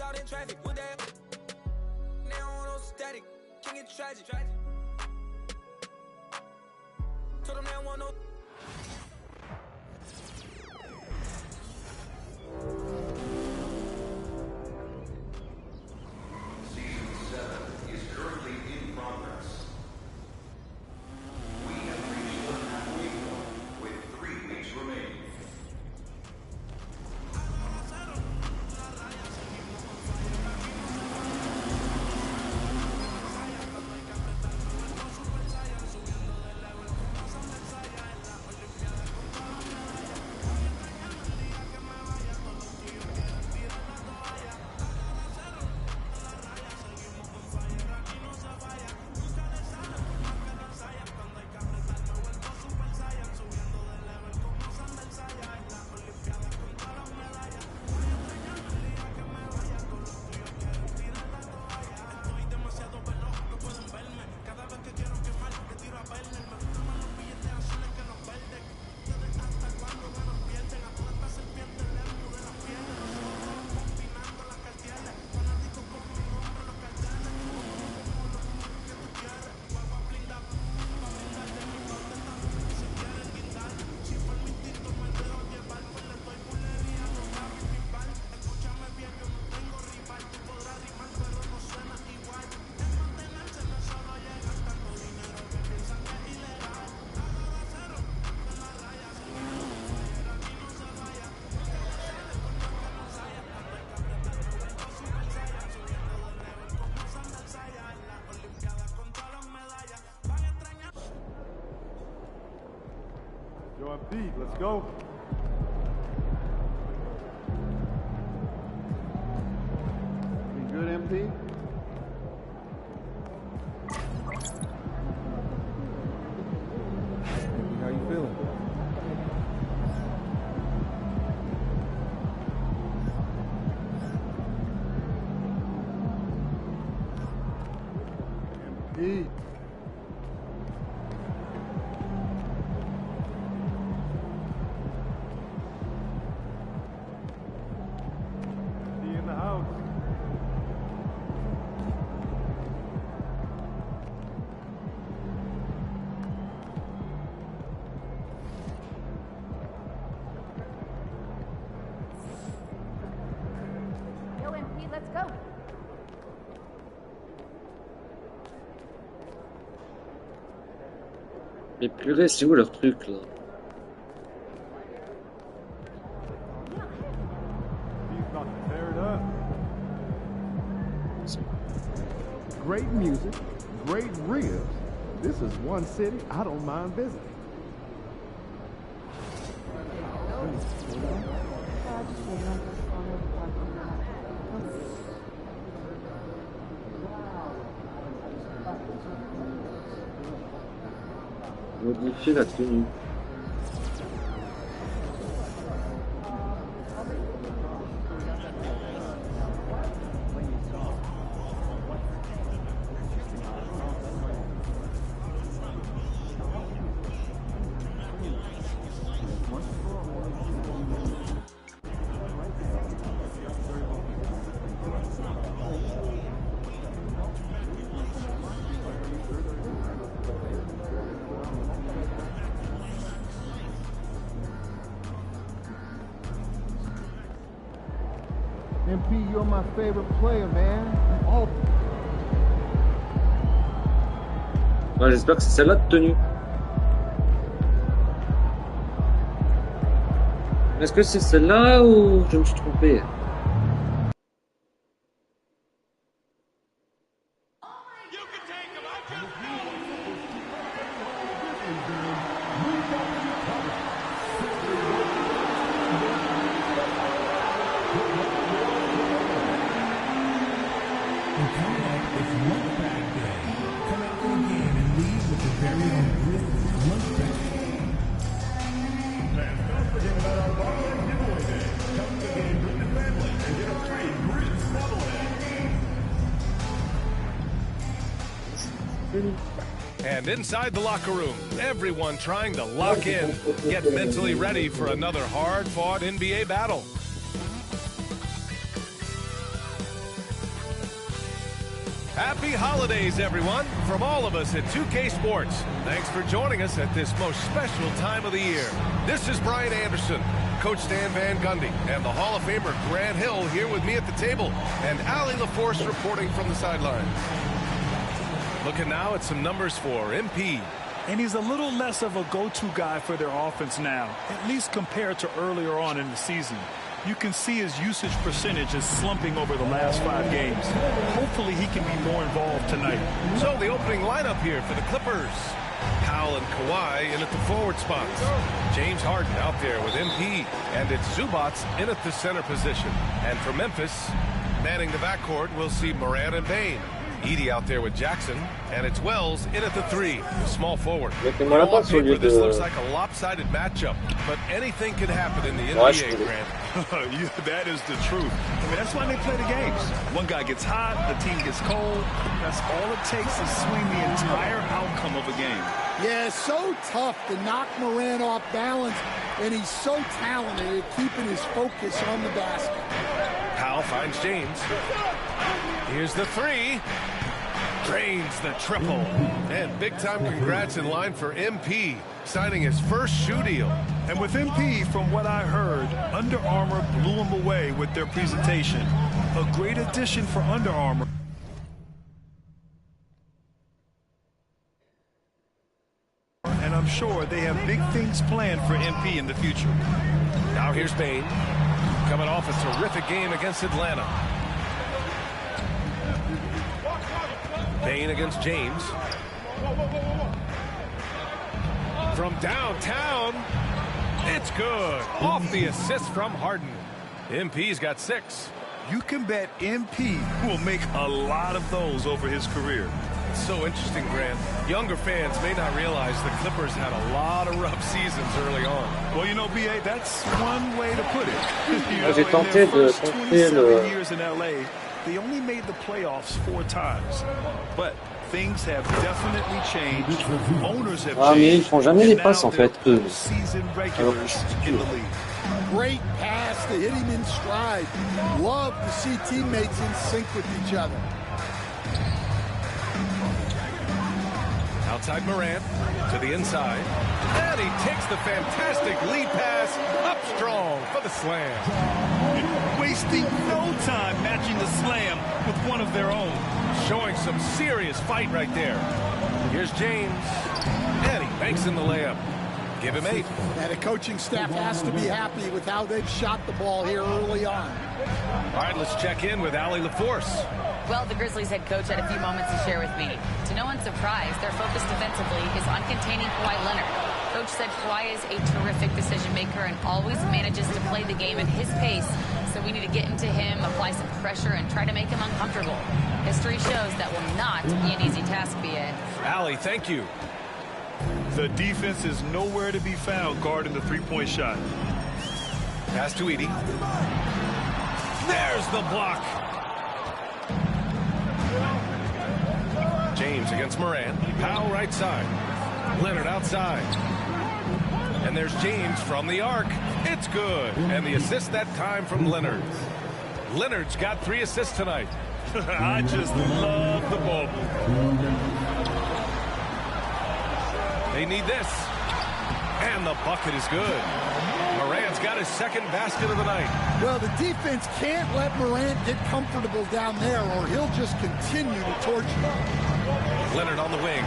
out in traffic. What that? They don't want no static. Can get tragic. Told them they don't want no. Season 7 is currently in progress. We have reached the halfway point with 3 weeks remaining. Yo, MP, let's go. You good, MP? How you feeling? MP. Let's go. Mais purée, c'est où leur truc là? Great music, great ribs. This is one city I don't mind visiting. Modifier la tenue. MP, you're my favorite player, man. All... Ouais, j'espère que c'est celle-là de tenue. Est-ce que c'est celle-là ou je me suis trompé? And inside the locker room, everyone trying to lock in, get mentally ready for another hard-fought NBA battle. Happy holidays, everyone, from all of us at 2K Sports. Thanks for joining us at this most special time of the year. This is Brian Anderson, Coach Stan Van Gundy, and the Hall of Famer Grant Hill here with me at the table, and Ali LaForce reporting from the sidelines. Looking now at some numbers for MP. And he's a little less of a go-to guy for their offense now, at least compared to earlier on in the season. You can see his usage percentage is slumping over the last 5 games. Hopefully he can be more involved tonight. So the opening lineup here for the Clippers. Powell and Kawhi in at the forward spots. James Harden out there with MP. And it's Zubac in at the center position. And for Memphis, manning the backcourt, we'll see Morant and Bane. Edie out there with Jackson, and it's Wells in at the 3, the small forward. On paper, this looks like a lopsided matchup, but anything can happen in the NBA, Grant. Yeah, that is the truth. I mean, that's why they play the games. One guy gets hot, the team gets cold. That's all it takes to swing the entire outcome of a game. Yeah, so tough to knock Morant off balance, and he's so talented at keeping his focus on the basket. Powell finds James. Here's the 3. Drains the triple. And big-time congrats in line for MP, signing his first shoe deal. And with MP, from what I heard, Under Armour blew him away with their presentation. A great addition for Under Armour. And I'm sure they have big things planned for MP in the future. Now here's Bane, coming off a terrific game against Atlanta. Bane against James. From downtown, it's good. Off the assist from Harden. MP's got 6. You can bet MP will make a lot of those over his career. It's so interesting, Grant. Younger fans may not realize the Clippers had a lot of rough seasons early on. Well, you know, B.A., that's one way to put it. You know, J'ai tenté in their de first tenter 27 years in L.A., they only made the playoffs 4 times. But things have definitely changed. Owners have Ah, mais ils changed. font jamais les passes en fait, eux. Season regulars in the league. Great pass to hit him in stride. Love to see teammates in sync with each other. Outside Morant to the inside. And he takes the fantastic lead pass up strong for the slam. Wasting no time matching the slam with one of their own. Showing some serious fight right there. Here's James. And he banks in the layup. Give him 8. And the coaching staff has to be happy with how they've shot the ball here early on. All right, let's check in with Ali LaForce. Well, the Grizzlies head coach had a few moments to share with me. To no one's surprise, their focus defensively is on containing Kawhi Leonard. Coach said Kawhi is a terrific decision maker and always manages to play the game at his pace. So we need to get into him, apply some pressure, and try to make him uncomfortable. History shows that will not be an easy task, B.A. Ali, thank you. The defense is nowhere to be found guarding the three-point shot. Pass to Edie. There's the block. James against Morant. Powell right side. Leonard outside. And there's James from the arc. It's good. And the assist that time from Leonard. Leonard's got 3 assists tonight. I just love the ball. They need this. And the bucket is good. Morant's got his 2nd basket of the night. Well, the defense can't let Morant get comfortable down there or he'll just continue to torture him. Leonard on the wing.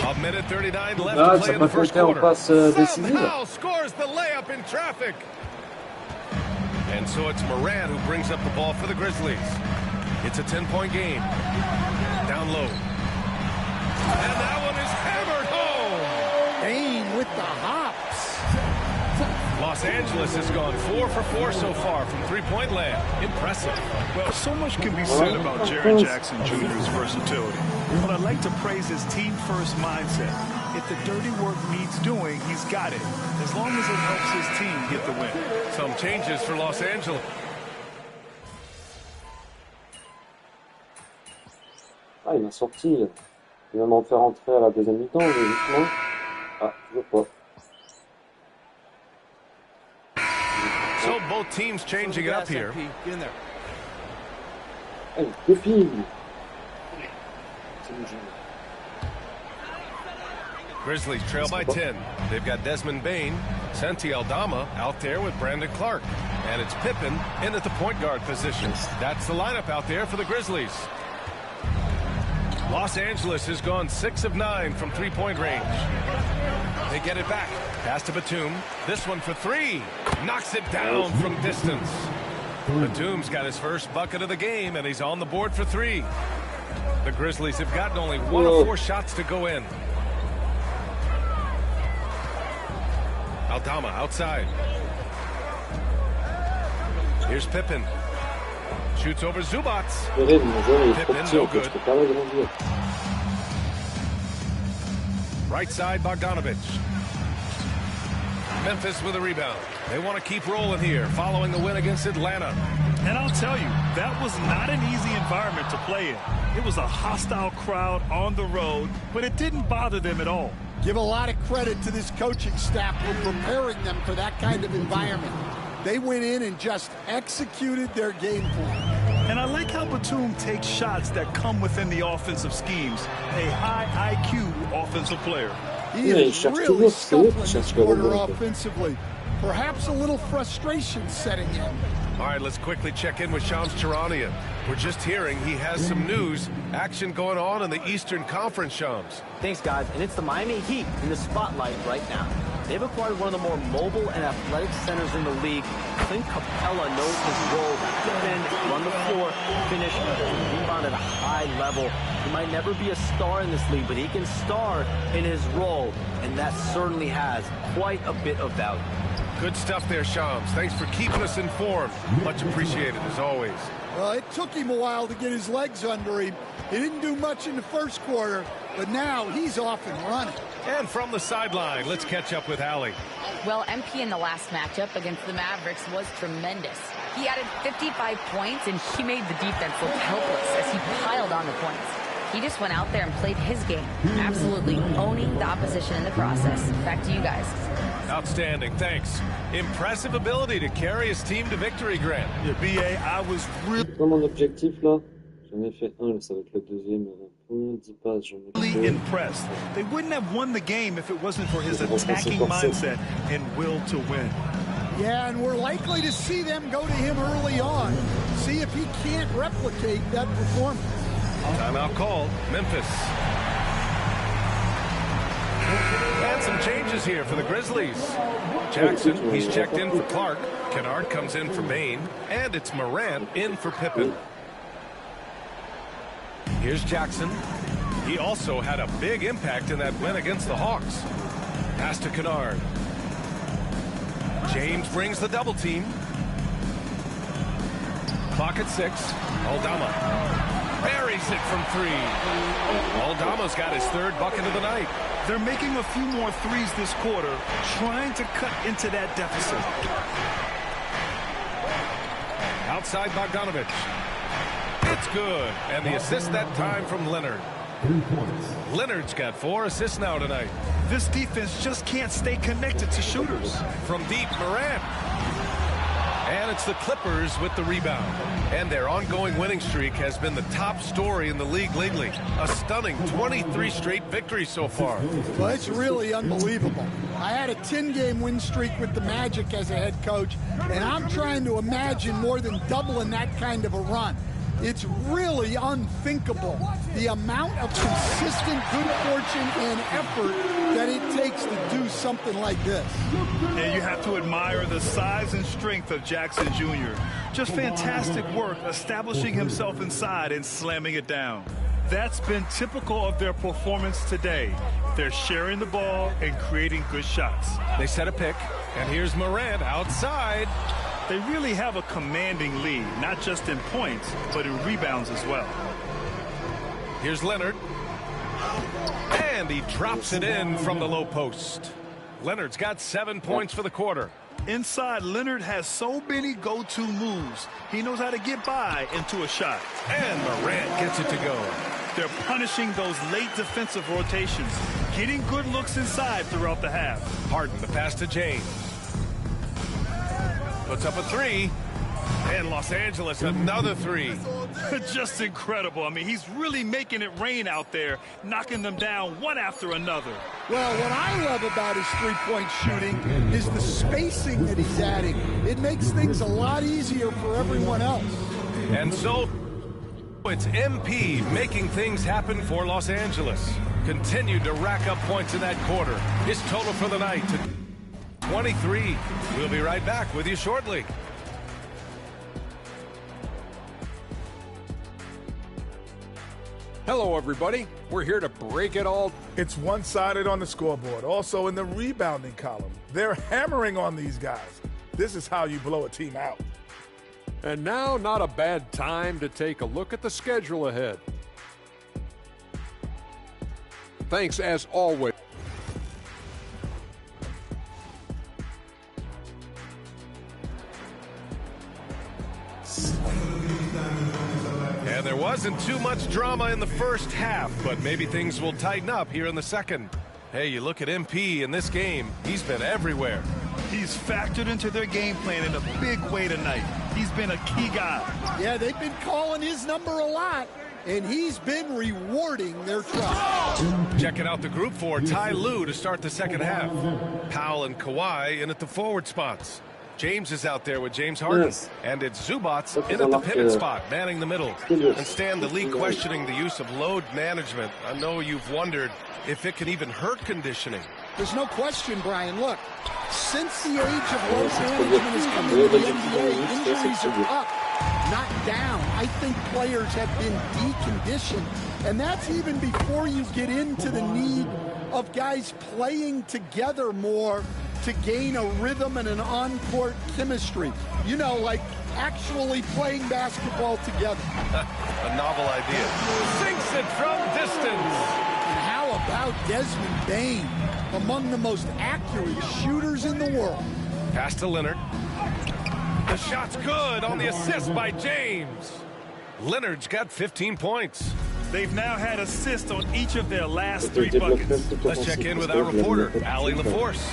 A minute 39 left to play in the first quarter. Somehow scores the layup in traffic. And so it's Morant who brings up the ball for the Grizzlies. It's a 10-point game. Down low. And that one is hammered home. Bane with the hops. Los Angeles has gone 4 for 4 so far from three-point land. Impressive. Well, so much can be said about Jaren Jackson Jr.'s versatility. But I'd like to praise his team-first mindset. If the dirty work needs doing, he's got it. As long as it helps his team get the win. Some changes for Los Angeles. Ah, il m'a sorti. Il va m'en faire entrer à la deuxième mi-temps, logiquement. Ah, toujours pas. So both teams changing it up here. Get in there. Hey, copine. C'est mon jeu. Grizzlies trail by 10. They've got Desmond Bain, Santi Aldama out there with Brandon Clark. And it's Pippen in at the point guard position. That's the lineup out there for the Grizzlies. Los Angeles has gone 6 of 9 from three-point range. They get it back. Pass to Batum. This one for 3. Knocks it down from distance. Batum's got his first bucket of the game, and he's on the board for 3. The Grizzlies have gotten only 1 of 4 shots to go in. Aldama outside. Here's Pippen. Shoots over Zubats. Pippen, no good. Right side, Bogdanovic. Memphis with a rebound. They want to keep rolling here following the win against Atlanta. And I'll tell you, that was not an easy environment to play in. It was a hostile crowd on the road, but it didn't bother them at all. Give a lot of credit to this coaching staff for preparing them for that kind of environment. They went in and just executed their game plan. And I like how Batum takes shots that come within the offensive schemes. A high IQ offensive player. He is really scuffling this quarter offensively. Perhaps a little frustration setting in. All right, let's quickly check in with Shams Charania. We're just hearing he has some news. Action going on in the Eastern Conference, Shams. Thanks, guys. And it's the Miami Heat in the spotlight right now. They've acquired one of the more mobile and athletic centers in the league. Clint Capella knows his role. Defend, run the floor, finish, and rebound at a high level. He might never be a star in this league, but he can star in his role, and that certainly has quite a bit of value. Good stuff there, Shams. Thanks for keeping us informed. Much appreciated, as always. Well, it took him a while to get his legs under him. He didn't do much in the first quarter, but now he's off and running. And from the sideline, let's catch up with Allie. Well, MP in the last matchup against the Mavericks was tremendous. He added 55 points, and he made the defense look helpless as he piled on the points. He just went out there and played his game, absolutely owning the opposition in the process. Back to you guys. Outstanding, thanks. Impressive ability to carry his team to victory, Grant. Yeah, BA, I was really Mon objectif là, j'en ai fait un, ça va être le deuxième. 10 passes, j'en ai fait. impressed. They wouldn't have won the game if it wasn't for his attacking mindset and will to win. Yeah, and we're likely to see them go to him early on, see if he can't replicate that performance. Timeout called. Memphis. And some changes here for the Grizzlies. Jackson, he's checked in for Clark. Kennard comes in for Bain. And it's Morant in for Pippen. Here's Jackson. He also had a big impact in that win against the Hawks. Pass to Kennard. James brings the double team. Clock at 6. Aldama buries it from 3. Aldama's got his 3rd bucket of the night. They're making a few more threes this quarter, trying to cut into that deficit. Outside Bogdanovic. It's good. And the assist that time from Leonard. Leonard's got 4 assists now tonight. This defense just can't stay connected to shooters. From deep, Morant. And it's the Clippers with the rebound. And their ongoing winning streak has been the top story in the league lately. A stunning 23 straight victories so far. Well, it's really unbelievable. I had a 10-game win streak with the Magic as a head coach, and I'm trying to imagine more than doubling that kind of a run. It's really unthinkable, the amount of consistent good fortune and effort that it takes to do something like this. And you have to admire the size and strength of Jackson Jr. Just fantastic work establishing himself inside and slamming it down. That's been typical of their performance today. They're sharing the ball and creating good shots. They set a pick, and here's Morant outside. They really have a commanding lead, not just in points, but in rebounds as well. Here's Leonard. And he drops it in from the low post. Leonard's got 7 points for the quarter. Inside, Leonard has so many go-to moves. He knows how to get by into a shot. And Morant gets it to go. They're punishing those late defensive rotations, getting good looks inside throughout the half. Harden, the pass to James. Puts up a three. And Los Angeles, another three. Just incredible. I mean, he's really making it rain out there, knocking them down one after another. Well, what I love about his three-point shooting is the spacing that he's adding. It makes things a lot easier for everyone else. And so it's MP making things happen for Los Angeles. Continued to rack up points in that quarter. His total for the night to 23. We'll be right back with you shortly. Hello, everybody. We're here to break it all. It's one-sided on the scoreboard. Also in the rebounding column. They're hammering on these guys. This is how you blow a team out. And now, not a bad time to take a look at the schedule ahead. Thanks, as always. And there wasn't too much drama in the first half, but maybe things will tighten up here in the second. Hey, you look at MP in this game, he's been everywhere. He's factored into their game plan in a big way tonight. He's been a key guy. Yeah, they've been calling his number a lot, and he's been rewarding their trust. Checking out the group for Ty Lue to start the second half. Powell and Kawhi in at the forward spots. James is out there with James Harden. Yes. And it's Zubats in at the pivot spot, manning the middle. And Stan, the league questioning the use of load management. I know you've wondered if it can even hurt conditioning. There's no question, Brian. Look, since the age of load management has come into the NBA, injuries are up, not down. I think players have been deconditioned. And that's even before you get into the need of guys playing together more to gain a rhythm and an on-court chemistry. You know, like actually playing basketball together. A novel idea. Sinks it from distance. And how about Desmond Bane, among the most accurate shooters in the world? Pass to Leonard. The shot's good on the assist by James. Leonard's got 15 points. They've now had assists on each of their last 3 buckets. Let's check in with our reporter, Allie LaForce.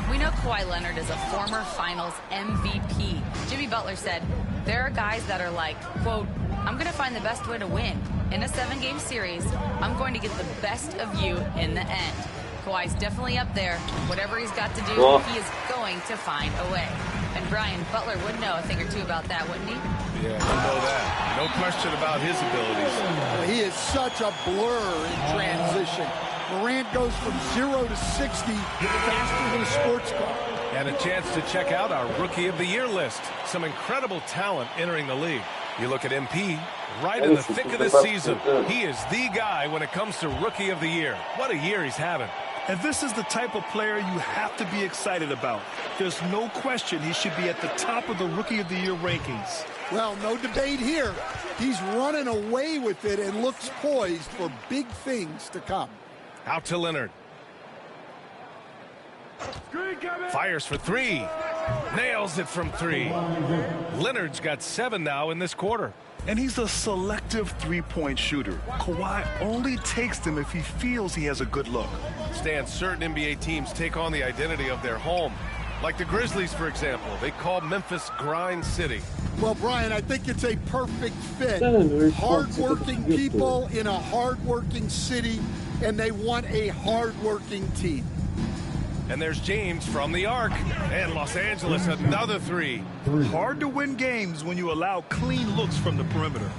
We know Kawhi Leonard is a former finals MVP. Jimmy Butler said, there are guys that are like, quote, I'm going to find the best way to win. In a 7-game series, I'm going to get the best of you in the end. Kawhi's definitely up there. Whatever he's got to do, he is going to find a way. And Brian, Butler would know a thing or two about that, wouldn't he? Yeah, I know that. No question about his abilities. Well, he is such a blur in transition. Morant goes from 0 to 60 faster than a sports car. And a chance to check out our Rookie of the Year list. Some incredible talent entering the league. You look at MP, right in the thick of this season. He is the guy when it comes to Rookie of the Year. What a year he's having. And this is the type of player you have to be excited about. There's no question he should be at the top of the Rookie of the Year rankings. Well, no debate here. He's running away with it and looks poised for big things to come. Out to Leonard. Fires for 3. Nails it from 3. Leonard's got 7 now in this quarter. And he's a selective three-point shooter. Kawhi only takes them if he feels he has a good look. Stan, certain NBA teams take on the identity of their home. Like the Grizzlies, for example. They call Memphis Grind City. Well, Brian, I think it's a perfect fit. Hard-working people in a hard-working city, and they want a hard-working team. And there's James from the arc. And Los Angeles, another 3. Hard to win games when you allow clean looks from the perimeter.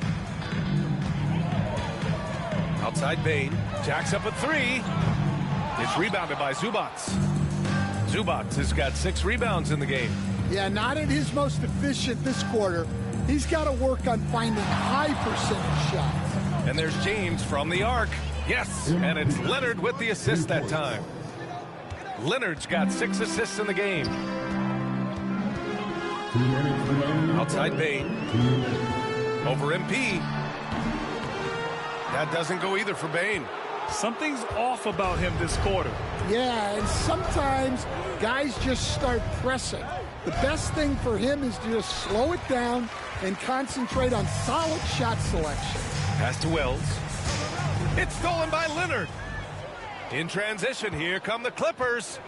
Outside Bane. Jacks up a 3. It's rebounded by Zubats. Zubats has got 6 rebounds in the game. Yeah, not at his most efficient this quarter. He's got to work on finding high percentage shots. And there's James from the arc. Yes, and it's Leonard with the assist that time. Leonard's got 6 assists in the game. Outside Bane. Over MP. That doesn't go either for Bane. Something's off about him this quarter. Yeah, and sometimes guys just start pressing. The best thing for him is to just slow it down and concentrate on solid shot selection. Pass to Wells. It's stolen by Leonard. In transition, here come the Clippers.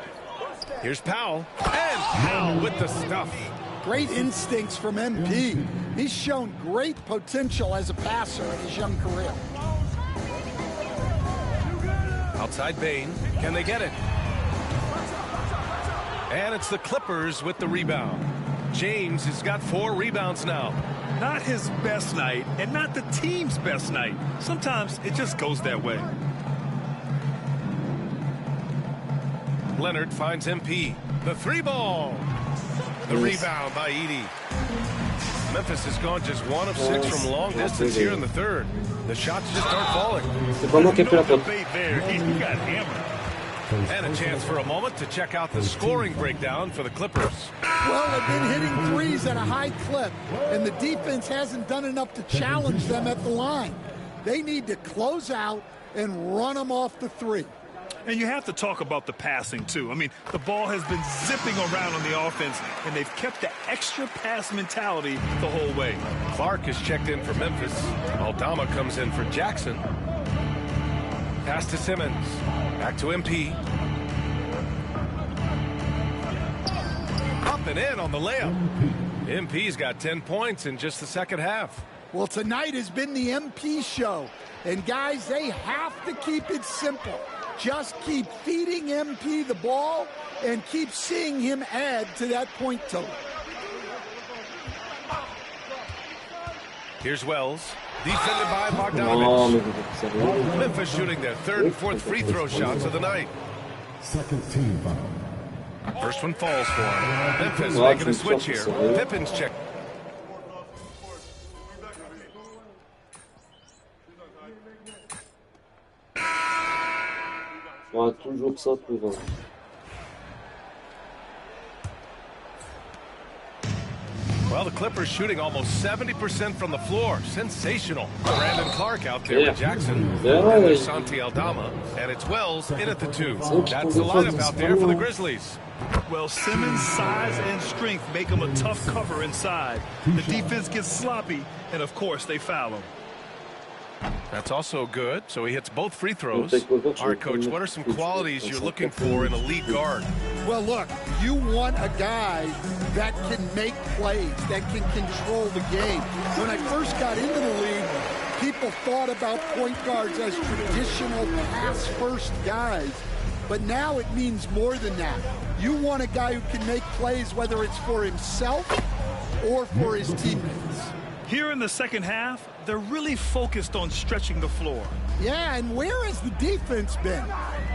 Here's Powell. And Powell with the stuff. Great instincts from MP. He's shown great potential as a passer in his young career. Outside Bain. Can they get it? And it's the Clippers with the rebound. James has got 4 rebounds now. Not his best night, and not the team's best night. Sometimes it just goes that way. Leonard finds MP. The 3-ball. The rebound by Edey. Memphis has gone just 1 of 6 from long distance here in the third. The shots just aren't falling. Vraiment qui a pris la faute. He got hammered. And a chance for a moment to check out the scoring breakdown for the Clippers. Well, they've been hitting threes at a high clip, and the defense hasn't done enough to challenge them at the line. They need to close out and run them off the 3. And you have to talk about the passing, too. I mean, the ball has been zipping around on the offense, and they've kept the extra pass mentality the whole way. Clark is checked in for Memphis. Aldama comes in for Jackson. Pass to Simmons. Back to MP. Up and in on the layup. MP's got 10 points in just the second half. Well, tonight has been the MP show. And, guys, they have to keep it simple. Just keep feeding MP the ball and keep seeing him add to that point total. Here's Wells. Defended by Bogdanovich. Memphis shooting their 3rd and 4th free throw shots of the night. Second team foul. First one falls for him. Memphis making a switch here. Pippin's check. Ouais, toujours ça pour... Well, the Clippers shooting almost 70% from the floor. Sensational. Brandon Clark out there with Jackson. And there's Santi Aldama. And it's Wells in at the 2. That's the lineup out there for the Grizzlies. Well, Simmons' size and strength make him a tough cover inside. The defense gets sloppy, and of course they foul him. That's also good. So he hits both free throws. All right, Coach, what are some qualities you're looking for in a lead guard? Well, look, you want a guy that can make plays, that can control the game. When I first got into the league, people thought about point guards as traditional pass-first guys. But now it means more than that. You want a guy who can make plays, whether it's for himself or for his teammates. Here in the second half, they're really focused on stretching the floor. Yeah, and where has the defense been?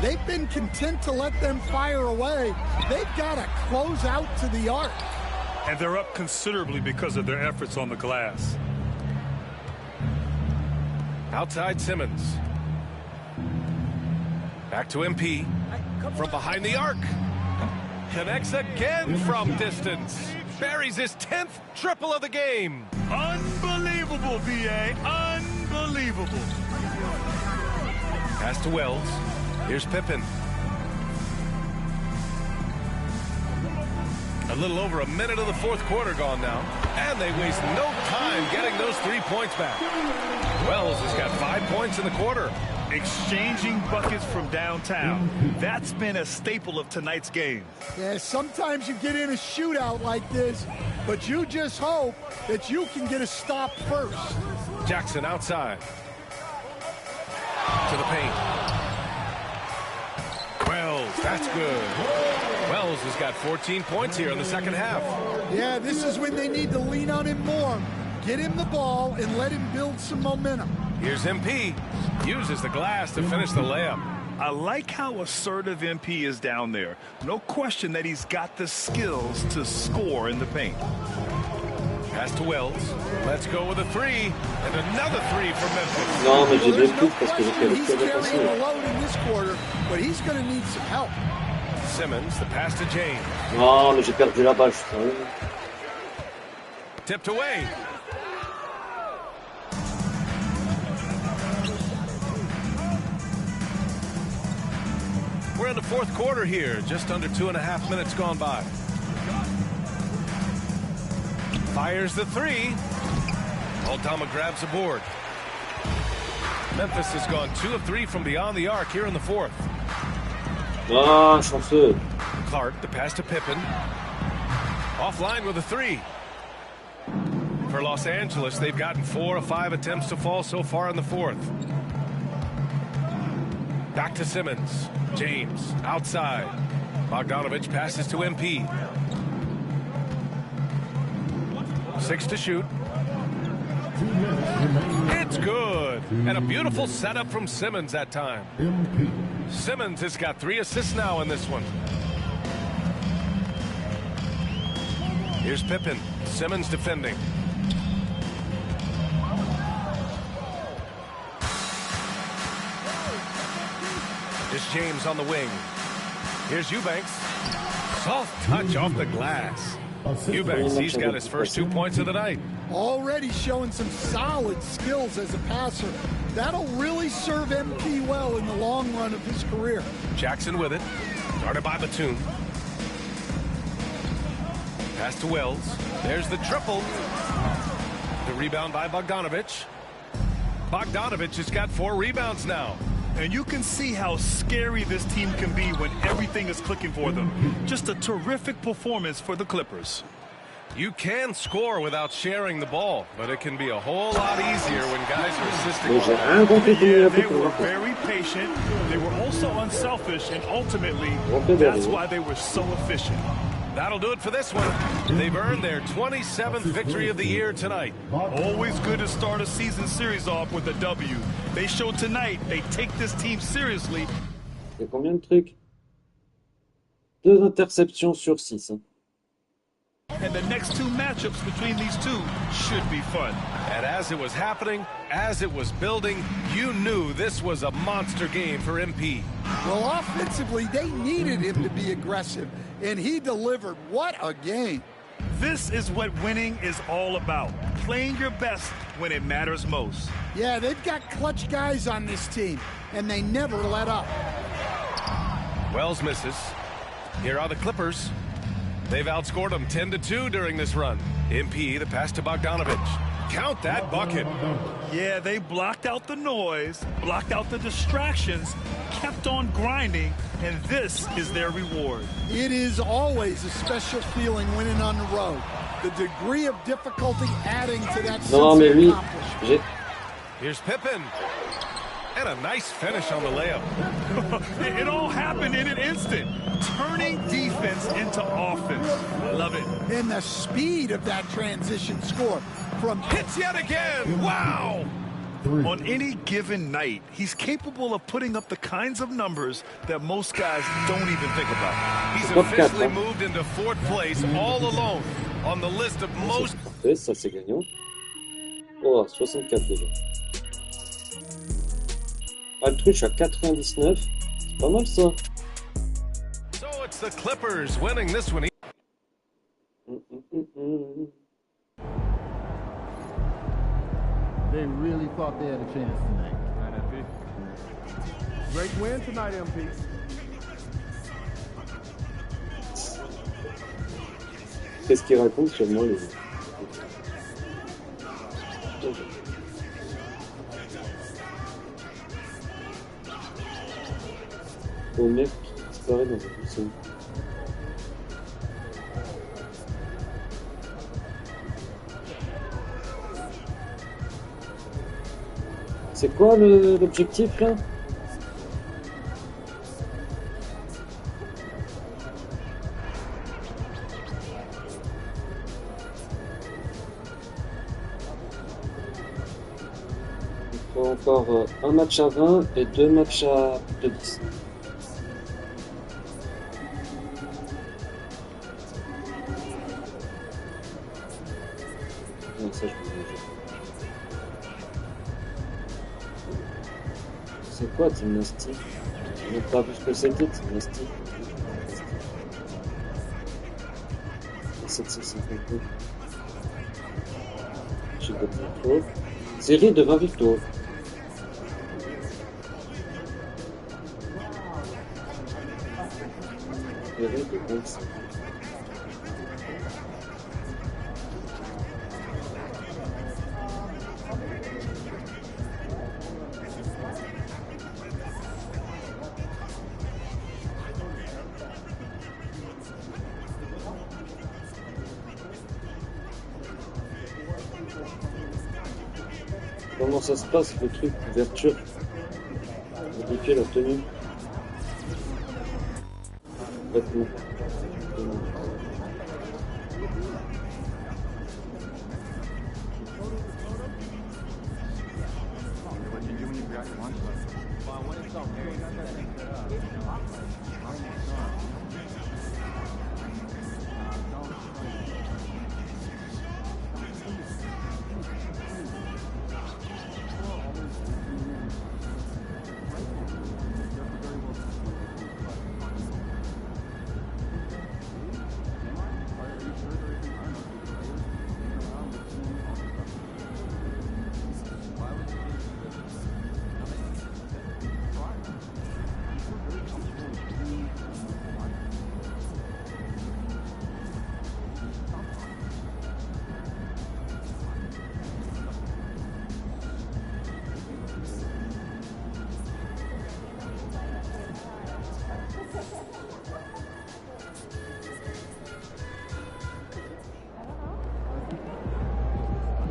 They've been content to let them fire away. They've got to close out to the arc. And they're up considerably because of their efforts on the glass. Outside Simmons. Back to MP. From behind the arc. Connects again from distance. Buries his 10th triple of the game. Unbelievable, B.A. Unbelievable. Pass to Wells. Here's Pippen. A little over a minute of the 4th quarter gone now. And they waste no time getting those 3 points back. Wells has got 5 points in the quarter. Exchanging buckets from downtown. That's been a staple of tonight's game. Yeah, sometimes you get in a shootout like this, but you just hope that you can get a stop first. Jackson outside. To the paint. Wells, that's good. Wells has got 14 points here in the second half. Yeah, this is when they need to lean on him more. Get him the ball and let him build some momentum. Here's MP. Uses the glass to finish the layup. I like how assertive MP is down there. No question that he's got the skills to score in the paint. Pass to Wells. Let's go with a 3. And another 3 for Memphis. Non, mais j'ai There's bien no plus parce que j'ai fait question le he's très carrying défensif. the load in this quarter, but he's going to need some help. Simmons, the pass to James. Non, mais j'ai perdu la balle, je crois. Tipped away. We're in the 4th quarter here, just under 2.5 minutes gone by. Fires the 3. Aldama grabs the board. Memphis has gone 2 of 3 from beyond the arc here in the 4th. Ah, chanceux. Clark, the pass to Pippen. Offline with a 3. For Los Angeles, they've gotten 4 of 5 attempts to fall so far in the 4th. Back to Simmons. James outside. Bogdanovich passes to MP. 6 to shoot. It's good. And a beautiful setup from Simmons that time. Simmons has got 3 assists now in this one. Here's Pippen. Simmons defending. Here's James on the wing. Here's Eubanks. Soft touch off the glass. Eubanks, he's got his first 2 points of the night. Already showing some solid skills as a passer. That'll really serve MP well in the long run of his career. Jackson with it. Guarded by Batum. Pass to Wells. There's the triple. The rebound by Bogdanovich. Bogdanovich has got 4 rebounds now. And you can see how scary this team can be when everything is clicking for them. Just a terrific performance for the Clippers. You can score without sharing the ball, but it can be a whole lot easier when guys are assisting. Yeah, they were very patient. They were also unselfish, and ultimately, that's why they were so efficient. That'll do it for this one. They've earned their 27th victory of the year tonight. Always good to start a season series off with a W. They showed tonight they take this team seriously. Il y a combien de trucs? 2 interceptions sur 6. Hein. And the next 2 matchups between these two should be fun. And as it was happening, as it was building, you knew this was a monster game for MP. Well, offensively, they needed him to be aggressive, and he delivered. What a game. This is what winning is all about. Playing your best when it matters most. Yeah, they've got clutch guys on this team, and they never let up. Wells misses. Here are the Clippers. They've outscored them 10-2 during this run. MP, the pass to Bogdanovich. Count that bucket. Yeah, they blocked out the noise, blocked out the distractions, kept on grinding, and this is their reward. It is always a special feeling winning on the road. The degree of difficulty adding to that sense of accomplishment. Here's Pippen. And a nice finish on the layup. It all happened in an instant. Turning defense into offense. I love it. And the speed of that transition score. From hits yet again. Wow. On any given night, he's capable of putting up the kinds of numbers that most guys don't even think about. He's officially moved into 4th place all alone on the list of most. Ça c'est gagnant. Oh, 64 déjà. Ah, le truc, je suis à 99. C'est pas mal ça. So it's the Clippers winning this one. They really thought they had a chance tonight. Great win tonight, MP. Qu'est-ce qu'il raconte sur moi, les... Oh mec, qui disparaît dans un poussin. C'est quoi l'objectif là? Il faut encore un match à 20 et 2 matchs à plus de 10. Non, ça je peux le dire. C'est quoi gymnastique? Je n'ai pas vu ce que c'était gymnastique. 752. J'ai pas de victoire. Série de 20 victoires. Série de 25. Comment ça se passe le truc d'ouverture? Modifier la tenue. Vêtements.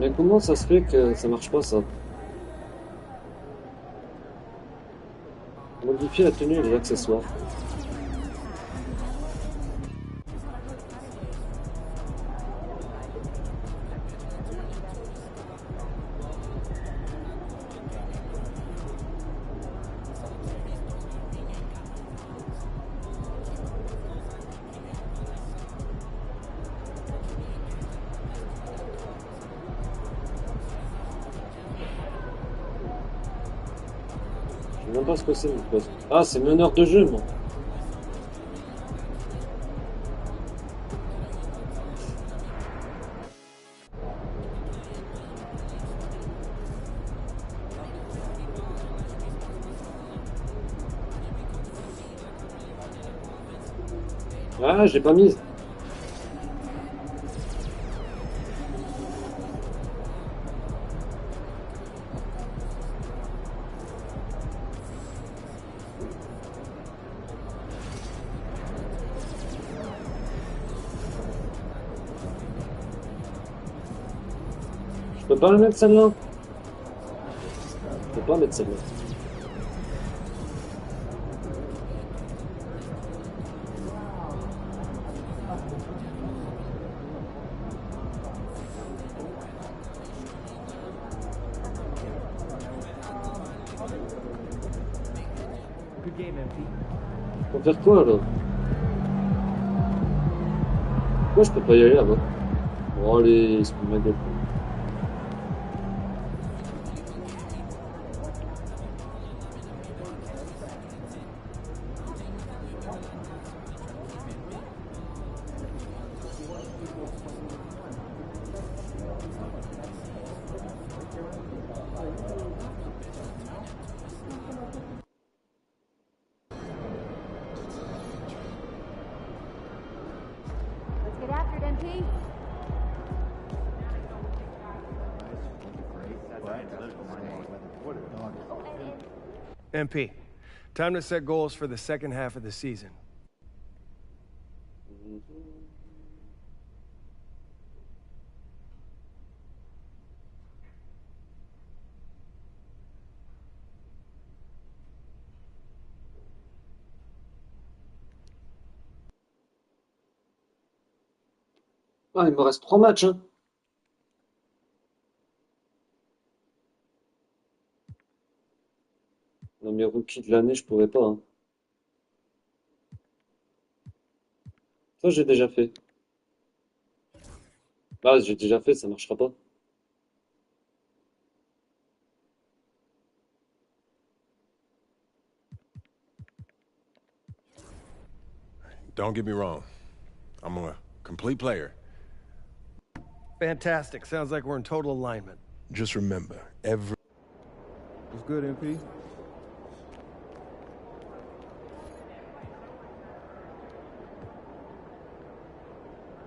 Mais comment ça se fait que ça marche pas ça? Modifier la tenue et les accessoires. Je sais même pas ce que c'est mon poste. Ah, c'est meneur de jeu, moi. Ah, j'ai pas mise. Je peux pas la mettre celle-là. Je peux pas mettre celle-là. Faut faire quoi là? Pourquoi je peux pas y aller là-bas? Bon allez, il se fout de ma gueule. Let's get after it, MP. MP, time to set goals for the second half of the season. Ah, il me reste 3 matchs, hein. Non, mais rookie de l'année, je pourrais pas, hein. Ça, j'ai déjà fait. Ah, j'ai déjà fait, ça marchera pas. Don't get me wrong. I'm a complete player. Fantastic. Sounds like we're in total alignment. Just remember, every... What's good, MP?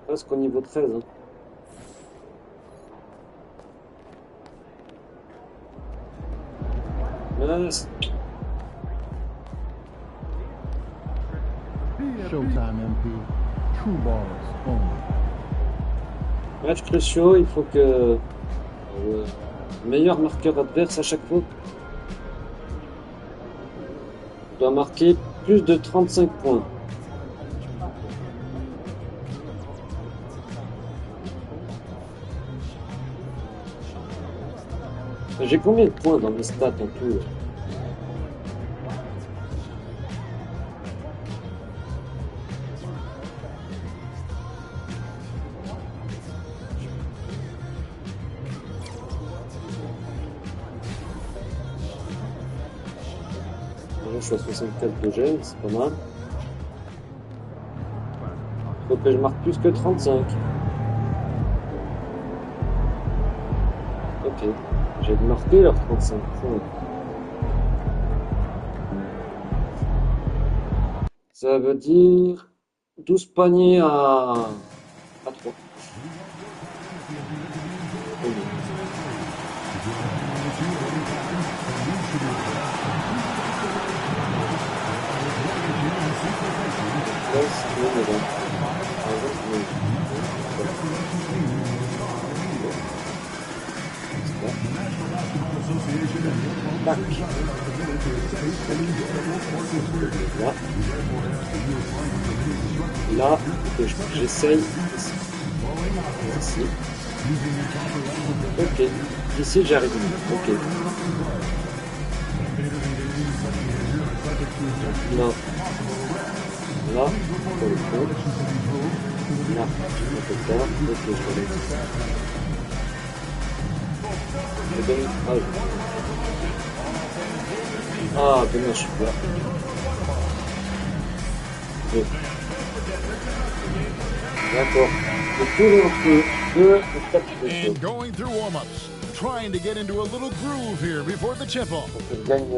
Presque au niveau 13, hein. Mince. Showtime, MP. True balls only. Match cruciaux, il faut que Meilleur marqueur adverse à chaque fois. Il doit marquer plus de 35 points. J'ai combien de points dans mes stats en tout? Je suis à 64 de gel, c'est pas mal. Il faut que je marque plus que 35. Ok, j'ai marqué leurs 35 points. Ça veut dire 12 paniers à 3. Là, j'essaye ici. Ok, ici j'arrive. Ok. Là, là, pour le coup. Là, je peux faire. Ok, je vais aller. Ah, dommage, je suis là. D'accord. And going through warm-ups, trying to get into a little groove here before the tip-off. Je gagne,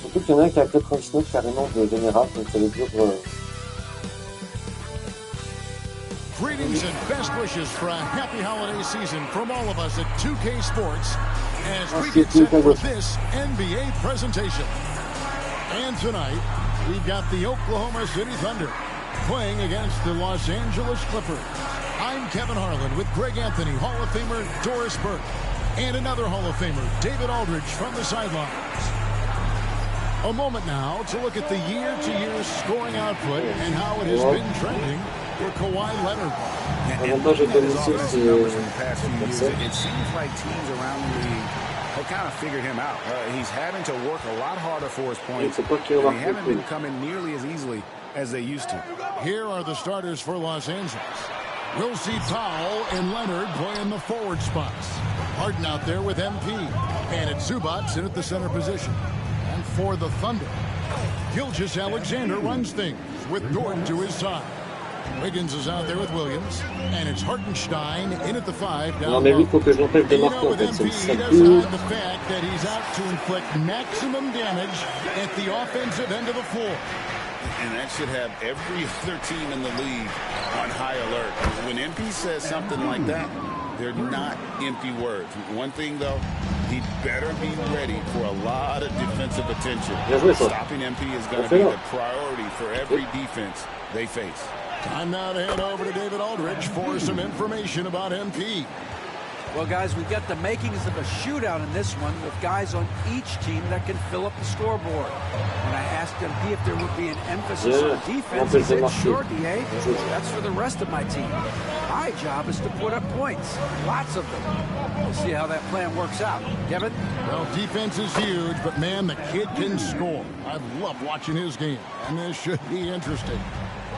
surtout qu'il y en a un qui a 99 carrément de général, donc ça veut dire. Greetings and best wishes for a happy holiday season from all of us at 2K Sports as we get set for this NBA presentation. And tonight, we've got the Oklahoma City Thunder playing against the Los Angeles Clippers. I'm Kevin Harlan with Greg Anthony, Hall of Famer Doris Burke, and another Hall of Famer, David Aldridge, from the sidelines. A moment now to look at the year-to-year scoring output and how it has been trending for Kawhi Leonard. And looking at his offensive numbers in the past few years, it seems like teams around the league have kind of figured him out. He's having to work a lot harder for his points, and they haven't been coming nearly as easily as they used to. Here are the starters for Los Angeles. We'll see Powell and Leonard play in the forward spots. Harden out there with MP. And it's Zubac in at the center position. And for the Thunder, Gilgeous-Alexander runs things with Dort to his side. Wiggins is out there with Williams. And it's Hartenstein in at the 5 down low. Il faut que je l'empêche de marquer en fait. He does hide the fact that he's out to inflict maximum damage at the offensive end of the floor. And that should have every other team in the league on high alert. When MP says something like that, they're not empty words. One thing, though, he better be ready for a lot of defensive attention. Stopping MP is going to be the priority for every defense they face. Time now to head over to David Aldridge for some information about MP. Well, guys, we've got the makings of a shootout in this one with guys on each team that can fill up the scoreboard. When I asked MP if there would be an emphasis on defense, he said, sure, DA, that's for the rest of my team. My job is to put up points, lots of them. We'll see how that plan works out. Kevin? Well, defense is huge, but, man, the kid can score. I love watching his game, and this should be interesting.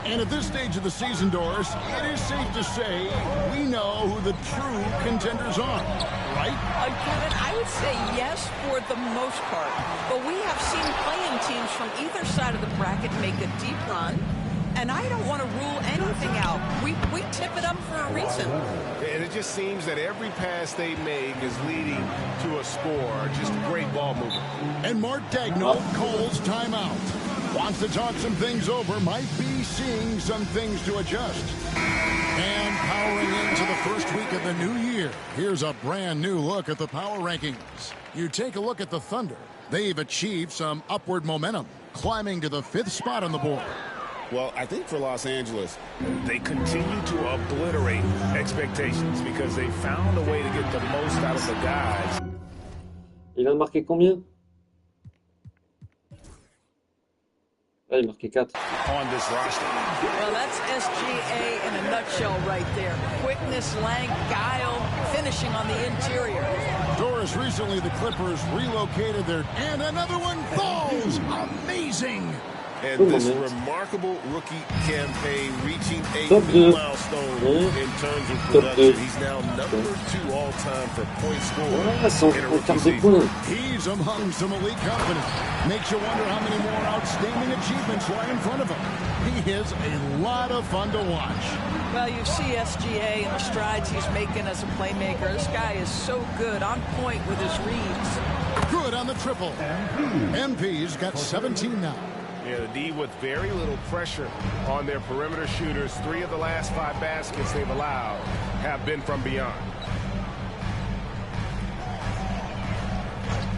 And at this stage of the season, Doris, it is safe to say we know who the true contenders are, right? Kevin, I would say yes for the most part. But we have seen playing teams from either side of the bracket make a deep run. And I don't want to rule anything out. We tip it up for a reason. And it just seems that every pass they make is leading to a score. Just great ball movement. And Mark Dagnall calls timeout. Wants to talk some things over, might be seeing some things to adjust. And powering into the first week of the new year, here's a brand new look at the power rankings. You take a look at the Thunder. They've achieved some upward momentum, climbing to the 5th spot on the board. Well, I think for Los Angeles, they continue to obliterate expectations because they found a way to get the most out of the guys. Il a marqué combien? Ah, il a marqué 4. On this roster. Well, that's SGA in a nutshell right there. Quickness, length, guile, finishing on the interior. Doris, recently the Clippers relocated their... And another one falls! Amazing! And this remarkable rookie campaign reaching a new milestone in terms of production. He's now number 2 all-time for points scored in a rookie season. He's among some elite company. Makes you wonder how many more outstanding achievements lie in front of him. He is a lot of fun to watch. Well, you see SGA and the strides he's making as a playmaker. This guy is so good, on point with his reads. Good on the triple. MP's got 17 now. Yeah, the D with very little pressure on their perimeter shooters. 3 of the last 5 baskets they've allowed have been from beyond.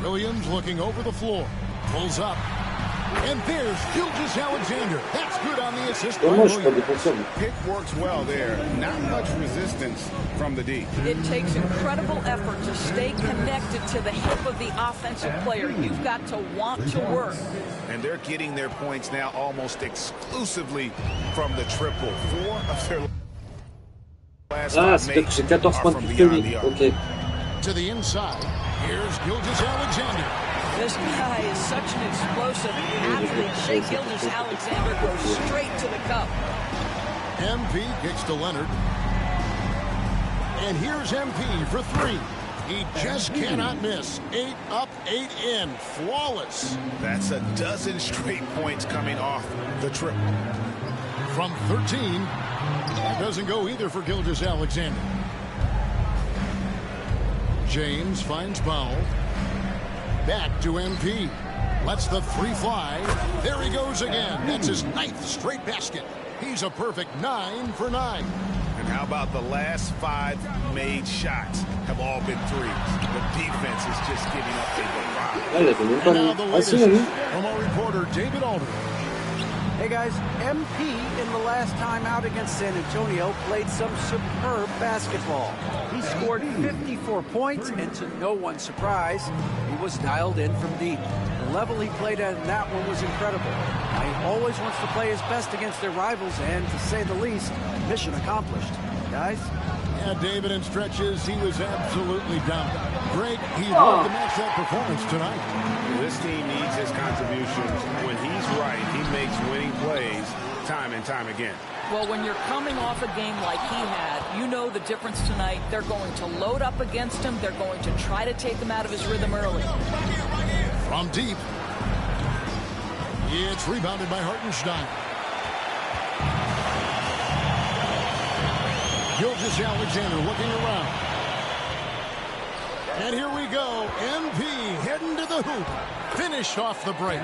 Williams looking over the floor. Pulls up. And there's Gilgeous-Alexander. That's good on the assist by Williams. Pick works well there. Not much resistance from the D. It takes incredible effort to stay connected to the hip of the offensive player. You've got to want to work. And they're getting their points now almost exclusively from the triple. 4 of their last 5 makes are from beyond the arc. Okay. To the inside. Here's Gilgeous-Alexander. This guy is such an explosive athlete. Shea Gilgeous-Alexander goes straight to the cup. MP kicks to Leonard. And here's MP for 3. He just cannot miss. 8 up, 8 in. Flawless. That's a dozen straight points coming off the triple. From 13. That doesn't go either for Gilgeous-Alexander. James finds Powell. Back to MP. Lets the 3 fly. There he goes again. That's his 9th straight basket. He's a perfect 9 for 9. And how about the last 5 made shots have all been threes? The defense is just giving up a barrage. And now the latest from our reporter, David Alder. Hey guys, MP in the last time out against San Antonio played some superb basketball. He scored 54 points, and to no one's surprise, he was dialed in from deep. The level he played at in that one was incredible. He always wants to play his best against their rivals, and to say the least, mission accomplished. Guys? Yeah, David, in stretches, he was absolutely dominant. Great, he loved to match that performance tonight. This team needs his contributions. When he's right, he makes winning plays time and time again. Well, when you're coming off a game like he had, you know the difference tonight. They're going to load up against him. They're going to try to take him out of his rhythm early. From deep. It's rebounded by Hartenstein. Gilgeous-Alexander looking around. And here we go. MP heading to the hoop. Finished off the break.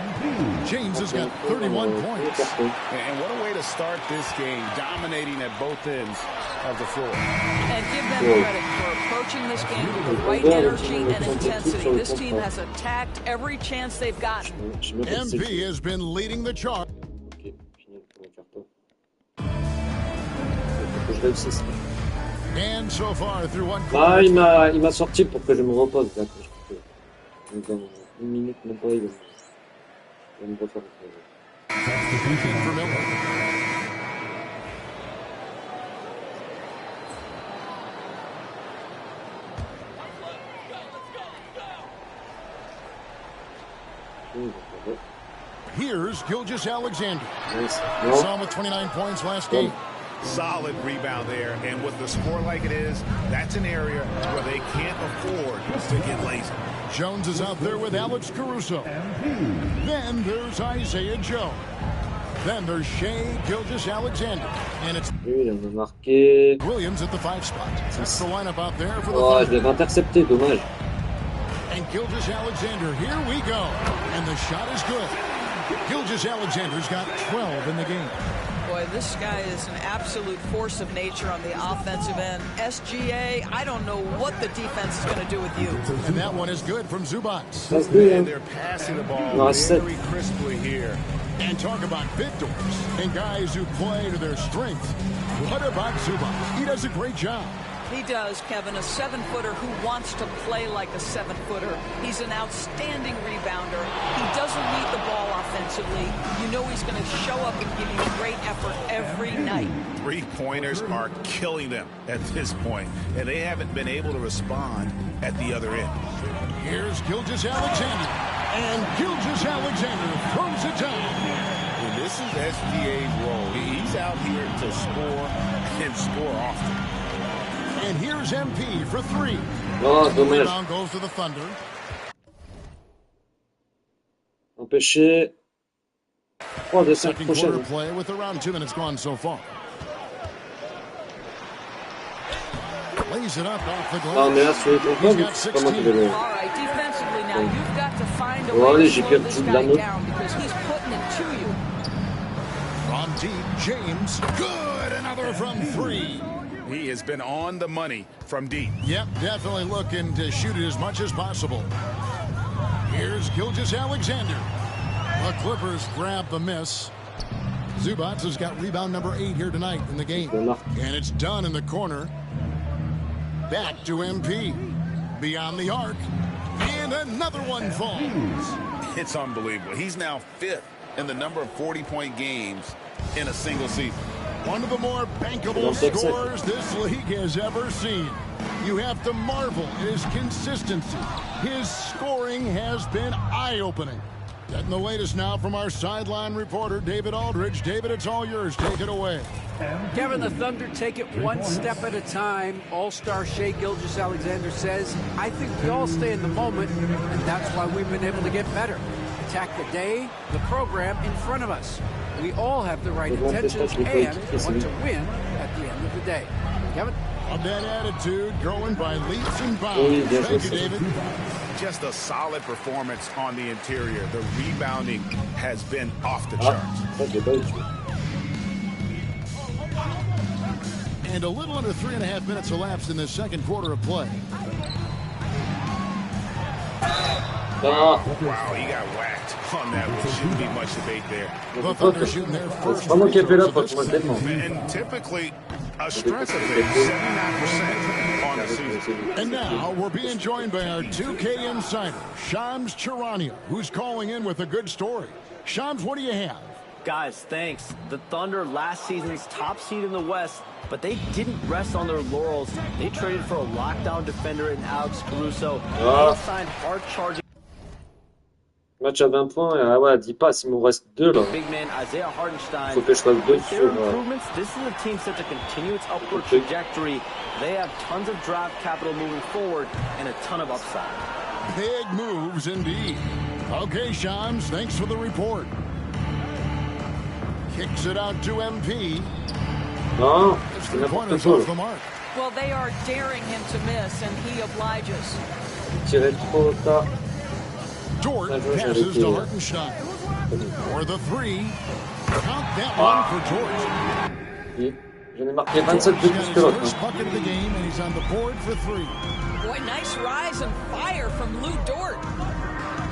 James has got 31 points. And what a way to start this game, dominating at both ends of the floor. And give them credit for approaching this game with the right energy and intensity. This team has attacked every chance they've gotten. MP has been leading the charge. And so far through one quarter. Ah, il m'a sorti pour que je me repose. Donc dans 1 minute, même pas, il va me refaire. Here's Gilgeous-Alexander. Nice. Saw him with 29 points last game. Solid rebound there, and with the score like it is, that's an area where they can't afford to get lazy. Jones is out there with Alex Caruso. Then there's Isaiah Joe. Then there's Shea Gilgeous-Alexander. And it's Williams at the 5 spot. That's the lineup out there for the Oh, je l'avais intercepté, dommage. And Gilgeous-Alexander, here we go. And the shot is good. Gilgeous-Alexander's got 12 in the game. Boy, this guy is an absolute force of nature on the offensive end. SGA, I don't know what the defense is going to do with you. And that one is good from Zubac. And they're passing the ball very crisply here. And talk about victors and guys who play to their strength. What about Zubac? He does a great job. He does, Kevin, a 7-footer who wants to play like a 7-footer. He's an outstanding rebounder. He doesn't need the ball offensively. You know he's going to show up and give you great effort every night. 3-pointers are killing them at this point, and they haven't been able to respond at the other end. Here's Gilgeous-Alexander, and Gilgeous-Alexander throws it down. And this is SGA's role. He's out here to score and score often. And here's MP for 3. Oh, dommage. Rebound goes to the Thunder. Empêché. 3 de 5 Second quarter prochaines. play with around 2 minutes gone so far. Lays it up off the glass. Ah, mais là, sur les contrôles, c'est pas moi qui vais le... All right, defensively now, you've got to find a Bon, way allez, to j'ai slow perdu this de guy l'anneau. down because he's putting it to you. From deep, James. Good. Another from 3. He has been on the money from deep. Yep, definitely looking to shoot it as much as possible. Here's Gilgeous-Alexander. The Clippers grab the miss. Zubac has got rebound number 8 here tonight in the game. And it's done in the corner. Back to MP. Beyond the arc. And another one falls. It's unbelievable. He's now 5th in the number of 40-point games in a single season. One of the more bankable scorers this league has ever seen. You have to marvel at his consistency. His scoring has been eye-opening. Getting the latest now from our sideline reporter, David Aldridge. David, it's all yours. Take it away. Kevin, the Thunder take it one step at a time. All-star Shai Gilgeous-Alexander says, I think we all stay in the moment, and that's why we've been able to get better. Attack the day, the program in front of us. We all have the right intentions and want to win at the end of the day. Kevin? Of that attitude, growing by leaps and bounds. Thank you, David. Just a solid performance on the interior. The rebounding has been off the charts. And a little under 3.5 minutes elapsed in the second quarter of play. Wow, he got whacked on that one. Shouldn't be much debate there. The Thunder shooting their first and typically a strength of 79% on the season. And now we're being joined by our 2K insider, jamesJr, who's calling in with a good story. Shams, what do you have? Guys, thanks. The Thunder, last season's top seed in the West, but they didn't rest on their laurels. They traded for a lockdown defender in Alex Caruso. They signed hard-charging. Match à 20 points, et ouais, 10 passes, il me reste 2 là. Big man Isaiah Hartenstein. Faut que je fasse 2 With their improvements, this is a team set to continue its upward trajectory. They have tons of draft capital moving forward and a ton of upside. Big moves indeed. Okay, Shams, thanks for the report. Kicks it out to MP. Non, c'est n'importe quoi. Well, they are daring him to miss, and he obliges. Tiré trop tard. Dort passes to Hartenstein. For the 3. Count that one for Dort. J'en ai marqué 27 de plus que l'autre. First bucket of the game, and he's on the board for 3. Boy, nice rise and fire from Lou Dort.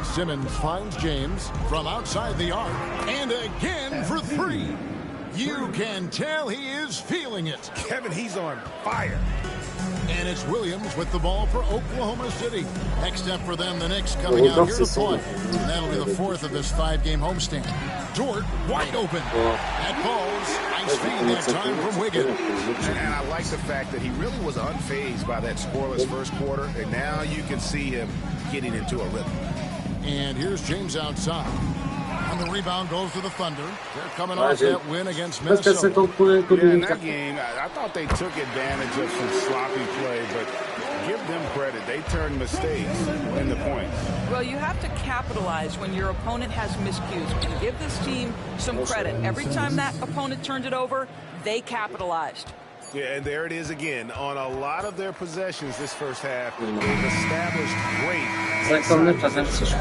Simmons finds James from outside the arc, and again for 3. You can tell he is feeling it. Kevin, he's on fire. And it's Williams with the ball for Oklahoma City. Next up for them, the Knicks coming out here to play. And that'll be the 4th of this 5-game homestand. Dort wide open. That falls. Nice feed that time from Wiggins. And I like the fact that he really was unfazed by that scoreless first quarter. And now you can see him getting into a rhythm. And here's James outside. And the rebound goes to the Thunder. They're coming off that win against Minnesota. Yeah, in that game, I thought they took advantage of some sloppy play, but give them credit. They turned mistakes into points. Well, you have to capitalize when your opponent has miscues. And give this team some credit. Every time that opponent turned it over, they capitalized. Yeah, and there it is again. On a lot of their possessions this first half, they've established great. 59 à 26.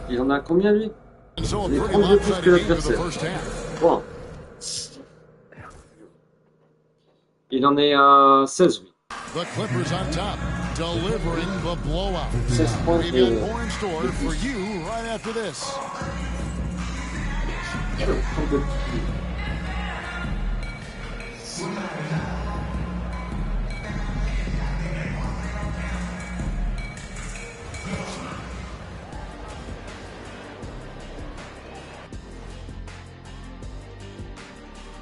Il en a combien, lui? Il est 32 plus que l'adversaire. Bon. Il en est à 16, oui. The Clippers on top, delivering the blowout. 16 points. We've got more in store for you right after this.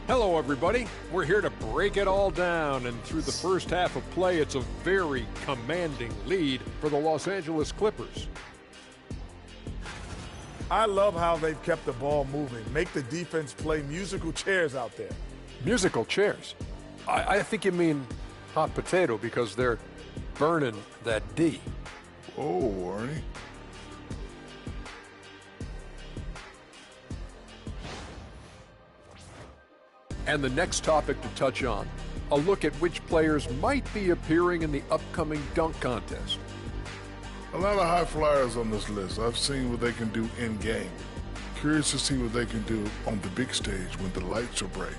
Hello, everybody. We're here to break it all down, and through the first half of play, it's a very commanding lead for the Los Angeles Clippers. I love how they've kept the ball moving. Make the defense play musical chairs out there. Musical chairs? I think you mean hot potato because they're burning that D. Oh, Arnie. And the next topic to touch on, a look at which players might be appearing in the upcoming dunk contest. A lot of high flyers on this list. I've seen what they can do in game. Curious to see what they can do on the big stage when the lights are bright.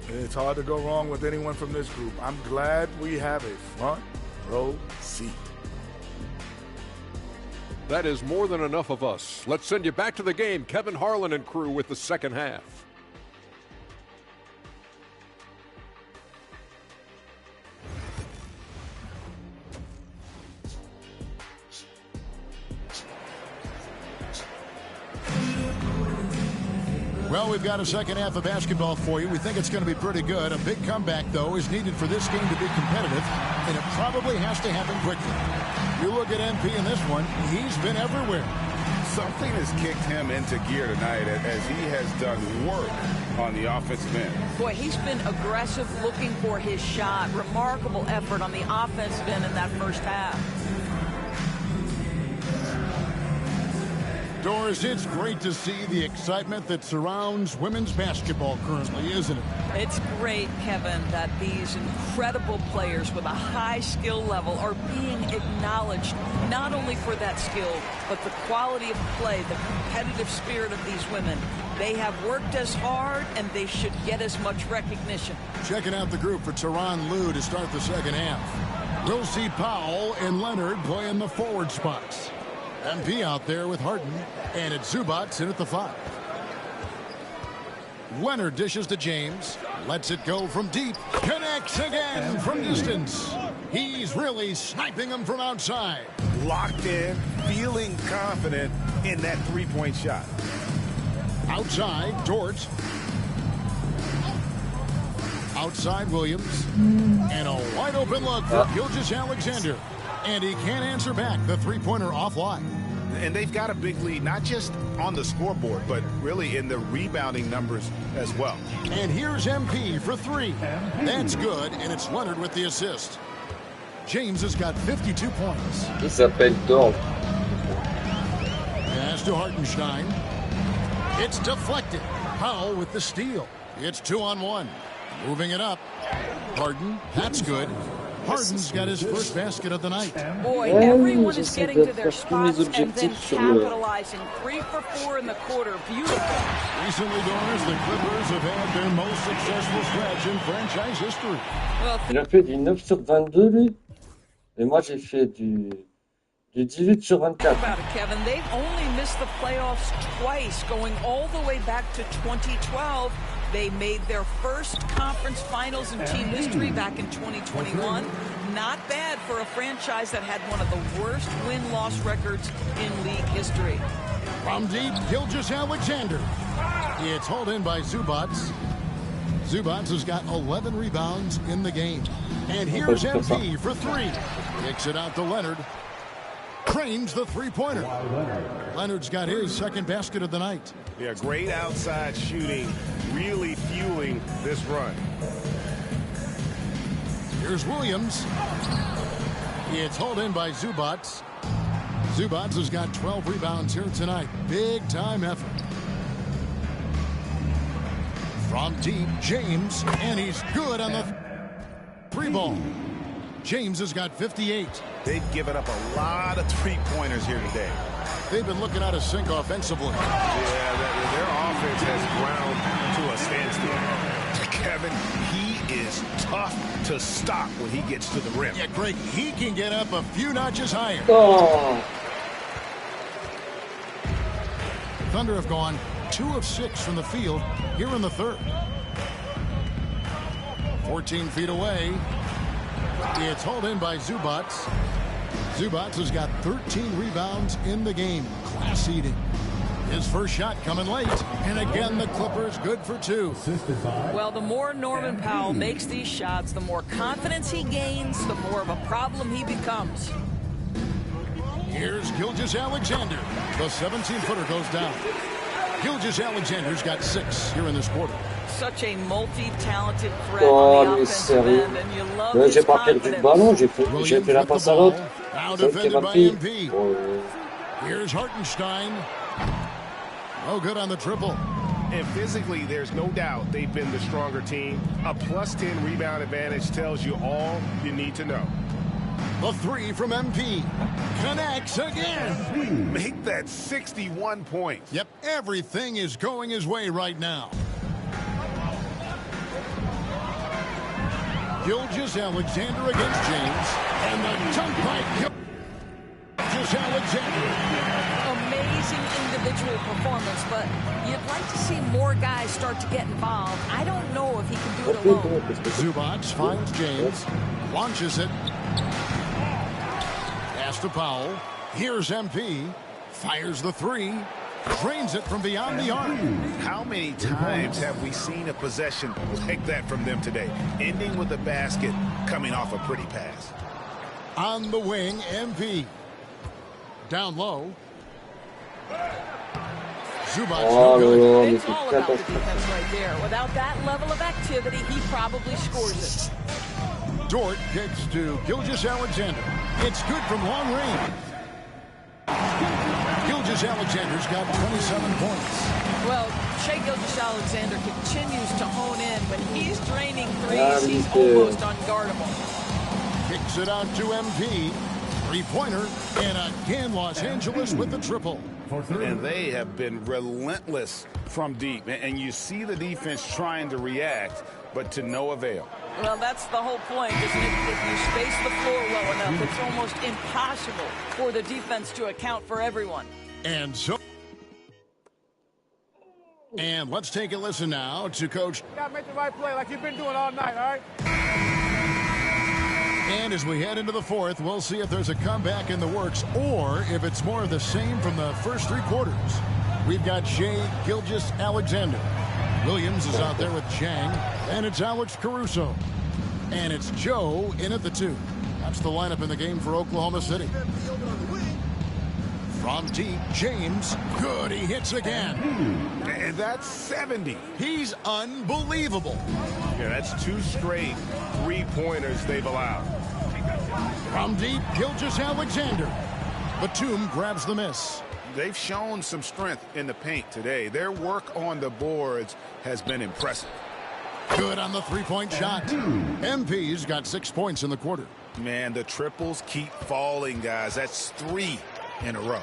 It's hard to go wrong with anyone from this group. I'm glad we have a front row seat. That is more than enough of us. Let's send you back to the game, Kevin Harlan and crew with the second half. Well, we've got a second half of basketball for you. We think it's going to be pretty good. A big comeback, though, is needed for this game to be competitive, and it probably has to happen quickly. You look at MP in this one, he's been everywhere. Something has kicked him into gear tonight as he has done work on the offensive end. Boy, he's been aggressive, looking for his shot. Remarkable effort on the offensive end in that first half. Doris, it's great to see the excitement that surrounds women's basketball currently, isn't it? It's great, Kevin, that these incredible players with a high skill level are being acknowledged not only for that skill, but the quality of play, the competitive spirit of these women. They have worked as hard, and they should get as much recognition. Checking out the group for Tyronn Lue to start the second half. We'll see Powell and Leonard playing the forward spots. MP out there with Harden, and it's Zubac in at the 5. Leonard dishes to James, lets it go from deep, connects again from distance. He's really sniping them from outside. Locked in, feeling confident in that three-point shot. Outside, Dort. Outside, Williams. And a wide open look for Gilgeous-Alexander. And he can't answer back the three-pointer offline. And they've got a big lead, not just on the scoreboard, but really in the rebounding numbers as well. And here's MP for 3. That's good, and it's Leonard with the assist. James has got 52 points. Il s'appelle Dort. Pass to Hartenstein. It's deflected. Powell with the steal. It's 2-on-1. Moving it up. Harden, that's good. Harden's got his first basket of the night. Boy, everyone is getting to their spots and then capitalizing. 3 for 4 in the quarter. Beautiful. Recently, Doris, the Clippers have had their most successful stretch in franchise history. Il a fait du 9 sur 22, lui. Et moi, j'ai fait du 18 sur 24. About it, Kevin. They've only missed the playoffs twice, going all the way back to 2012. They made their first conference finals in team history back in 2021. Not bad for a franchise that had one of the worst win-loss records in league history. From deep, Gilgeous-Alexander. It's hauled in by Zubac. Zubac has got 11 rebounds in the game. And here's MP for 3. Kicks it out to Leonard. Trains the three-pointer. Leonard's got his second basket of the night. Yeah, great outside shooting, really fueling this run. Here's Williams. It's hauled in by Zubac. Zubac has got 12 rebounds here tonight. Big time effort. From deep, James, and he's good on the 3-ball. James has got 58. They've given up a lot of three-pointers here today. They've been looking out of sync offensively. Yeah, their offense has ground to a standstill. Kevin, he is tough to stop when he gets to the rim. Yeah, Greg, he can get up a few notches higher. Oh. Thunder have gone 2 of 6 from the field here in the third. 14 feet away. It's hauled in by Zubats. Zubats has got 13 rebounds in the game. Class eating. His first shot coming late. And again, the Clippers good for 2. Well, the more Norman Powell makes these shots, the more confidence he gains, the more of a problem he becomes. Here's Gilgeous-Alexander. The 17-footer goes down. Gilgeous-Alexander's got 6 here in this quarter. Such a multi-talented threat on the offensive end, and you love his j'ai pas perdu le ballon, j'ai fait la passe à l'autre. Now C'est defended by parti. MP. Here's Hartenstein. Oh, good on the triple. And physically, there's no doubt they've been the stronger team. A +10 rebound advantage tells you all you need to know. The 3 from MP. Connects again. Make that 61 points. Yep, everything is going his way right now. Gilgeous-Alexander against James. And the dunk by Gilgeous-Alexander. Amazing individual performance, but you'd like to see more guys start to get involved. I don't know if he can do it alone. Zubats finds James. Launches it. Pass to Powell. Here's MP. Fires the 3. Drains it from beyond the arc. How many times have we seen a possession like that from them today? Ending with a basket, coming off a pretty pass. On the wing, MP. Down low. Zubats no good. It's all about the defense right there. Without that level of activity, he probably scores it. Dort kicks to Gilgeous-Alexander. It's good from long range. Gilgeous-Alexander's got 27 points. Well, Shai Gilgeous-Alexander continues to hone in. When he's draining threes, he's almost unguardable. Kicks it out to MP. 3-pointer. And again, Los Angeles with the triple. And they have been relentless from deep. And you see the defense trying to react, but to no avail. Well, that's the whole point, isn't it? If you space the floor well enough, it's almost impossible for the defense to account for everyone. And let's take a listen now to Coach. You got to make the right play like you've been doing all night, all right? And as we head into the fourth, we'll see if there's a comeback in the works or if it's more of the same from the first 3 quarters. We've got Shai Gilgeous-Alexander. Williams is out there with Chang. And it's Alex Caruso. And it's Joe in at the 2. That's the lineup in the game for Oklahoma City. From deep, James. Good, he hits again. And that's 70. He's unbelievable. Yeah, that's 2 straight 3-pointers they've allowed. From deep, Gilgeous-Alexander. Batum grabs the miss. They've shown some strength in the paint today. Their work on the boards has been impressive. Good on the 3-point shot. MP's got 6 points in the quarter. Man, the triples keep falling, guys. That's 3 in a row.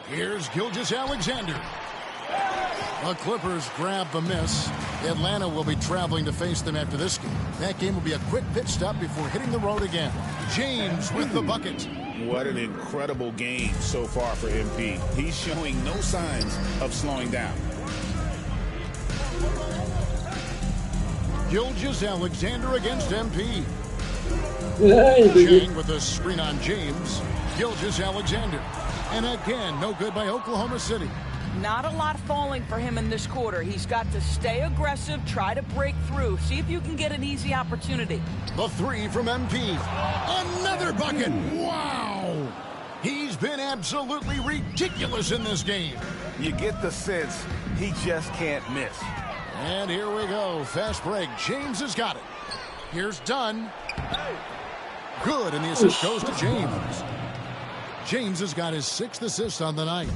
Here's Gilgeous-Alexander. The Clippers grab the miss. Atlanta will be traveling to face them after this game. That game will be a quick pit stop before hitting the road again. James with the bucket. What an incredible game so far for MP. He's showing no signs of slowing down. Gilgeous-Alexander against MP. Chang with a screen on James. Gilgeous-Alexander. And again, no good by Oklahoma City. Not a lot falling for him in this quarter. He's got to stay aggressive, try to break through, see if you can get an easy opportunity. The 3 from MP. Another bucket. Wow. He's been absolutely ridiculous in this game. You get the sense he just can't miss. And here we go. Fast break. James has got it. Here's Dunn. Good, and the assist goes to James. James has got his 6th assist on the night.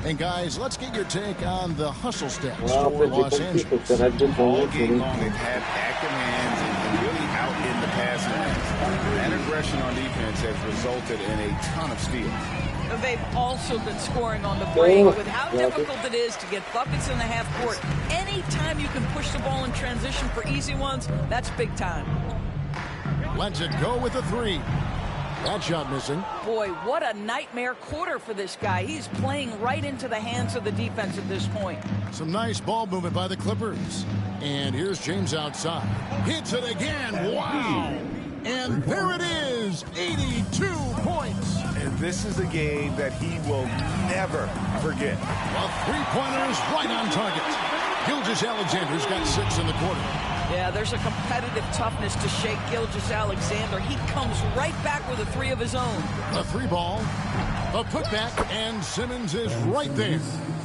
And guys, let's get your take on the hustle stats for Los Angeles. All game long, they've had active hands and really out in the passing lanes. That aggression on defense has resulted in a ton of steals. They've also been scoring on the break. With how difficult it is to get buckets in the half court, anytime you can push the ball in transition for easy ones, that's big time. Lets it go with a 3. That shot missing. Boy, what a nightmare quarter for this guy. He's playing right into the hands of the defense at this point. Some nice ball movement by the Clippers. And here's James outside. Hits it again. Wow. And there it is. 82 points. And this is a game that he will never forget. Well, three-pointers right on target. Gilgeous-Alexander's got 6 in the quarter. Yeah, there's a competitive toughness to shake Gilgeous-Alexander. He comes right back with a 3 of his own. A 3-ball, a putback, and Simmons is right there.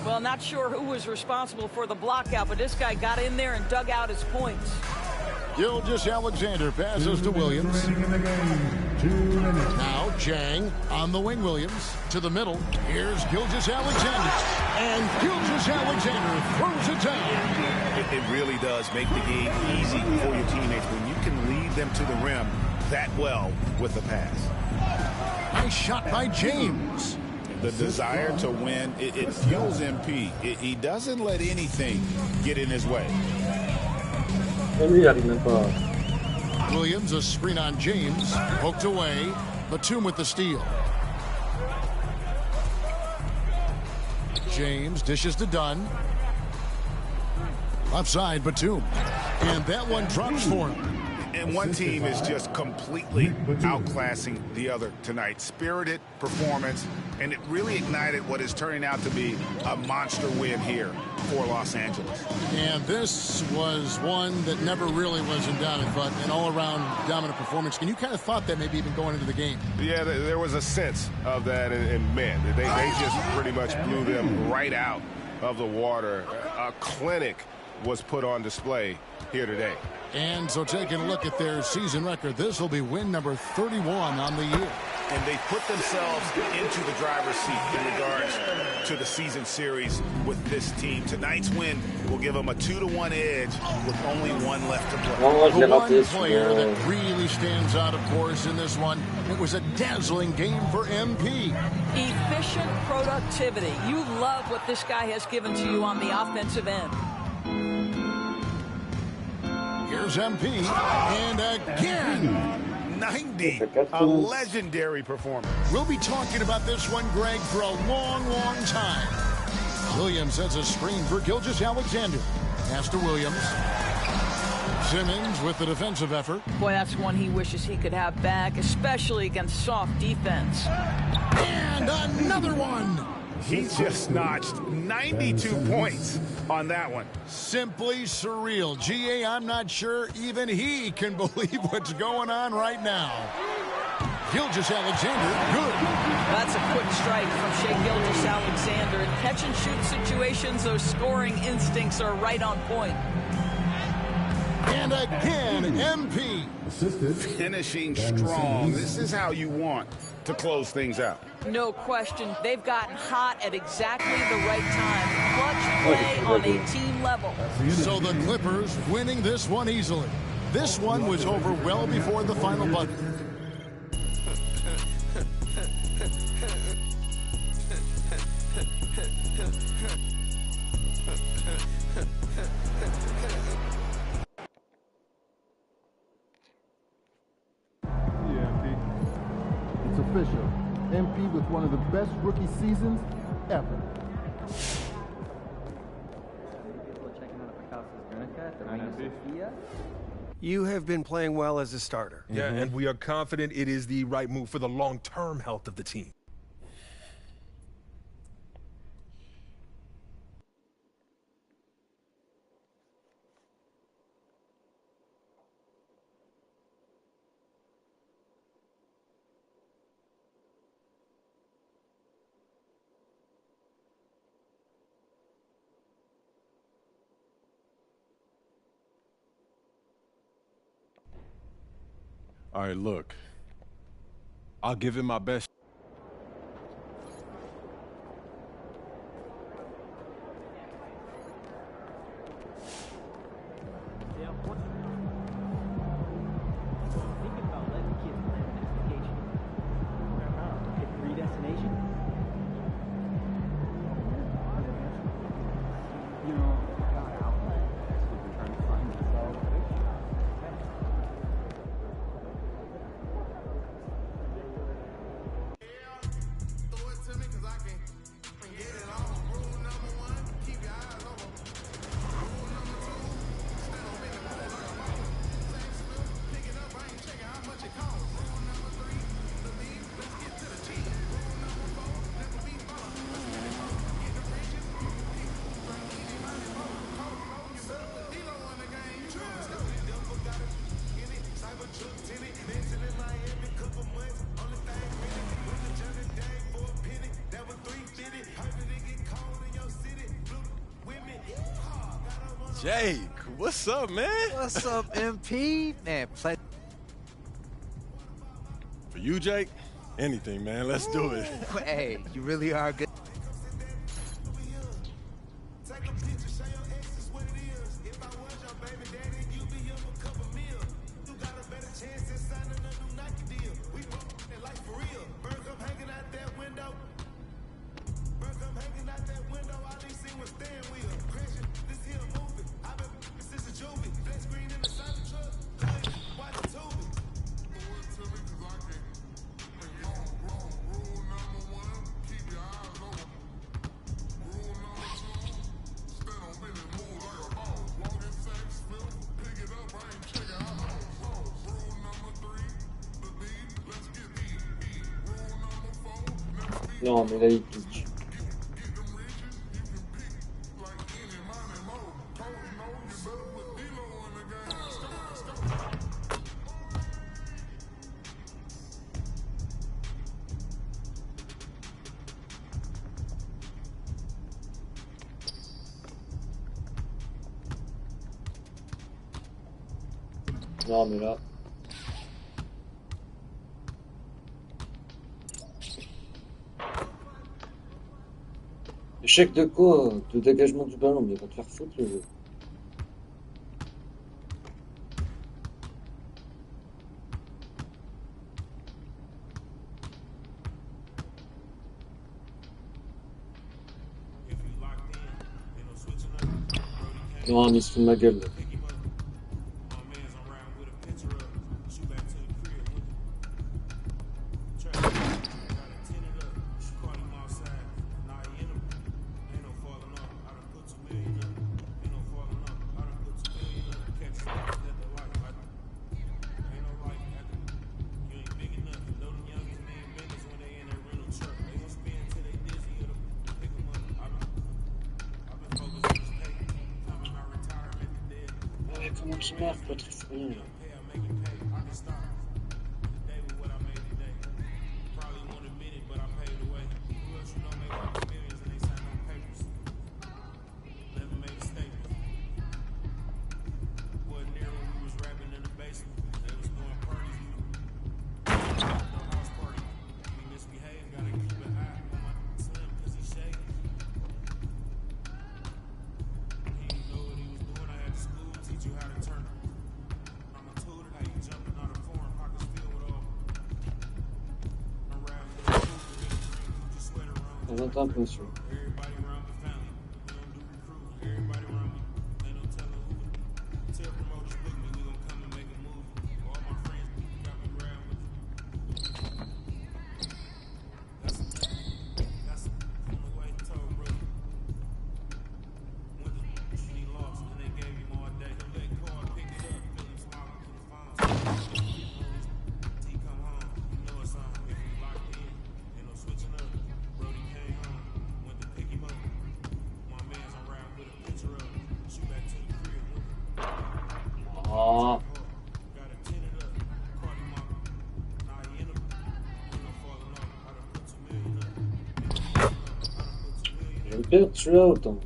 Well, not sure who was responsible for the blockout, but this guy got in there and dug out his points. Gilgeous-Alexander passes to Williams. Now Jang on the wing. Williams to the middle. Here's Gilgeous-Alexander. And Gilgeous-Alexander throws it down. It really does make the game easy for your teammates when you can lead them to the rim that well with the pass. Nice shot by James. The desire to win, it fuels MP. He doesn't let anything get in his way. Williams, a screen on James. Poked away. Batum with the steal. James dishes to Dunn. Upside Batum. And that one drops for him. And one team is just completely outclassing the other tonight. Spirited performance, and it really ignited what is turning out to be a monster win here for Los Angeles. And this was one that never really was in doubt, but an all-around dominant performance. And you kind of thought that maybe even going into the game. Yeah, there was a sense of that, and man, they just pretty much blew them right out of the water. A clinic was put on display here today. And so taking a look at their season record, this will be win number 31 on the year. And they put themselves into the driver's seat in regards to the season series with this team. Tonight's win will give them a 2-1 edge with only one left to play. The one player that really stands out, of course, in this one, it was a dazzling game for MP. Efficient productivity. You love what this guy has given to you on the offensive end. Here's MP, and again. 90, a legendary performance. We'll be talking about this one, Greg, for a long, long time. Williams sets a screen for Gilgeous-Alexander. Pass to Williams. Simmons with the defensive effort. Boy, that's one he wishes he could have back, especially against soft defense. And another one. He just notched 92 points on that one. Simply surreal. GA, I'm not sure even he can believe what's going on right now. Gilgeous-Alexander, good. That's a quick strike from Shai Gilgeous-Alexander. In catch-and-shoot situations, those scoring instincts are right on point. And again, MP. Finishing strong. This is how you want to close things out. No question. They've gotten hot at exactly the right time. Clutch play on a team level. So the Clippers winning this one easily. This one was over well before the final buzzer. It's official. MP with one of the best rookie seasons ever. You have been playing well as a starter. Yeah, and we are confident it is the right move for the long-term health of the team. All right, look. I'll give him my best. Jake, what's up, man? What's up, MP? Man, play. For you, Jake, anything, man. Let's do it. Hey, you really are good. Non, mais là, il pique. Non, mais là... Échec de quoi? De dégagement du ballon, mais il va te faire foutre le jeu. Non, mais il se fout de ma gueule là. Comment tu meurs, Patrice? J'entends un peu sur. Oh. Je vais perdre celui-là autant.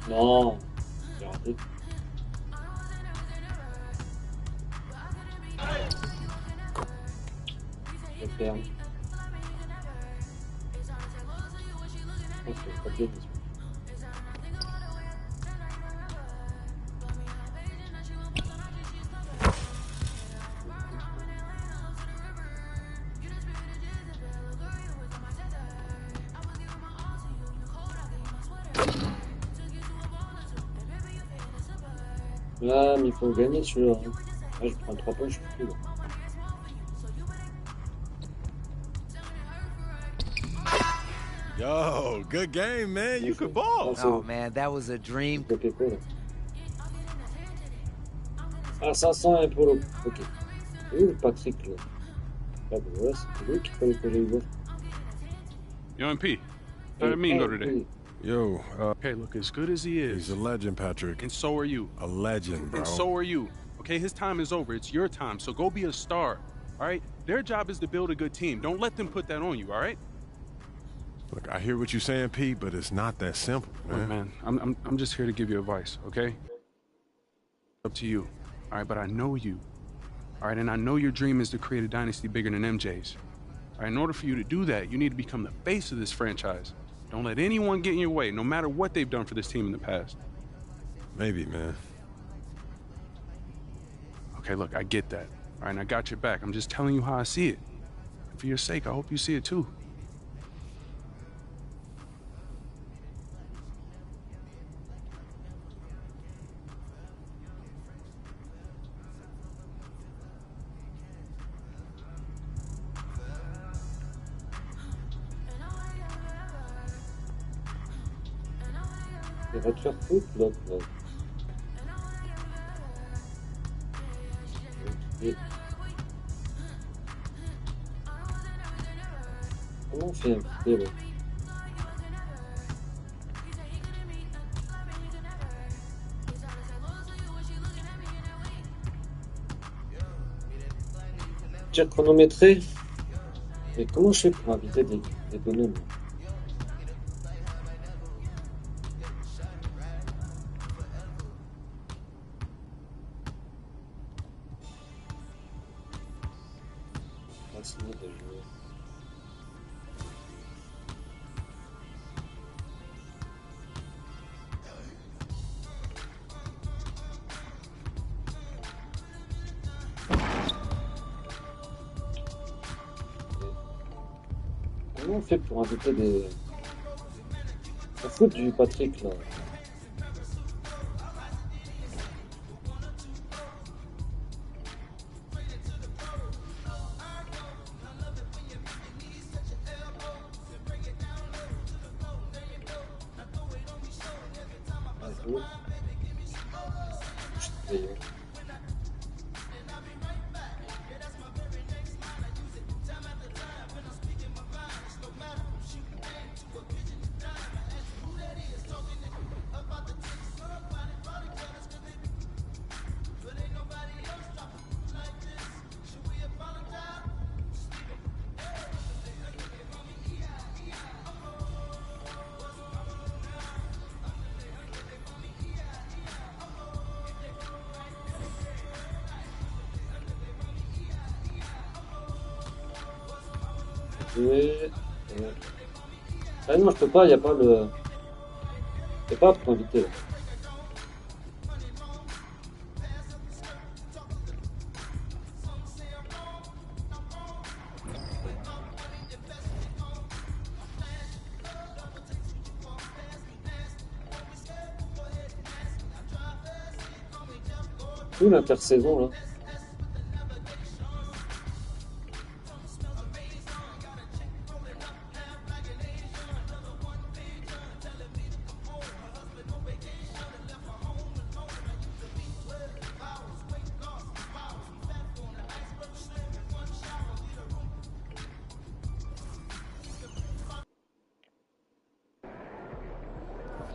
Non, j'ai raté. Je vais perdre. Ok, pas de décision. Là, mais il faut gagner celui-là. Hein. Là, je prends 3 points, je peux plus. Là. Yo, good game, man. You could ball. Oh, man, that was a dream. Ah, 501 pour le... Ok. Et où le Patrick, là? Ah, ben voilà, c'est lui qu'il fallait que j'aille voir. Yo, MP. How did Mean go today? Yo, okay, look, as good as he is. He's a legend, Patrick. And so are you. A legend, bro. And so are you. Okay, his time is over. It's your time, so go be a star. All right? Their job is to build a good team. Don't let them put that on you, all right? Look, I hear what you're saying, Pete, but it's not that simple, man. Look, man, I'm just here to give you advice, okay? Up to you. All right, but I know you. All right, and I know your dream is to create a dynasty bigger than MJ's. All right, in order for you to do that, you need to become the face of this franchise. Don't let anyone get in your way, no matter what they've done for this team in the past. Maybe, man. Okay, look, I get that. All right, and I got your back. I'm just telling you how I see it. And for your sake, I hope you see it too. Il va te faire foutre, l'autre, là. Comment on fait un petit là? Tir chronométré? Mais comment je fais pour inviter des bonhommes? Comment on fait pour inviter des... On fout du Patrick, là. Ah non, je peux pas, il n'y a pas le... Il n'y a pas pour inviter là. Où l'intersaison là?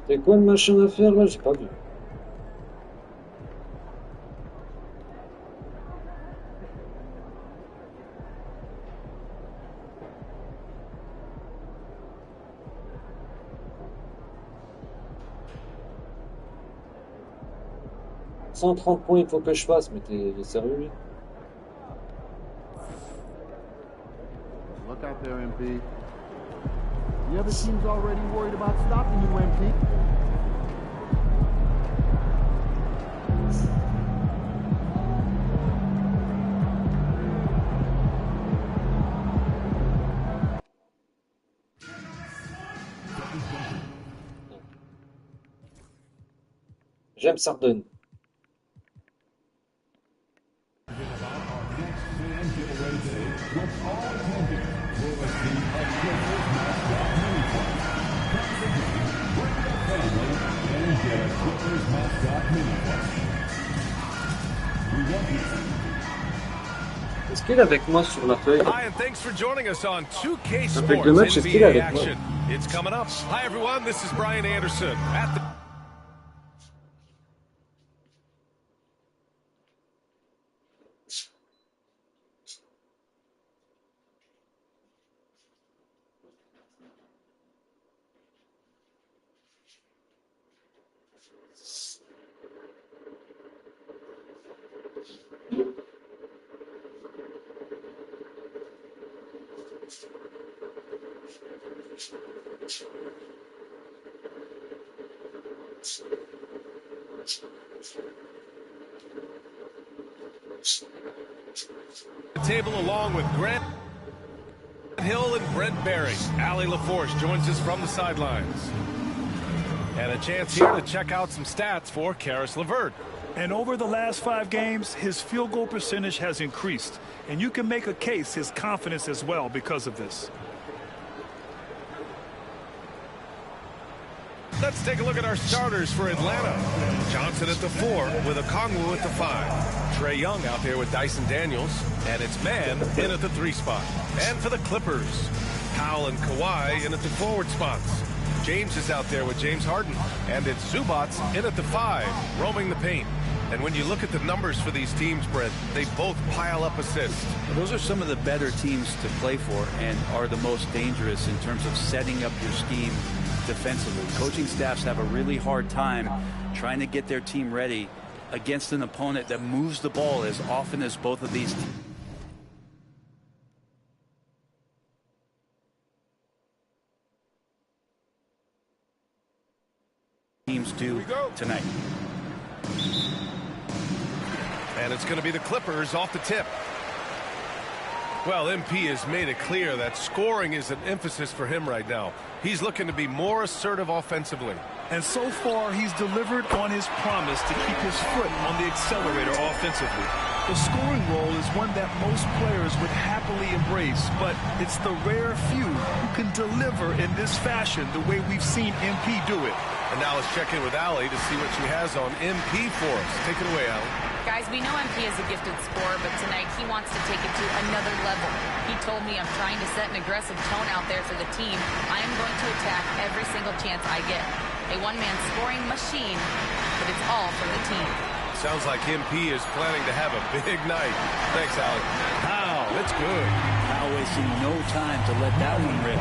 C'est quoi le machin à faire là? J'ai pas vu. « 130 points, il faut que je fasse, mais t'es sérieux, lui? Look out there, MP. The other team's already worried about stopping you, MP. J'aime Sardone. Est-ce qu'il est avec moi sur la feuille? Hi, and thanks for joining us on 2K Ça fait Sports 2 matchs, est-ce qu'il est NBA avec moi? action. It's coming up. Hi, everyone. This is Brian Anderson at the table along with Grant Hill and Brent Berry. Allie LaForce joins us from the sidelines. And a chance here to check out some stats for Caris LeVert. And over the last 5 games, his field goal percentage has increased. And you can make a case his confidence as well because of this. Let's take a look at our starters for Atlanta. Johnson at the 4 with Okongwu at the 5. Trae Young out there with Dyson Daniels. And it's Mann in at the 3 spot. And for the Clippers, Powell and Kawhi in at the forward spots. James is out there with James Harden. And it's Zubac in at the 5, roaming the paint. And when you look at the numbers for these teams, Brent, they both pile up assists. Well, those are some of the better teams to play for and are the most dangerous in terms of setting up your scheme defensively. Coaching staffs have a really hard time trying to get their team ready against an opponent that moves the ball as often as both of these teams do tonight. And it's going to be the Clippers off the tip. Well, MP has made it clear that scoring is an emphasis for him right now. He's looking to be more assertive offensively. And so far, he's delivered on his promise to keep his foot on the accelerator offensively. The scoring role is one that most players would happily embrace, but it's the rare few who can deliver in this fashion the way we've seen MP do it. And now let's check in with Allie to see what she has on MP for us. Take it away, Allie. Guys, we know MP is a gifted scorer, but tonight he wants to take it to another level. He told me I'm trying to set an aggressive tone out there for the team. I am going to attack every single chance I get. A one-man scoring machine, but it's all for the team. Sounds like MP is planning to have a big night. Thanks, Allie. Wow, that's good. Now wasting no time to let that one rip.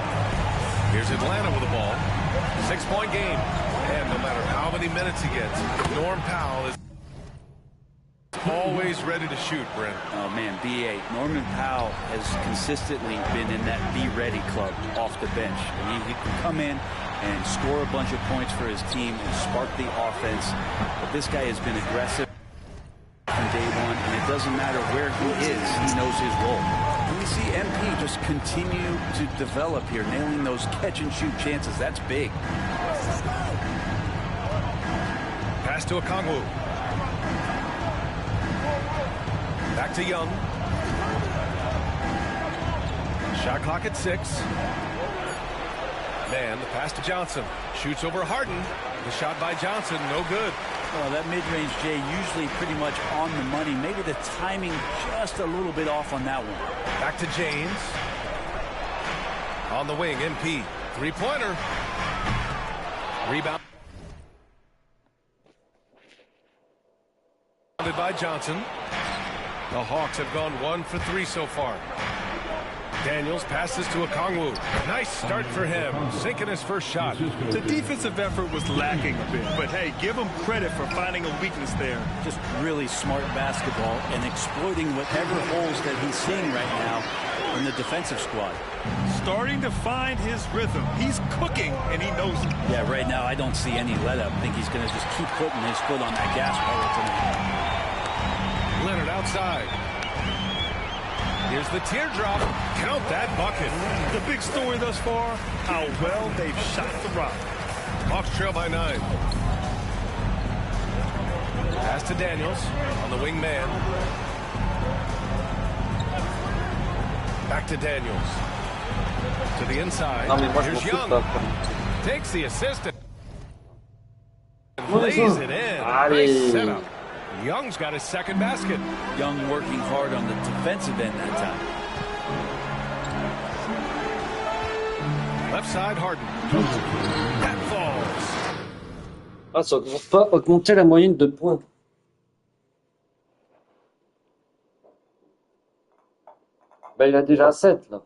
Here's Atlanta with the ball. 6-point game. And no matter how many minutes he gets, Norm Powell is always ready to shoot, Brent. Oh, man, B8. Norman Powell has consistently been in that be-ready club off the bench. And he can come in and score a bunch of points for his team and spark the offense. But this guy has been aggressive from day one, and it doesn't matter where he is, he knows his role. And we see MP just continue to develop here, nailing those catch-and-shoot chances. That's big. Pass to Okongwu. Back to Young. Shot clock at 6. Man, the pass to Johnson. Shoots over Harden. The shot by Johnson, no good. Well, that mid-range, Jay, usually pretty much on the money. Maybe the timing just a little bit off on that one. Back to James. On the wing, MP. Three-pointer. Rebound. By Johnson. The Hawks have gone 1 for 3 so far. Daniels passes to Okongwu. Nice start for him, sinking his first shot. The defensive effort was lacking a bit, but hey, give him credit for finding a weakness there. Just really smart basketball and exploiting whatever holes that he's seeing right now in the defensive squad. Starting to find his rhythm. He's cooking, and he knows it. Yeah, right now I don't see any let-up. I think he's going to just keep putting his foot on that gas pedal tonight. Leonard outside. Here's the teardrop. Count that bucket. The big story thus far, how well they've shot the rock. Hawks trail by 9. Pass to Daniels on the wing man. Back to Daniels. To the inside. Here's Young. Takes the assist and lays it in. Nice setup. Young's got his second basket. Young working hard on the defensive end that time. Left side, Harden. That falls. Ah, ça augmente pas augmenter la moyenne de points. Ben, il a déjà 7 là.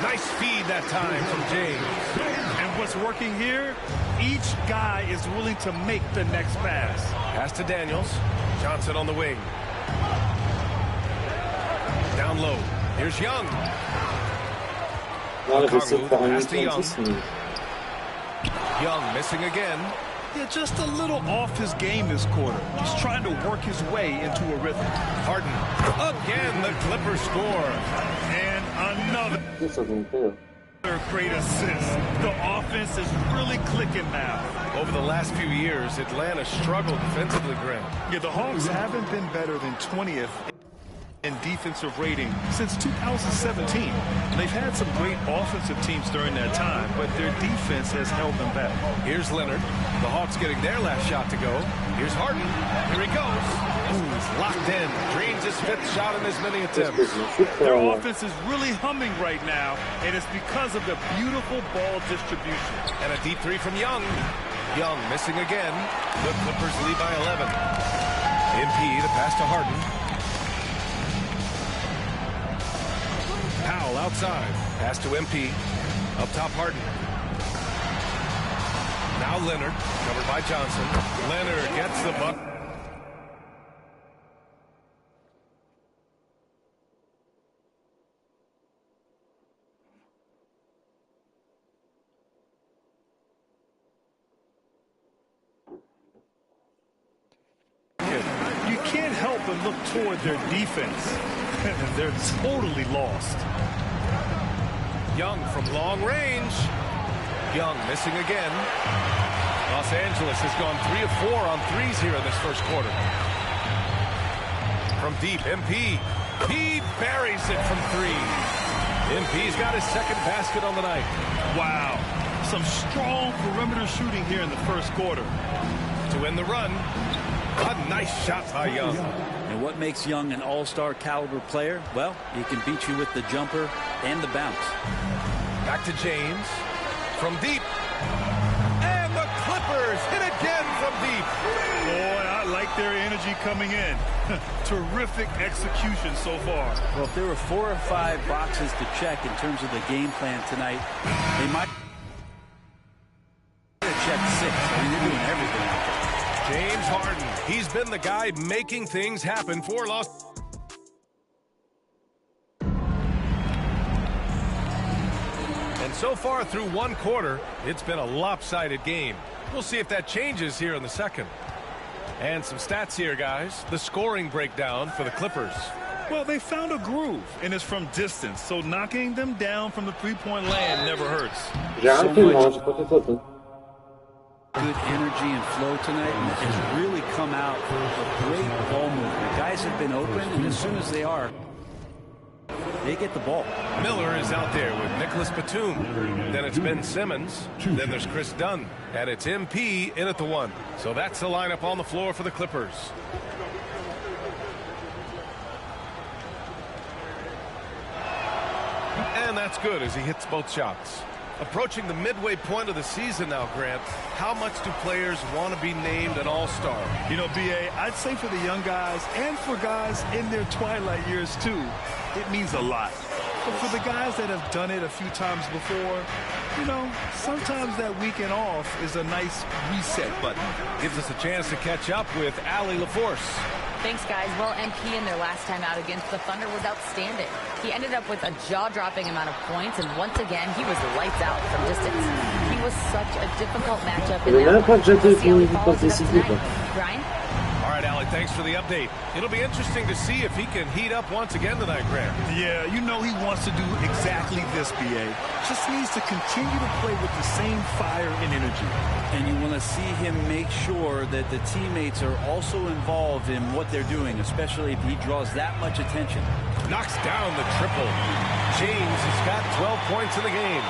Nice feed that time from James. And what's working here, each guy is willing to make the next pass. Pass to Daniels. Johnson on the wing. Down low. Here's Young. Pass to Young. Young missing again. Yeah, just a little off his game this quarter. Just trying to work his way into a rhythm. Harden. Again, the Clippers score. And another great assist. The offense is really clicking now. Over the last few years, Atlanta struggled defensively, Grant. Yeah, the Hawks haven't been better than 20th in defensive rating since 2017. They've had some great offensive teams during that time, but their defense has held them back. Here's Leonard. The Hawks getting their last shot to go. Here's Harden. Here he goes. He's locked in. Dreams his fifth shot in as many attempts. Their offense is really humming right now, and it's because of the beautiful ball distribution. And a deep three from Young. Young missing again. The Clippers lead by 11. MP the pass to Harden. Powell outside. Pass to MP. Up top, Harden. Now Leonard, covered by Johnson. Leonard gets the buck. You can't help but look toward their defense. They're totally lost. Young from long range. Young missing again. Los Angeles has gone 3 of 4 on threes here in this first quarter. From deep, MP. He buries it from 3. MP's got his second basket on the night. Wow. Some strong perimeter shooting here in the first quarter. To win the run. A nice shot by Young. And what makes Young an all-star caliber player? Well, he can beat you with the jumper and the bounce. Back to James. From deep. And the Clippers hit again from deep. Boy, I like their energy coming in. Terrific execution so far. Well, if there were 4 or 5 boxes to check in terms of the game plan tonight, they might check 6. I mean, they're doing everything out there. James Harden. He's been the guy making things happen for Los. And so far through one quarter, it's been a lopsided game. We'll see if that changes here in the second. And some stats here, guys. The scoring breakdown for the Clippers. Well, they found a groove, and it's from distance, so knocking them down from the three-point land never hurts. Good energy and flow tonight, and has really come out of great ball movement. Guys have been open, and as soon as they are, they get the ball. Miller is out there with Nicholas Batum. Then it's Ben Simmons. Then there's Chris Dunn. And it's MP in at the 1. So that's the lineup on the floor for the Clippers. And that's good as he hits both shots. Approaching the midway point of the season now, Grant, how much do players want to be named an all-star? You know, B.A., I'd say for the young guys and for guys in their twilight years, too, it means a lot. But for the guys that have done it a few times before, you know, sometimes that weekend off is a nice reset button. Gives us a chance to catch up with Allie LaForce. Thanks, guys. Well, MP in their last time out against the Thunder was outstanding. He ended up with a jaw-dropping amount of points, and once again, he was lights out from distance. He was such a difficult matchup in that one. We'll see how he follows it up tonight. Brian? All right, Allie, thanks for the update. It'll be interesting to see if he can heat up once again tonight, Grant. Yeah, you know he wants to do exactly this, B.A. Just needs to continue to play with the same fire and energy. And you want to see him make sure that the teammates are also involved in what they're doing, especially if he draws that much attention. Knocks down the triple. James has got 12 points in the game.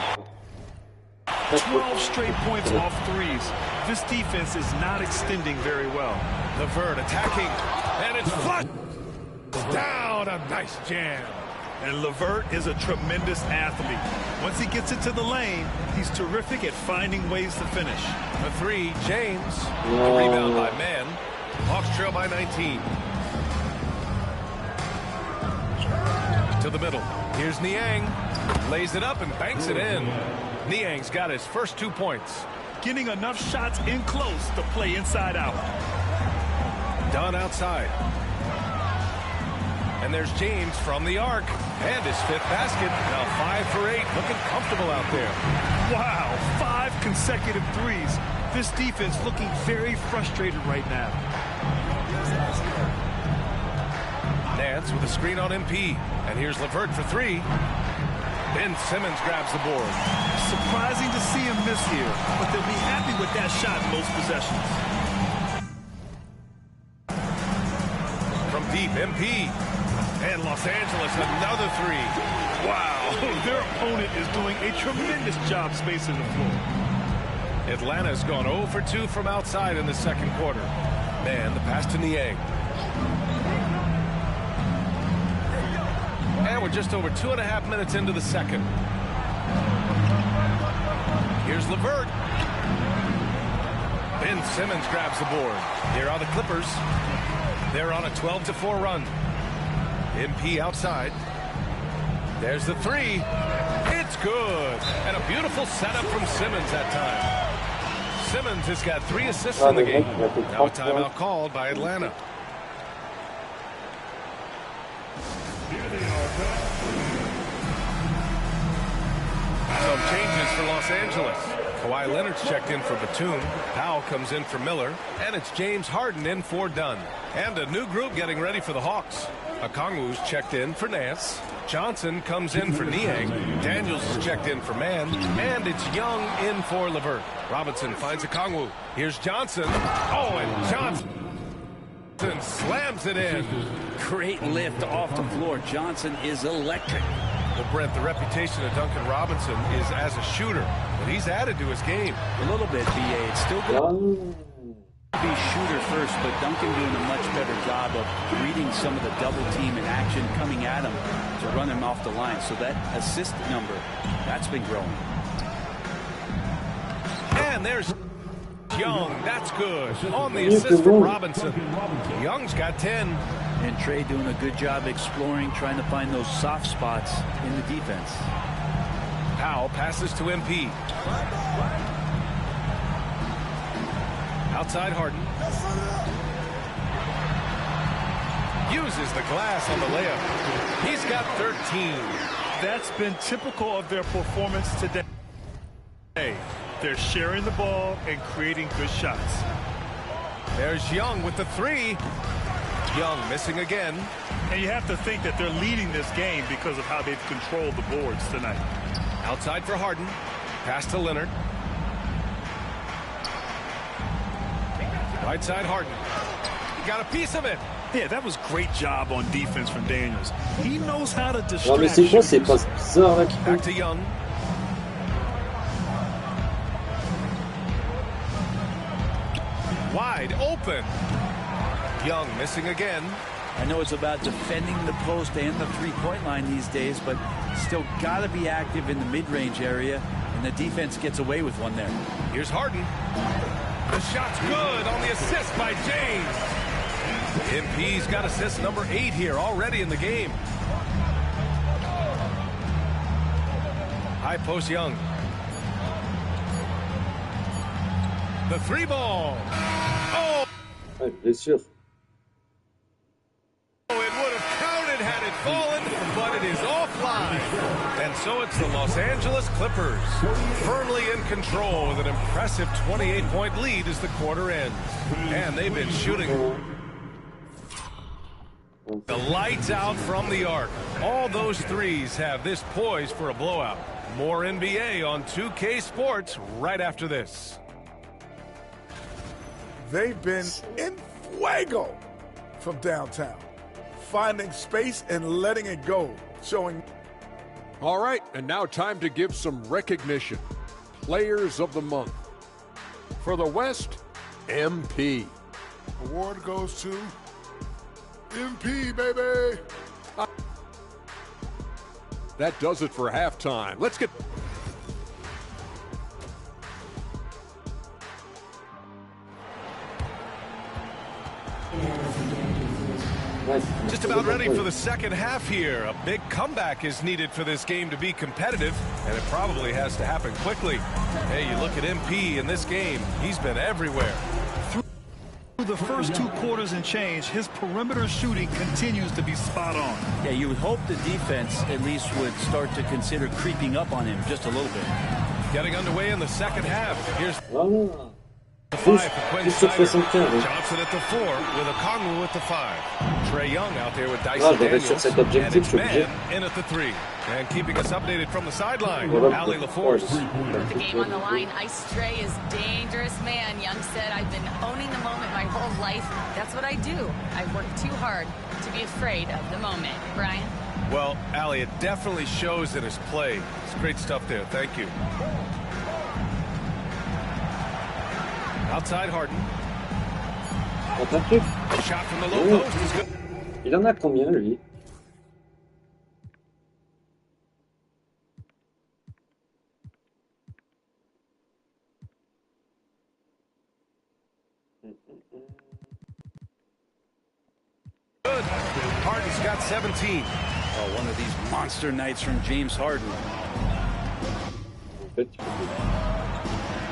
12 straight points off threes. This defense is not extending very well. LeVert attacking, and it's flushed down. A nice jam. And LeVert is a tremendous athlete. Once he gets into the lane, he's terrific at finding ways to finish. The three, James. The rebound by Mann. Hawks trail by 19. To the middle. Here's Niang. Lays it up and banks it in. Niang's got his first 2 points. Getting enough shots in close to play inside out. Dunn outside. And there's James from the arc. And his 5th basket. Now 5 for 8. Looking comfortable out there. Wow, 5 consecutive threes. This defense looking very frustrated right now. Nance with a screen on MP. And here's LeVert for 3. Ben Simmons grabs the board. Surprising to see him miss here, but they'll be happy with that shot most possessions. From deep, MP. And Los Angeles, another 3. Wow, their opponent is doing a tremendous job spacing the floor. Atlanta's gone 0 for 2 from outside in the second quarter. Man, the pass to Niang. And we're just over 2.5 minutes into the second. Here's LeVert. Ben Simmons grabs the board. Here are the Clippers. They're on a 12-4 run. MP outside. There's the 3. It's good. And a beautiful setup from Simmons that time. Simmons has got 3 assists in the game. Now a timeout called by Atlanta. Some changes for Los Angeles. Kawhi Leonard's checked in for Batum. Powell comes in for Miller. And it's James Harden in for Dunn. And a new group getting ready for the Hawks. Okongwu's checked in for Nance. Johnson comes in for Niang. Daniels is checked in for Mann. And it's Young in for LeVert. Robinson finds Okongwu. Here's Johnson. Oh, and Johnson slams it in. Great lift off the floor. Johnson is electric. Well, Brent, the reputation of Duncan Robinson is as a shooter, but he's added to his game. A little bit, BA. It's still going to be shooter first, but Duncan doing a much better job of reading some of the double team in action coming at him to run him off the line. So that assist number, that's been growing. And there's Young. That's good. On the assist from Robinson. Young's got 10. And Trey doing a good job exploring, trying to find those soft spots in the defense. Powell passes to MP. Outside Harden. Uses the glass on the layup. He's got 13. That's been typical of their performance today. They're sharing the ball and creating good shots. There's Young with the 3. Young missing again. And you have to think that they're leading this game because of how they've controlled the boards tonight. Outside for Harden. Pass to Leonard. Right side Harden. He got a piece of it. Yeah, that was great job on defense from Daniels. He knows how to distract. Non mais c'est quoi ces passes bizarres là qui font? Back to Young. Wide open. Young missing again. I know it's about defending the post and the three-point line these days, but still got to be active in the mid-range area, and the defense gets away with one there. Here's Harden. The shot's good on the assist by James. MP's got assist number 8 here already in the game. High post Young. The 3 ball. Oh! Bien sûr. It would have counted had it fallen, but it is offline. And so it's the Los Angeles Clippers, firmly in control with an impressive 28-point lead as the quarter ends. And they've been shooting the lights out from the arc. All those threes have this poised for a blowout. More NBA on 2K Sports right after this. They've been in fuego from downtown, finding space and letting it go, showing. All right, and now time to give some recognition. Players of the Month. For the West, MP. Award goes to MP, baby. That does it for halftime. Let's get... Just about ready for the second half here. A big comeback is needed for this game to be competitive, and it probably has to happen quickly. Hey, you look at MP in this game, he's been everywhere. Through the first 2 quarters and change, his perimeter shooting continues to be spot on. Yeah, you would hope the defense at least would start to consider creeping up on him just a little bit. Getting underway in the second half. Here's the 5 for Quinn Snyder. Johnson at the 4 with a Kongwu at the 5. Trae Young out there with Dyson Daniels. And it's Man in at the 3. And keeping us updated from the sideline, Ali LaForce. With the game on the line, Ice Trae is dangerous man. Young said, I've been owning the moment my whole life. That's what I do. I work too hard to be afraid of the moment. Brian? Well, Ali, it definitely shows in his play. It's great stuff there. Thank you. Outside Harden. Shot from the low post is good. Il en a combien, lui? Good. Harden's got 17. Oh, one of these monster nights from James Harden.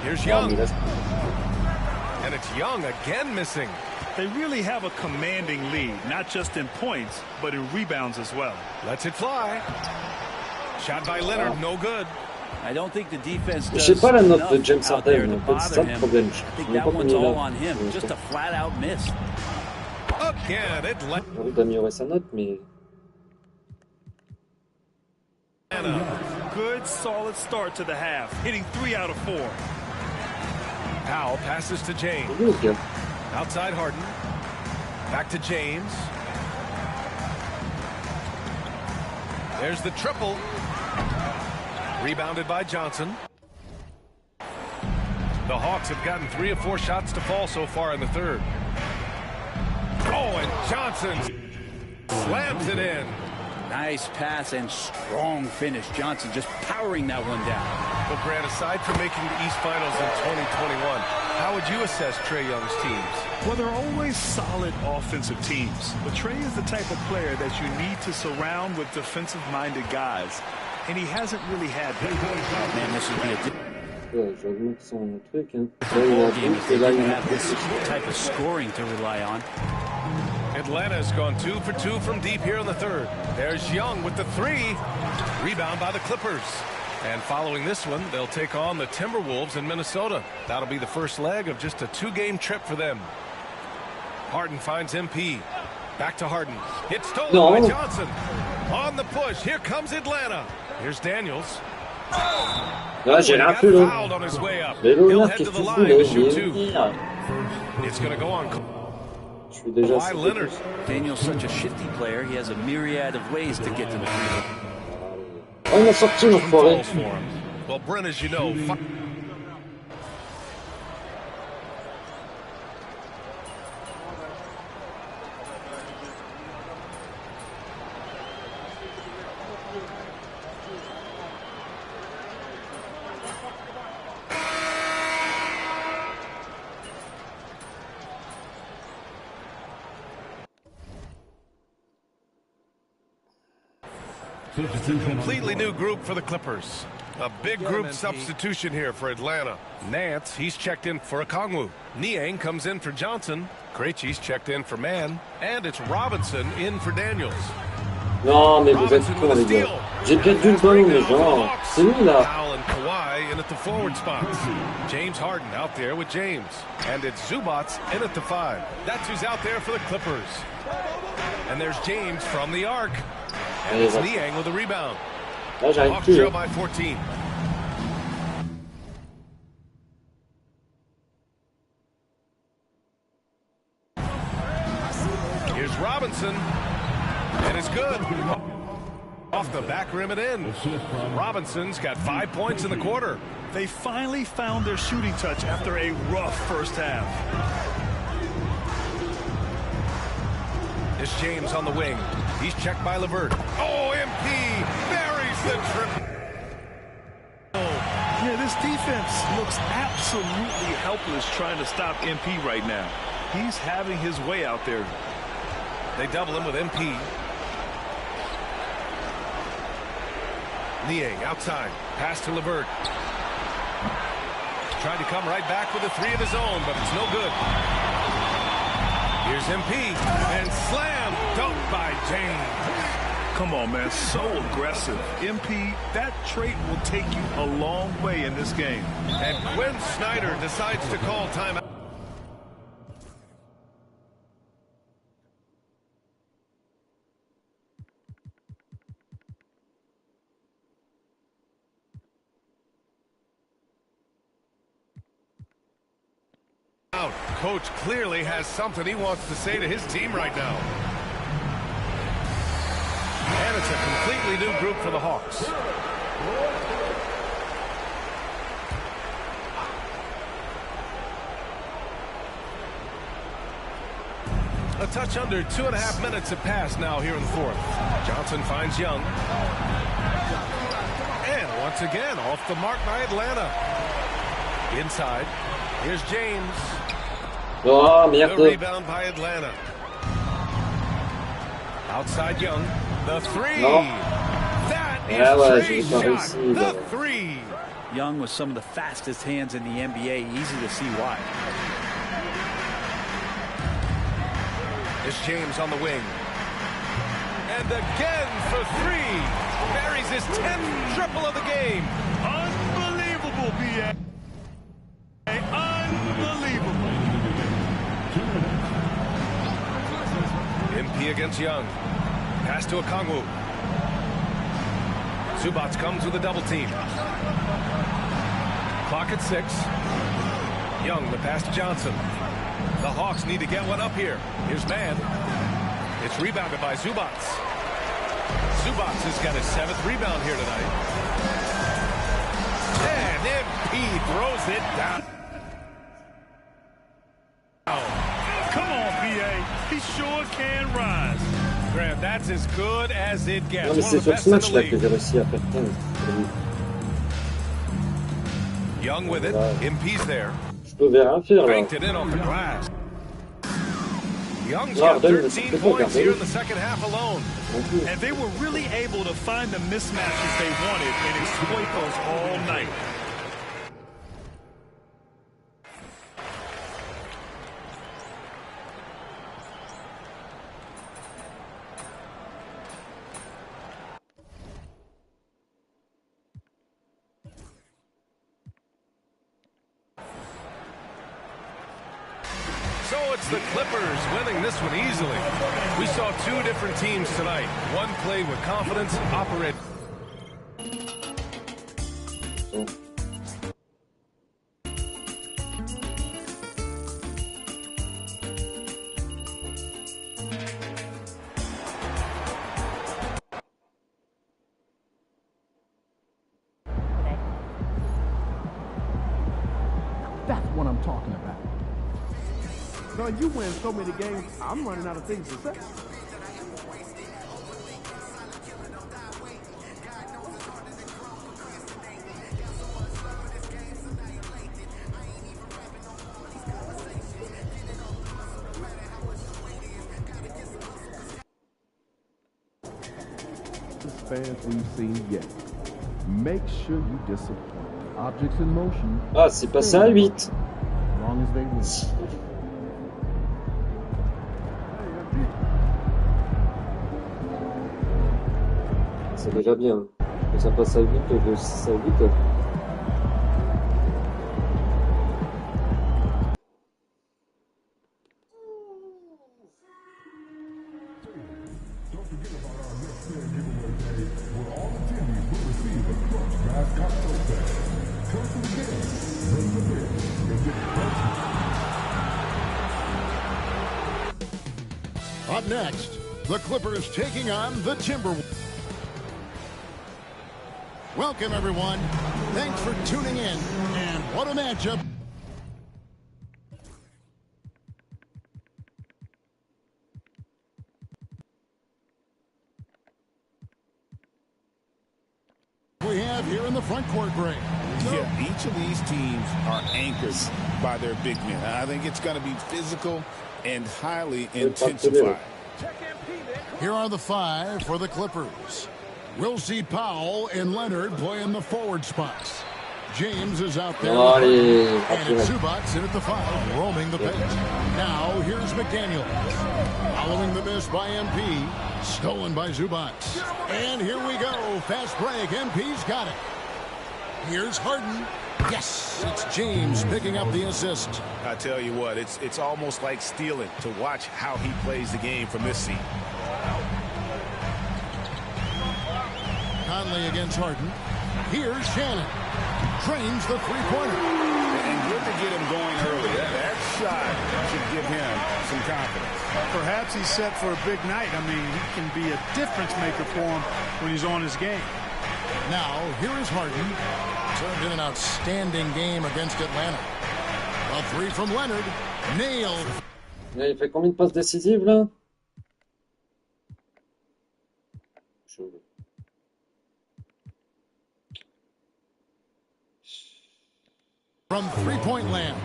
Here's Young. And it's Young again missing. They really have a commanding lead, not just in points, but in rebounds as well. Lets it fly. Shot by Leonard, no good. I don't think the defense Je sais pas la note de James out there Harden, to en fait, c'est ça bother le him. problème. I think that one's all on him. Just a flat-out miss. Again, it let... J'ai envie d'améliorer sa note, mais... Good, solid start to the half, hitting 3 out of 4. Powell passes to James. Outside Harden. Back to James. There's the triple. Rebounded by Johnson. The Hawks have gotten 3 of 4 shots to fall so far in the third. Oh, and Johnson slams it in. Nice pass and strong finish. Johnson just powering that one down. But Grant, aside from making the East Finals in 2021, how would you assess Trae Young's teams? Well, they're always solid offensive teams. But Trae is the type of player that you need to surround with defensive-minded guys. And he hasn't really had that. Man, this would be a J'augmente son truc, hein. game if they didn't have this type of scoring to rely on. Atlanta's gone 2 for 2 from deep here in the third. There's Young with the 3. Rebound by the Clippers. And following this one, they'll take on the Timberwolves in Minnesota. That'll be the first leg of just a 2-game trip for them. Harden finds MP. Back to Harden. It's stolen by Johnson. On the push. Here comes Atlanta. Here's Daniels. Là, j'ai rien pu, là. Fouled on his way up. Mais He'll là, head qu'est-ce to que the tu line fous, to là? shoot 2. It's going to go on. Je suis déjà... Why Leonard? Daniel's such a shifty player. He has a myriad of ways to get to the field. Oh, il m'a sorti, l'enfoiré. Well, Brent, as you know... Completely new group for the Clippers. A big group substitution here for Atlanta. Nance, he's checked in for Okongwu. Niang comes in for Johnson. Krejci's checked in for Mann. And it's Robinson in for Daniels. Non, mais vous êtes cons, les gars. J'ai perdu le ballon, mais genre, c'est lui, là. Powell and Kawhi in at the forward spots. James Harden out there with James. And it's Zubats in at the 5. That's who's out there for the Clippers. And there's James from the arc. And it's Niang with a rebound. Hawks trail by 14. Here's Robinson. And it's good. Off the back rim and in. Robinson's got 5 points in the quarter. They finally found their shooting touch after a rough first half. It's James on the wing. He's checked by Levert. Oh, MP buries the triple. Yeah, this defense looks absolutely helpless trying to stop MP right now. He's having his way out there. They double him with MP. Niang outside. Pass to Levert. Tried to come right back with a three of his own, but it's no good. Here's MP. And slam. Dunked by James. Come on, man. So aggressive. MP, that trait will take you a long way in this game. And Quinn Snyder decides to call timeout. Coach clearly has something he wants to say to his team right now. And it's a completely new group for the Hawks. A touch under 2.5 minutes have passed now here in the fourth. Johnson finds Young. And once again, off the mark by Atlanta. Inside. Here's James. Oh, merde. The rebound by Atlanta. Outside Young. The three. No. That is Trey's shot. The three. Young with some of the fastest hands in the NBA. Easy to see why. It's James on the wing. And again for three. Buries his 10th triple of the game. Unbelievable, B.A. Unbelievable. MP against Young. Pass to Okongwu. Zubac comes with a double team. Clock at 6. Young, the pass to Johnson. The Hawks need to get one up here. Here's Mann. It's rebounded by Zubac. Zubac has got his 7th rebound here tonight. And MP throws it down. Come on, B.A. He sure can rise. Grant, that's as good as it gets. Non, mais c'est sur ce match-là que j'ai réussi à faire 15. Young with it. MP's there. Je peux rien faire là. Banked it in off the glass. Young's got 13 points here in the second half alone. And they were really able to find the mismatches they wanted and exploit those all night. So it's the Clippers winning this one easily. We saw two different teams tonight. One played with confidence, operated. That's what I'm talking about. No, you win so many games, I'm running out of things to say. Fans we've seen yet. Make sure you disappoint. Objects in motion. Ah, c'est passé à 8. As long as they win. C'est déjà bien. Ça passe à 8, de 6 à 8. Up next, the Clippers taking on the Timberwolves. Welcome, everyone. Thanks for tuning in. And what a matchup. We have here in the front court, Greg. Yeah, each of these teams are anchored by their big men. I think it's going to be physical and highly intensified. Here are the 5 for the Clippers. We'll see Powell and Leonard play in the forward spots. James is out there. And it's Zubac in at the 5, roaming the paint. Now, here's McDaniels. Following the miss by MP. Stolen by Zubac. And here we go. Fast break. MP's got it. Here's Harden. Yes, it's James picking up the assist. I tell you what, it's almost like stealing to watch how he plays the game from this seat. Conley against Harden. Here's Shannon. Trains the three-pointer. And good to get him going early. That shot should give him some confidence. Perhaps he's set for a big night. I mean, he can be a difference maker for him when he's on his game. Now, here is Harden. Turned in an outstanding game against Atlanta. A 3 from Leonard. Nailed. Il fait combien de passes décisives, là? From three-point land.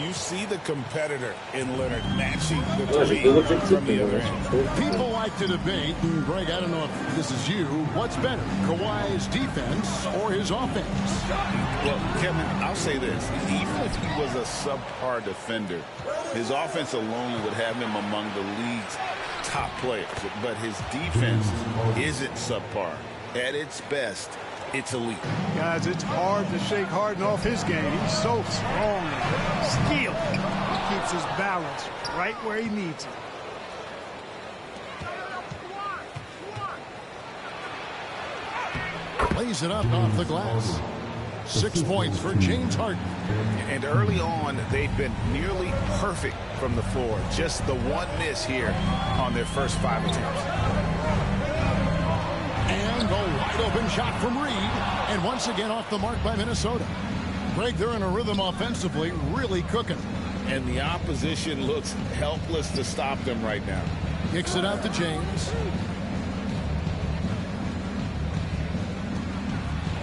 You see the competitor in Leonard matching the three from the other end. People like to debate, and Greg, I don't know if this is you, what's better, Kawhi's defense or his offense? Well, Kevin, I'll say this. Even if he was a subpar defender, his offense alone would have him among the league's top players. But his defense isn't subpar. At its best, it's elite. Guys, it's hard to shake Harden off his game. He's so strong and skilled. He keeps his balance right where he needs it. Plays it up off the glass. 6 points for James Harden. And early on, they've been nearly perfect from the floor. Just the one miss here on their first 5 attempts. And the wide open shot from Reed. And once again off the mark by Minnesota. Greg, they're in a rhythm offensively, really cooking. And the opposition looks helpless to stop them right now. Kicks it out to James.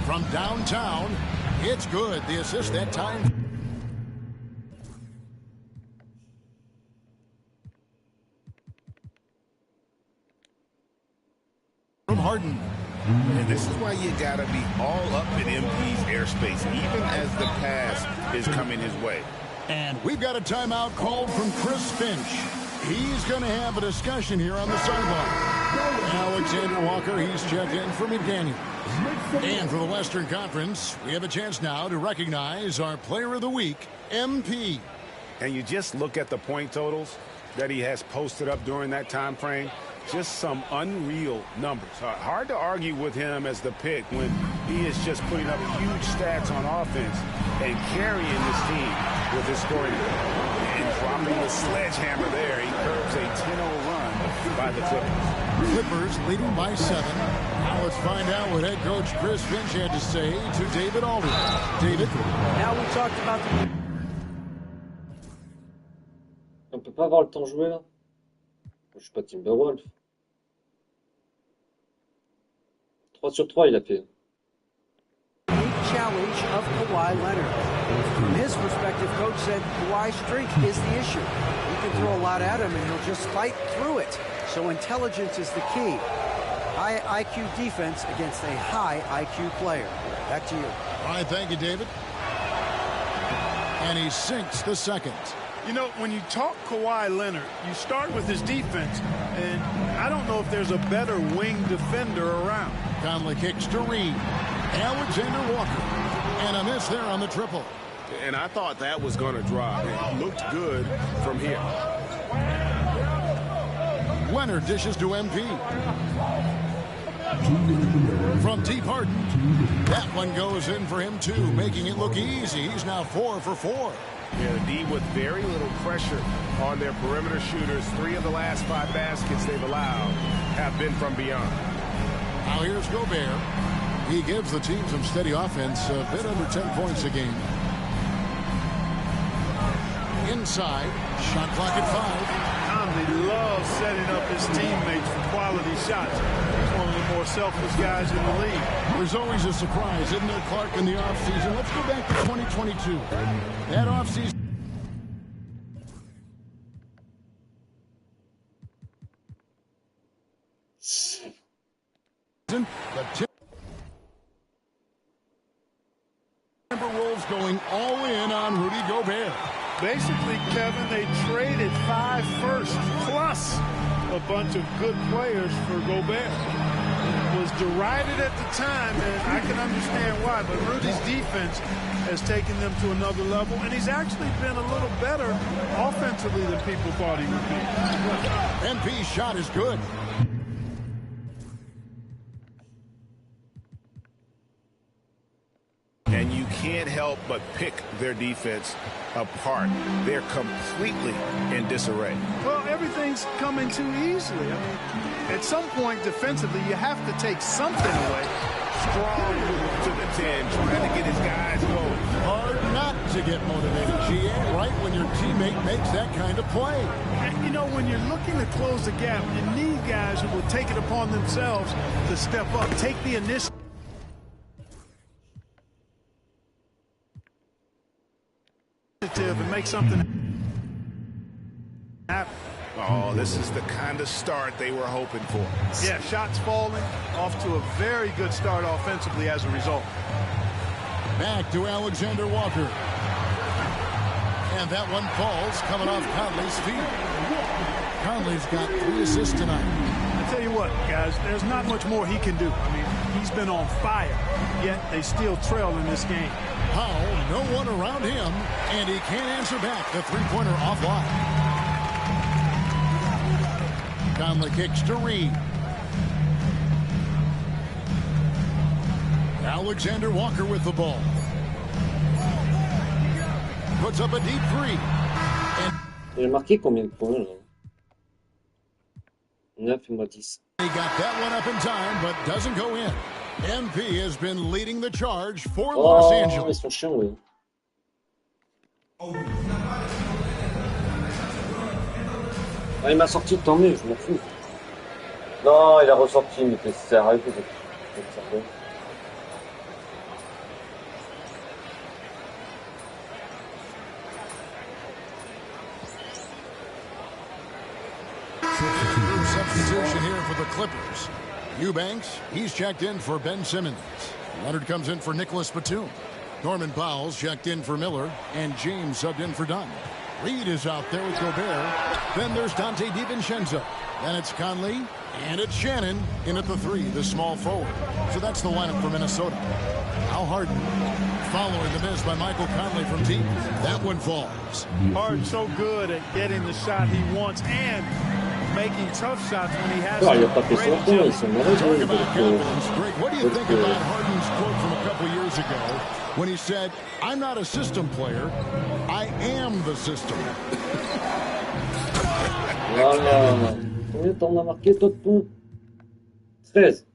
From downtown, it's good. The assist that time. From Harden. And this is why you got to be all up in MP's airspace, even as the pass is coming his way. And we've got a timeout called from Chris Finch. He's going to have a discussion here on the sideline. Alexander Walker, he's checked in for McDaniels. And for the Western Conference, we have a chance now to recognize our Player of the Week, MP. And you just look at the point totals that he has posted up during that time frame. Just some unreal numbers. Hard to argue with him as the pick when he is just putting up huge stats on offense and carrying this team with his scoring. And dropping the sledgehammer there, he curbs a 10-0 run by the Clippers. Clippers leading by 7. Now let's find out what head coach Chris Finch had to say to David Aldridge. David. Now we talked about the... On peut pas avoir le temps joué là? Je suis pas Timberwolf. 3 sur 3 il a fait. Challenge of Kawhi Leonard. From his perspective, coach said Kawhi's strength is the issue. You can throw a lot at him and he'll just fight through it. So intelligence is the key. High IQ defense against a high IQ player. Back to you. All right, thank you, David. And he sinks the second. You know, when you talk Kawhi Leonard, you start with his defense, and I don't know if there's a better wing defender around. Conley kicks to Reed. Alexander Walker. And a miss there on the triple. And I thought that was going to drop. It looked good from here. Leonard dishes to MP. From deep Harden. That one goes in for him, too, making it look easy. He's now 4 for 4. Yeah, the D with very little pressure on their perimeter shooters. 3 of the last 5 baskets they've allowed have been from beyond. Now here's Gobert. He gives the team some steady offense, a bit under 10 points a game. Inside, shot clock at 5. Conley loves setting up his teammates for quality shots. He's one of the more selfless guys in the league. There's always a surprise, isn't there, Clark, in the offseason? Let's go back to 2022. That offseason. The Timberwolves going all in on Rudy Gobert. Basically, Kevin, they traded 5 firsts plus a bunch of good players for Gobert. It was derided at the time, and I can understand why, but Rudy's defense has taken them to another level, and he's actually been a little better offensively than people thought he would be. MP's shot is good. And you can't help but pick their defense apart. They're completely in disarray. Well, everything's coming too easily. I mean, at some point defensively, you have to take something away. Strong move to the 10, trying to get his guys going. Hard not to get motivated, GA, right when your teammate makes that kind of play. And, you know, when you're looking to close the gap, you need guys who will take it upon themselves to step up, take the initiative. And make something happen. Oh, this is the kind of start they were hoping for. Yeah, shots falling, off to a very good start offensively as a result. Back to Alexander Walker. And that one falls coming off Conley's feet. Conley's got 3 assists tonight. I tell you what, guys, there's not much more he can do. I mean, he's been on fire, yet they still trail in this game. Powell, no one around him, and he can't answer back. The three-pointer offline. Conley kicks to Reed. Alexander Walker with the ball. Puts up a deep 3. Il a marqué combien de points là? 9 et 10. He got that one up in time, but doesn't go in. MP has been leading the charge for Los Angeles. Ils sont chiants, oui. Ah, il m'a sorti, tant mieux, je m'en fous. Non, il a ressorti, mais c'est arrêté. Substitution here for the Clippers. Eubanks, he's checked in for Ben Simmons. Leonard comes in for Nicholas Batum. Norman Powell's checked in for Miller, and James subbed in for Dunn. Reed is out there with Gobert. Then there's Dante DiVincenzo. Then it's Conley, and it's Shannon in at the 3, the small forward. So that's the lineup for Minnesota. Al Harden following the miss by Michael Conley from deep. That one falls. Harden's so good at getting the shot he wants and making tough shots when he has to. Talk about confidence, Greg. What do you think about Harden's quote from a couple years ago when he said, "I'm not a system player, I am the system." Voilà. Combien de temps on a marqué, toi, de points? 13.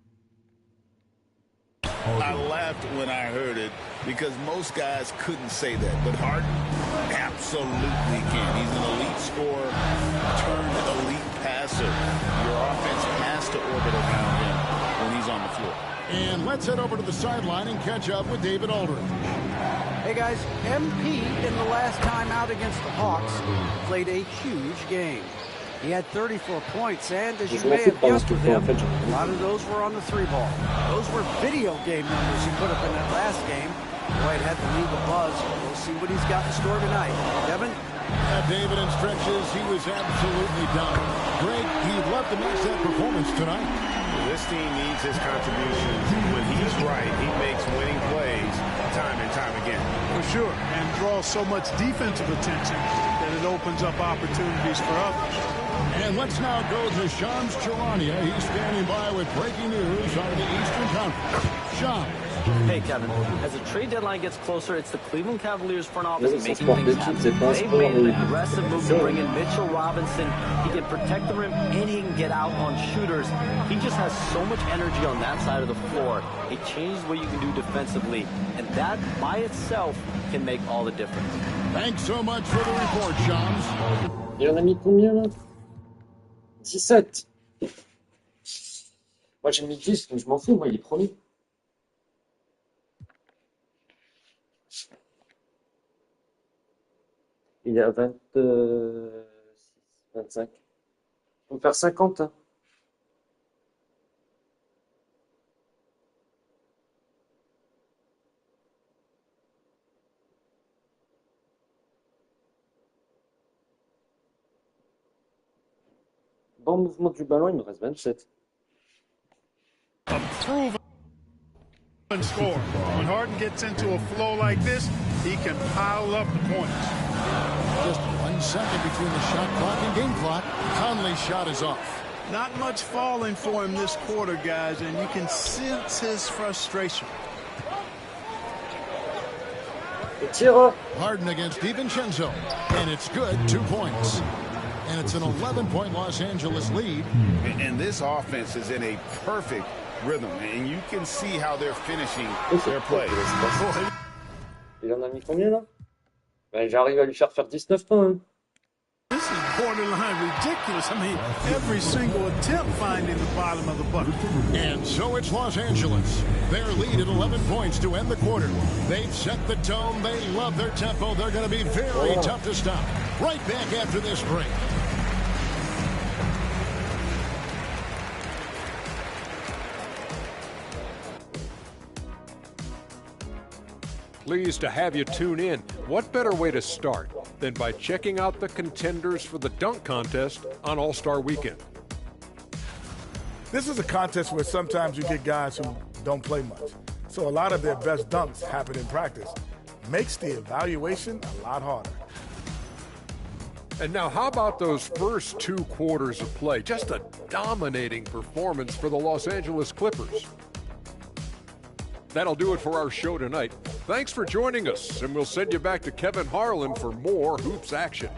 I laughed when I heard it because most guys couldn't say that, but Harden absolutely can. He's an elite scorer turned elite passer. Your offense has to orbit around him when he's on the floor. And let's head over to the sideline and catch up with David Aldridge. Hey guys, MP in the last time out against the Hawks played a huge game. He had 34 points, and as you may have guessed with him, a lot of those were on the 3-ball. Those were video game numbers he put up in that last game. Boy, it had the league abuzz. We'll see what he's got in store tonight. Kevin? David, in stretches, he was absolutely done. Greg, he'd love to match that performance tonight. This team needs his contributions. When he's right, he makes winning plays time and time again. For sure, and draws so much defensive attention that it opens up opportunities for others. And let's now go to Shams Charania. He's standing by with breaking news out of the Eastern Conference. Shams. Hey, Kevin, as the trade deadline gets closer, it's the Cleveland Cavaliers front office making sport things d'équipe, happen. c'est pas un They've sport made an de... aggressive move to bring in Mitchell Robinson. He can protect the rim and he can get out on shooters. He just has so much energy on that side of the floor. It changes what you can do defensively, and that by itself can make all the difference. Thanks so much for the report, Shams. Il en a mis combien là? 17. Moi j'ai mis 10, donc je m'en fous, moi il est premier. Il est à 25. On peut faire 50. Hein. Bon mouvement du ballon, il me reste 27. A proven score. When Harden gets into a flow like this, he can pile up the points. Just 1 second between the shot clock and game clock. Conley's shot is off. Not much falling for him this quarter, guys, and you can sense his frustration. Harden against DiVincenzo, and it's good, 2 points. And it's an 11-point Los Angeles lead. And this offense is in a perfect rhythm, and you can see how they're finishing their play. Il en a mis combien là? Ben, j'arrive à lui faire 19 points. Hein. This is borderline ridiculous. I mean, every single attempt finding the bottom of the bucket. And so it's Los Angeles. Their lead at 11 points to end the quarter. They've set the tone. They love their tempo. They're going to be very tough to stop. Right back after this break. Pleased to have you tune in. What better way to start than by checking out the contenders for the dunk contest on All-Star Weekend? This is a contest where sometimes you get guys who don't play much. So a lot of their best dunks happen in practice. Makes the evaluation a lot harder. And now how about those first 2 quarters of play? Just a dominating performance for the Los Angeles Clippers. That'll do it for our show tonight. Thanks for joining us, and we'll send you back to Kevin Harlan for more hoops action.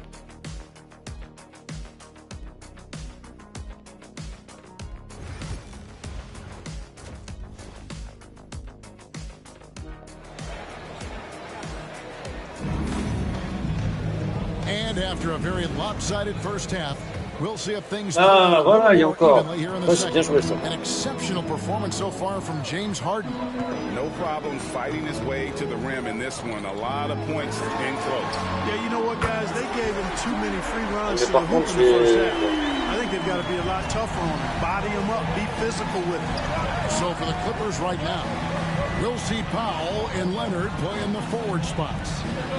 And after a very lopsided first half, we'll see if things voilà, il y a encore. evenly here in the second. An exceptional performance so far from James Harden. No problem fighting his way to the rim in this one. A lot of points in close. Yeah, you know what, guys? They gave him too many free runs to the hoop in the first half. I think they've got to be a lot tougher on him. Body him up, be physical with him. So for the Clippers right now, we'll see Powell and Leonard play in the forward spots.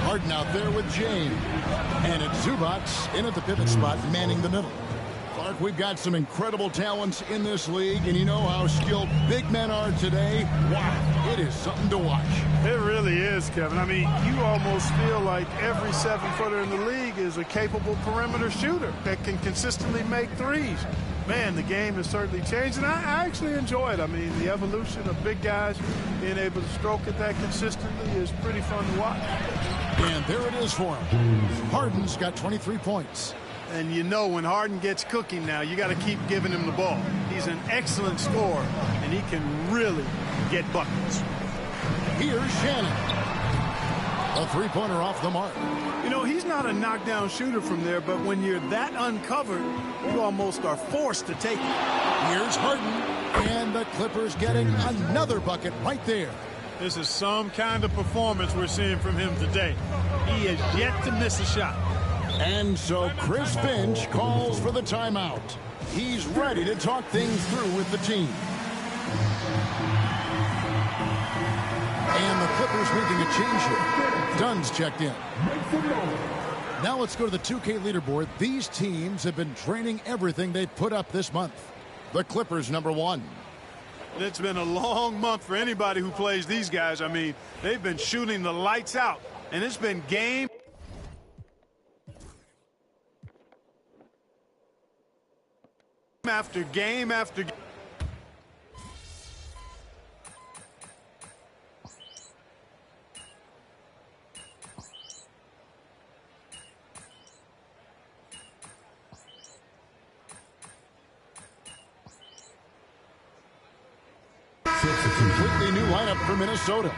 Harden out there with James. And it's Zubac in at the pivot spot, manning the middle. Clark, we've got some incredible talents in this league, and you know how skilled big men are today. Wow, it is something to watch. It really is, Kevin. I mean, you almost feel like every 7-footer in the league is a capable perimeter shooter that can consistently make threes. Man, the game has certainly changed, and I actually enjoy it. I mean, the evolution of big guys being able to stroke it that consistently is pretty fun to watch. And there it is for him. Harden's got 23 points. And you know when Harden gets cooking now, you got to keep giving him the ball. He's an excellent scorer, and he can really get buckets. Here's Shannon. A three-pointer off the mark. You know, he's not a knockdown shooter from there, but when you're that uncovered, you almost are forced to take it. Here's Harden, and the Clippers getting another bucket right there. This is some kind of performance we're seeing from him today. He has yet to miss a shot. And so Chris Finch calls for the timeout. He's ready to talk things through with the team. And the Clippers making a change here. Dunn's checked in. Now let's go to the 2K leaderboard. These teams have been training everything they've put up this month. The Clippers #1. It's been a long month for anybody who plays these guys. I mean, they've been shooting the lights out, and it's been game after game after game. for Minnesota.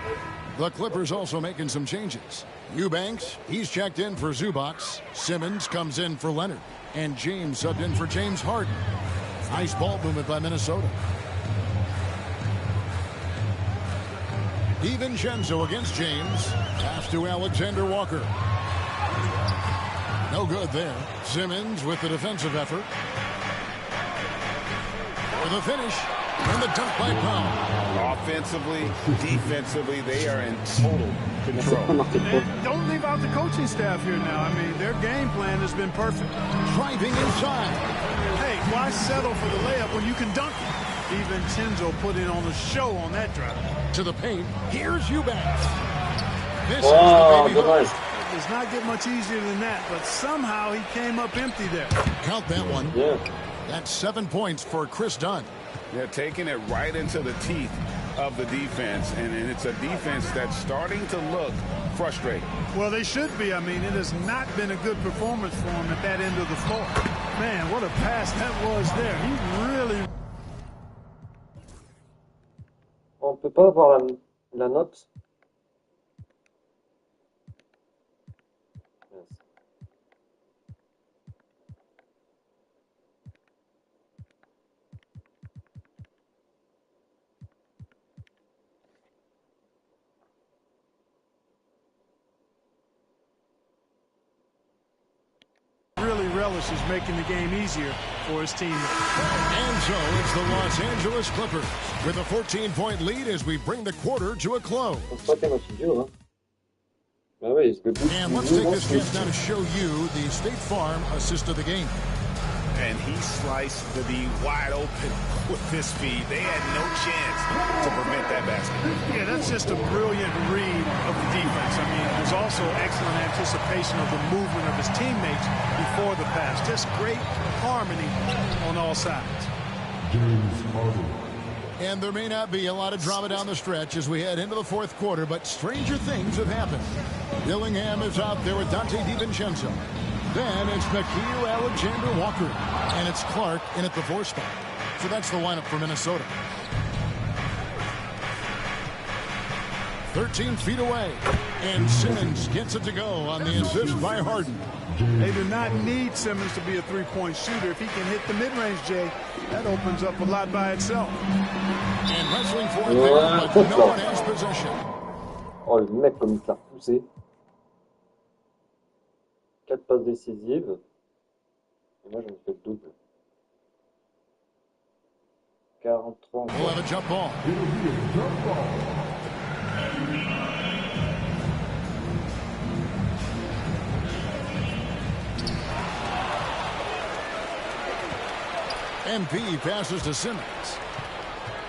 The Clippers also making some changes. Eubanks, he's checked in for Zubac. Simmons comes in for Leonard. And James subbed in for James Harden. Nice ball movement by Minnesota. DiVincenzo against James. Pass to Alexander Walker. No good there. Simmons with the defensive effort. For the finish. And the dunk by Powell. Offensively, defensively, they are in total control. Don't leave out the coaching staff here now. I mean, their game plan has been perfect. Driving inside. Hey, why settle for the layup when you can dunk it? DiVincenzo put in on a show on that drive. To the paint. Here's Eubanks. This Wow, is the baby. It does not get much easier than that, but somehow he came up empty there. Count that one. Yeah. That's 7 points for Chris Dunn. They're taking it right into the teeth of the defense, and it's a defense that's starting to look frustrated. Well, they should be. I mean, it has not been a good performance for him at that end of the floor. Man, what a pass that was there. He really... On peut pas avoir la note. really relishes making the game easier for his teammates. And so it's the Los Angeles Clippers with a 14-point lead as we bring the quarter to a close. And let's take this chance now to show you the State Farm assist of the game. And he sliced the D wide open with this feed. They had no chance to prevent that basket. Yeah, that's just a brilliant read of the defense. I mean, there's also excellent anticipation of the movement of his teammates before the pass. Just great harmony on all sides. And there may not be a lot of drama down the stretch as we head into the fourth quarter, but stranger things have happened. Dillingham is out there with Dante DiVincenzo. Then it's Nickeil Alexander-Walker. And it's Clark in at the 4 spot. So that's the lineup for Minnesota. 13 feet away. And Simmons gets it to go on the assist by Harden. They do not need Simmons to be a three-point shooter. If he can hit the mid-range, Jay, that opens up a lot by itself. And wrestling for it there, but no one has possession. Oh, le mec, comme il te l'a repoussé. 4 passes décisives. Et moi, j'en ai fait le double. 43. We'll have a jump ball. MP passes to Simmons.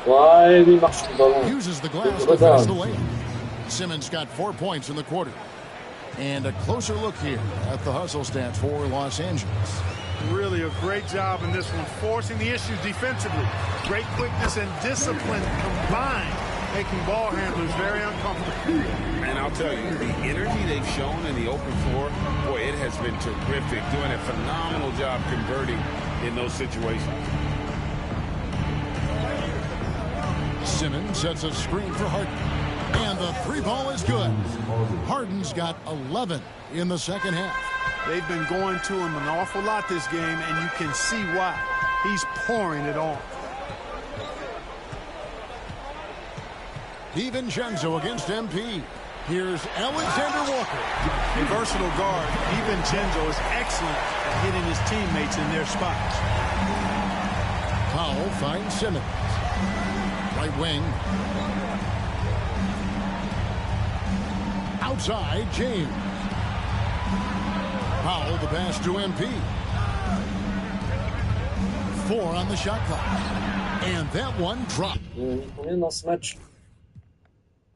Ouais, lui, il marche sur le ballon. Uses the glass to finish the layup. Simmons got 4 points in the quarter. And a closer look here at the hustle stats for Los Angeles. Really a great job in this one, forcing the issues defensively. Great quickness and discipline combined, making ball handlers very uncomfortable. And I'll tell you, the energy they've shown in the open floor, boy, it has been terrific, doing a phenomenal job converting in those situations. Simmons sets a screen for Harden. And the 3-ball is good. Harden's got 11 in the second half. They've been going to him an awful lot this game, and you can see why. He's pouring it on. DiVincenzo against MP. Here's Alexander Walker. A versatile guard, DiVincenzo is excellent at hitting his teammates in their spots. Powell finds Simmons. Right wing. Outside, James. Powell, the pass to MP. 4 on the shot clock. And that one dropped. Combien dans ce match?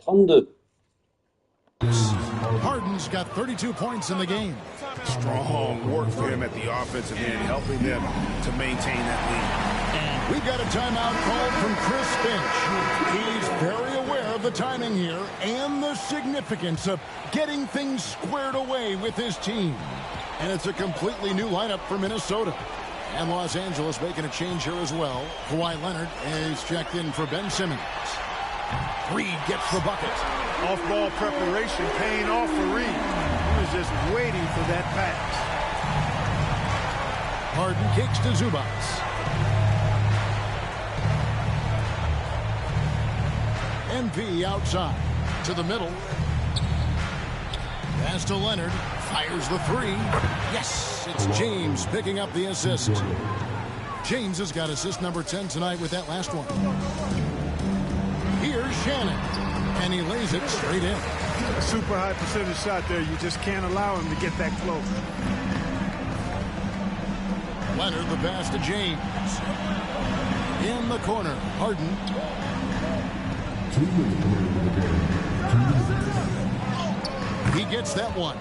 32. Harden's got 32 points in the game. Strong work for him at the offensive end, helping them to maintain that lead. And we've got a timeout called from Chris Finch. He's very aware of the timing here and the significance of getting things squared away with his team. And it's a completely new lineup for Minnesota. And Los Angeles making a change here as well. Kawhi Leonard is checked in for Ben Simmons. Reed gets the bucket. Off-ball preparation paying off for Reed. He was just waiting for that pass. Harden kicks to Zubats. MP outside to the middle. Pass to Leonard. Fires the three. Yes, it's James picking up the assist. James has got assist number 10 tonight with that last one. Here's Shannon. And he lays it straight in. A super high percentage shot there. You just can't allow him to get that close. Leonard the pass to James. In the corner, Harden. He gets that one.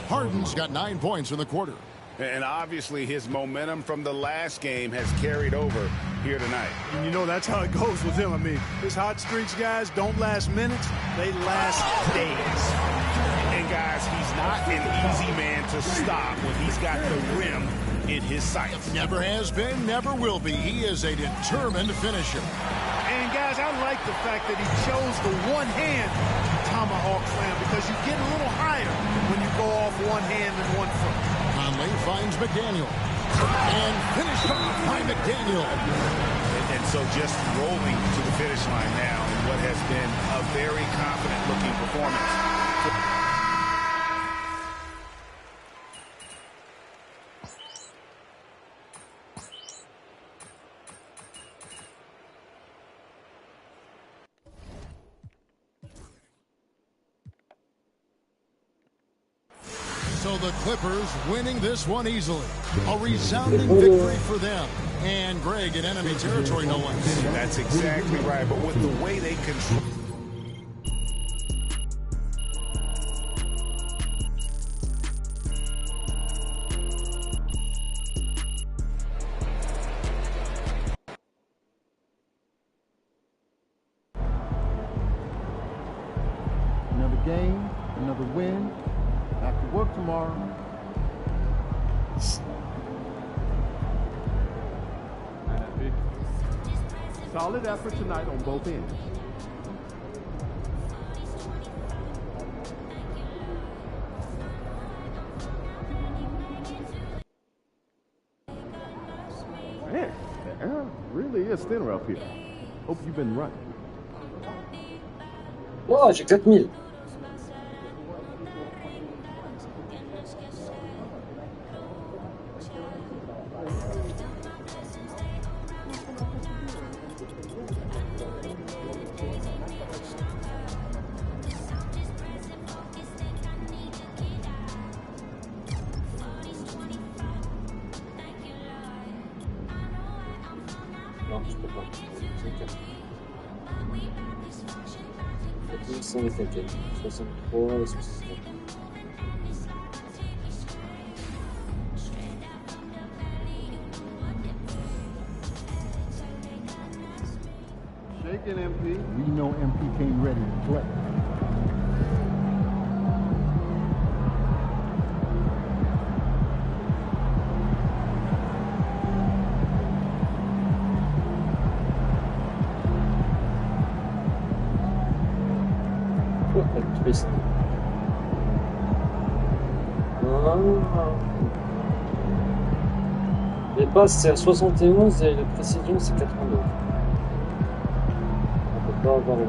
Harden's got 9 points in the quarter. And obviously his momentum from the last game has carried over here tonight. And you know that's how it goes with him. I mean, his hot streaks, guys, don't last minutes. They last days. And guys, he's not an easy man to stop when he's got the rim in his sights. Never has been, never will be. He is a determined finisher. And guys, I like the fact that he chose the one-hand tomahawk slam because you get a little higher when you go off one hand and one foot. Conley finds McDaniel. And finished off by McDaniel. And so just rolling to the finish line now in what has been a very confident-looking performance. So the Clippers winning this one easily. A resounding victory for them. And Greg in enemy territory, no less. That's exactly right. But with the way they control. Another game, another win. Back to work tomorrow. Solid effort tonight on both ends. Man, the air really is thinner up here. Hope you've been running. Oh, j'ai 4000. Non, je peux pas. C'est 63 et 64. Shaking MP. We know MP came ready to play. Triste. Les passes c'est à 71 et la précision c'est 89. On peut pas avoir le...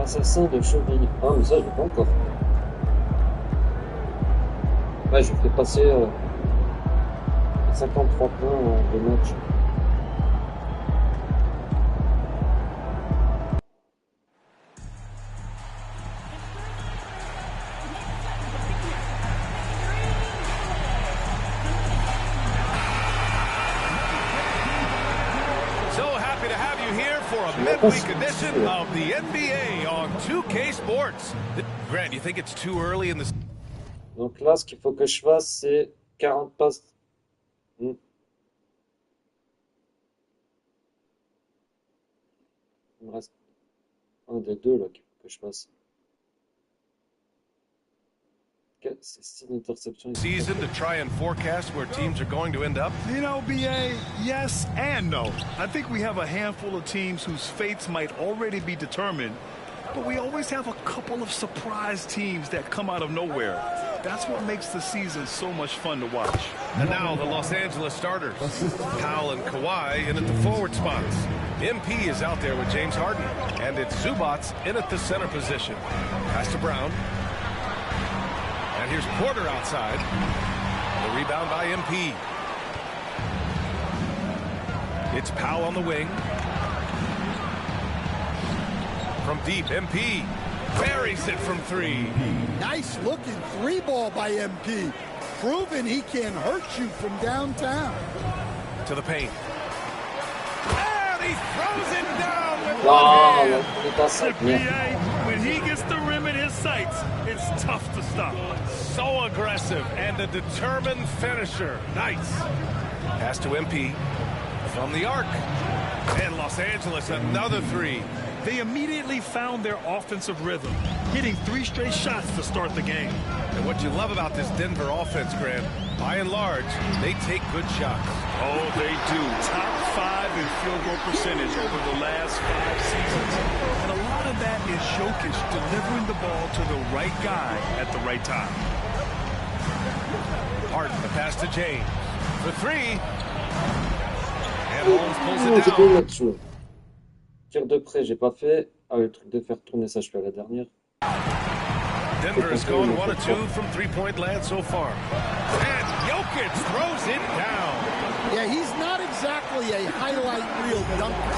Assassin de cheville. Ah mais ça je l'ai pas encore. Ouais je fais passer 53 points de match. for a midweek edition of the NBA on 2K Sports. Grant, you think it's too early in the... Donc là, ce qu'il faut que je fasse, c'est 40 passes. Il me reste un des deux là qu'il faut que je fasse. C'est 6 interceptions. Season to try and forecast where teams are going to end up? You know, BA, yes and no. I think we have a handful of teams whose fates might already be determined, but we always have a couple of surprise teams that come out of nowhere. That's what makes the season so much fun to watch. And now the Los Angeles starters. Powell and Kawhi in at the forward spots. MP is out there with James Harden. And it's Zubac in at the center position. Pass to Brown. And here's Porter outside. The rebound by MP. It's Powell on the wing. From deep, MP buries it from three. Nice looking three ball by MP. Proving he can hurt you from downtown. To the paint. And he throws it down with one hand. When he gets the rim in his sights, it's tough to stop. So aggressive and a determined finisher. Nice. Pass to MP from the arc. And Los Angeles, another three. They immediately found their offensive rhythm, hitting 3 straight shots to start the game. And what you love about this Denver offense, Grant, by and large, they take good shots. Oh, they do. Top 5 in field goal percentage over the last 5 seasons. And a lot of that is Jokic delivering the ball to the right guy at the right time. Harden, the pass to James. For 3. And Holmes pulls it down. Tir de près, j'ai pas fait. Ah, le truc de faire tourner ça, je fais à la dernière. Denver has gone 1 of 2 from three-point land so far. And Jokic throws it down. Yeah, he's not exactly a highlight reel dunker,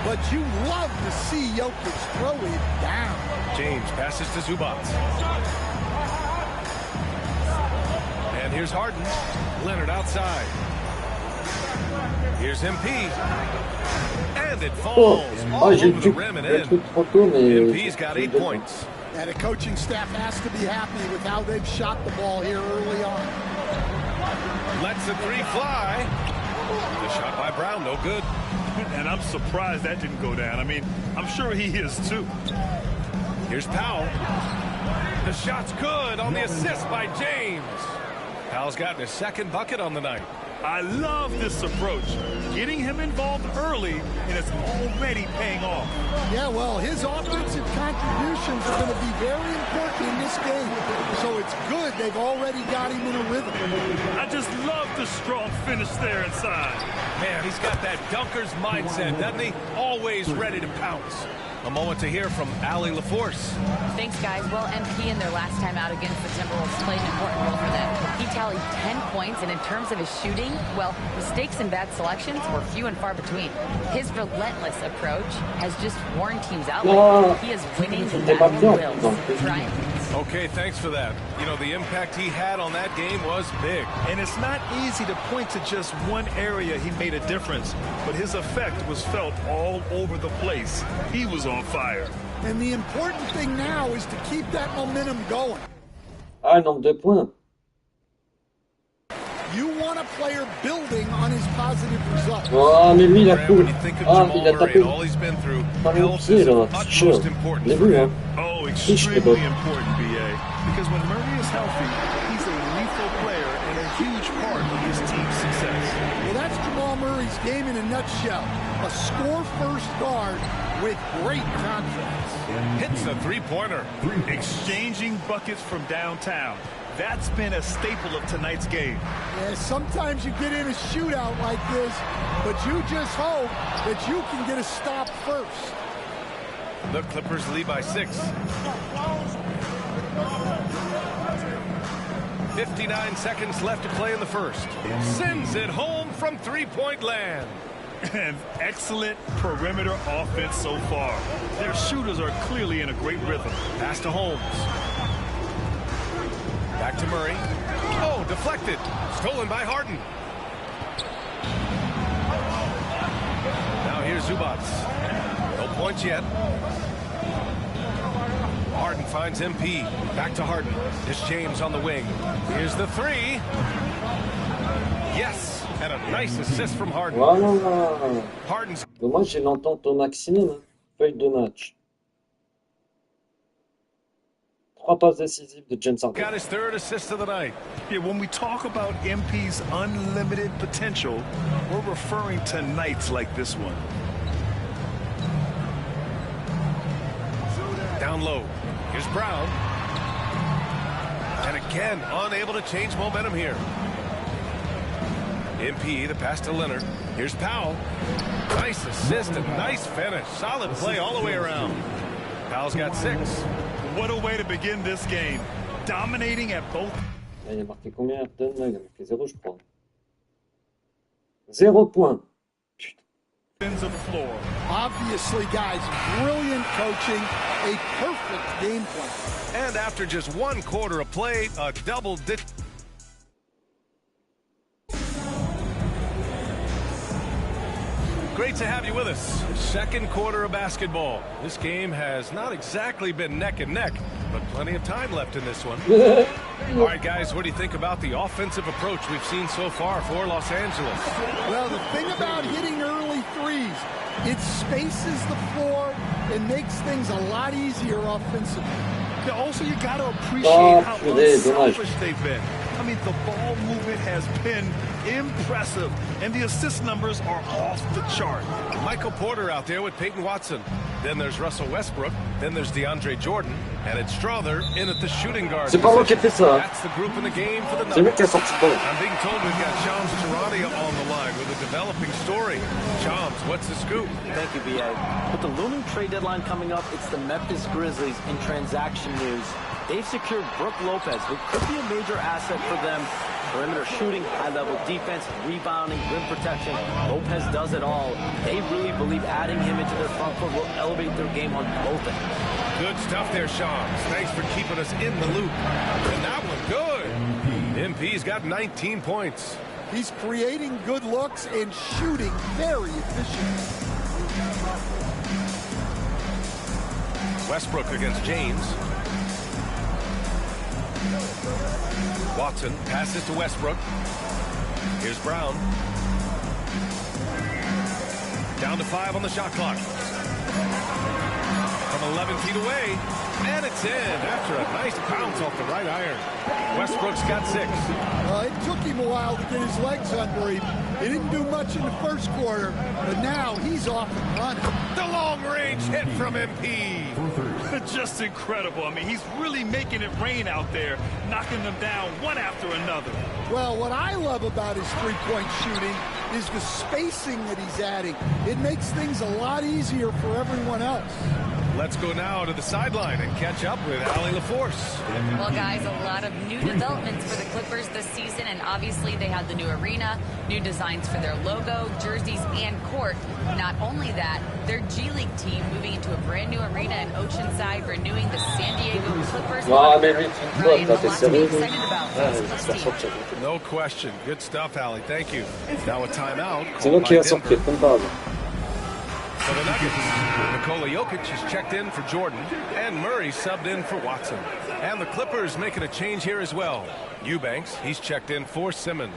but you love to see Jokic throw it down. James passes to Zubac. And here's Harden. Leonard outside. Here's MP. And it falls all over the rim and in. MP's got 8 points. And the coaching staff has to be happy with how they've shot the ball here early on. Lets the 3 fly. The shot by Brown, no good. And I'm surprised that didn't go down. I mean, I'm sure he is too. Here's Powell. The shot's good on the assist by James. Powell's gotten his 2nd bucket on the night. I love this approach. Getting him involved early, and it's already paying off. Yeah, well, his offensive contributions are going to be very important in this game. So it's good they've already got him in a rhythm. I just love the strong finish there inside. Man, he's got that dunker's mindset, doesn't he? Always ready to pounce. A moment to hear from Allie LaForce. Thanks, guys. Well, MP in their last time out against the Timberwolves played an important role for them. He tallied 10 points, and in terms of his shooting, well, mistakes and bad selections were few and far between. His relentless approach has just worn teams out. He is winning the battle wills. Ryan? Okay, thanks for that. You know, the impact he had on that game was big. And it's not easy to point to just one area he made a difference, but his effect was felt all over the place. He was on fire. And the important thing now is to keep that momentum going. Ah, nombre de points. You want a player building on his positive results. Oh, mais lui, il a couru. Ah, il a tapé. All he's been through, Par le pied, là. Chaud. Je l'ai vu, hein. Oh, extremely important, BA. Because when Murray is healthy, he's a lethal player and a huge part of his team's success. Well, that's Jamal Murray's game in a nutshell. A score-first guard with great confidence. Hits the three-pointer. Exchanging buckets from downtown. That's been a staple of tonight's game. Yeah, sometimes you get in a shootout like this, but you just hope that you can get a stop first. The Clippers lead by 6. 59 seconds left to play in the first. Sends it home from three-point land. An excellent perimeter offense so far. Their shooters are clearly in a great rhythm. Pass to Holmes. Back to Murray. Oh, deflected. Stolen by Harden. Now here's Zubac. points yet. Harden finds MP. Back to Harden. Here's James on the wing. Here's the three. Yes, and a nice assist from Harden. Voilà. Harden's. Dommage, j'ai l'entente au maximum. Hein. Feuille de match. 3 passes décisives de James Harden. Got his third assist of the night. Yeah, when we talk about MP's unlimited potential, we're referring to nights like this one. Down low. Here's Brown. And again, unable to change momentum here. MP, the pass to Leonard. Here's Powell. Nice assist and nice finish. Solid play all the way around. Powell's got 6. What a way to begin this game. Dominating at both. Il a marqué combien Harden? Il a marqué 0, je crois. 0 points. Ends of floor. Obviously, guys, brilliant coaching, a perfect game plan. And after just 1 quarter of play, a double digit. Great to have you with us. Second quarter of basketball. This game has not exactly been neck and neck, but plenty of time left in this one. All right, guys, what do you think about the offensive approach we've seen so far for Los Angeles? Well, the thing about hitting early threes, it spaces the floor and makes things a lot easier offensively. Also, you got to appreciate how unselfish they've been. I mean, the ball movement has been impressive, and the assist numbers are off the chart. Michael Porter out there with Peyton Watson. Then there's Russell Westbrook. Then there's DeAndre Jordan. And it's Strother in at the shooting guard. C'est pas moi qui ai fait ça. That's the group in the game for the C'est lui Nuggets. qui a sorti le ballon. I'm being told we've got Shams Charania on the line with a developing story. Shams, what's the scoop? Thank you, B.A. With the looming trade deadline coming up, it's the Memphis Grizzlies in transaction news. They've secured Brook Lopez, who could be a major asset for them. Perimeter shooting, high-level defense, rebounding, rim protection. Lopez does it all. They really believe adding him into their front court will elevate their game on both ends. Good stuff there, Shams. Thanks for keeping us in the loop. And that one good. MP's got 19 points. He's creating good looks and shooting very efficient. Westbrook against James. Watson passes to Westbrook. Here's Brown. Down to 5 on the shot clock. From 11 feet away. And it's in after a nice bounce off the right iron. Westbrook's got 6. It took him a while to get his legs under him. He didn't do much in the first quarter, but now he's off and running. The long-range hit from MP. Just incredible. I mean, he's really making it rain out there, knocking them down one after another. Well, what I love about his three-point shooting is the spacing that he's adding. It makes things a lot easier for everyone else. Let's go now to the sideline and catch up with Allie LaForce. Well, guys, a lot of new developments for the Clippers this season, and obviously they had the new arena, new designs for their logo, jerseys, and court. Not only that, their G League team moving into a brand new arena in Oceanside, renewing the San Diego Clippers. Ryan, a lot to be excited about for this team. No question. Good stuff, Allie. Thank you. Now a timeout. C'est moi qui ai sorti, comme par hasard. For the Nuggets, Nikola Jokic has checked in for Jordan, and Murray subbed in for Watson. And the Clippers making a change here as well. Eubanks, he's checked in for Simmons.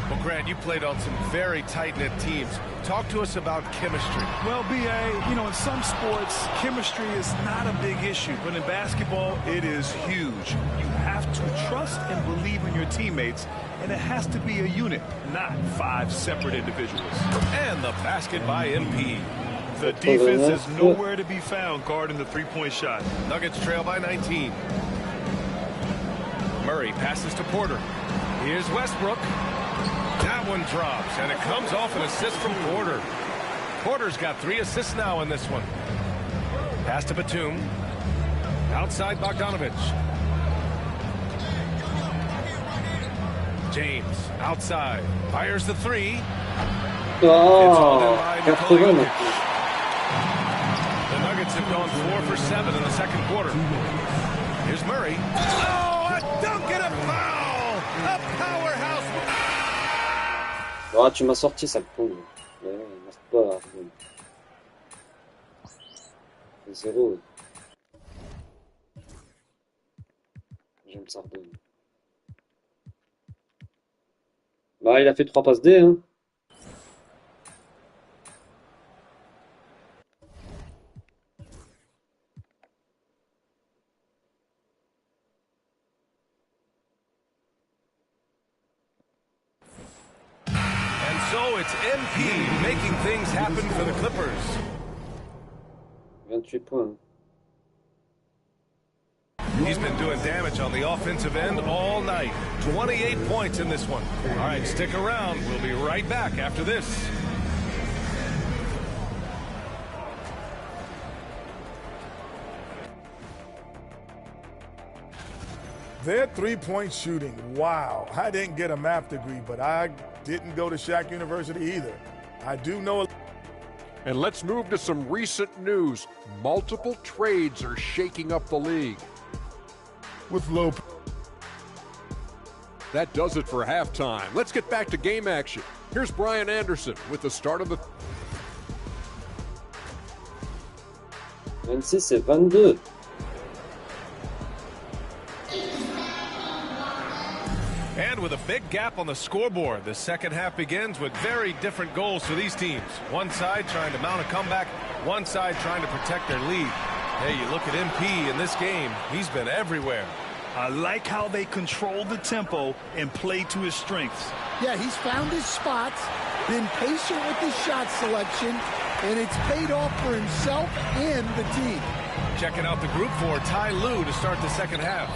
Well, Grant, you played on some very tight-knit teams. Talk to us about chemistry. Well, B.A., you know, in some sports, chemistry is not a big issue. But in basketball, it is huge. You have to trust and believe in your teammates, and it has to be a unit, not 5 separate individuals. And the basket by MP. The defense is nowhere to be found guarding the three-point shot. Nuggets trail by 19. Murray passes to Porter. Here's Westbrook. That one drops, and it comes off an assist from Porter. Porter's got 3 assists now in this one. Pass to Batum. Outside Bogdanovich. James outside. Fires the 3. Oh, 80. The Nuggets have gone 4 for 7 in the second quarter. Here's Murray. Oh, a dunk and a foul! A powerhouse! Ah, tu m'as sorti ça, le pauvre. 0. James Harden. Bah, il a fait 3 passes D, hein. So it's MP making things happen for the Clippers. 28 points. He's been doing damage on the offensive end all night. 28 points in this one. All right, stick around. We'll be right back after this. Their three-point shooting, wow. I didn't get a math degree, but I didn't go to Shaq University either. I do know. And let's move to some recent news. Multiple trades are shaking up the league. With low. That does it for halftime. Let's get back to game action. Here's Brian Anderson with the start of the... 26 et 22. And with a big gap on the scoreboard, the second half begins with very different goals for these teams. One side trying to mount a comeback, one side trying to protect their lead. Hey, you look at MP in this game, he's been everywhere. I like how they control the tempo and play to his strengths. Yeah, he's found his spots, been patient with his shot selection, and it's paid off for himself and the team. Checking out the group for Ty Lue to start the second half.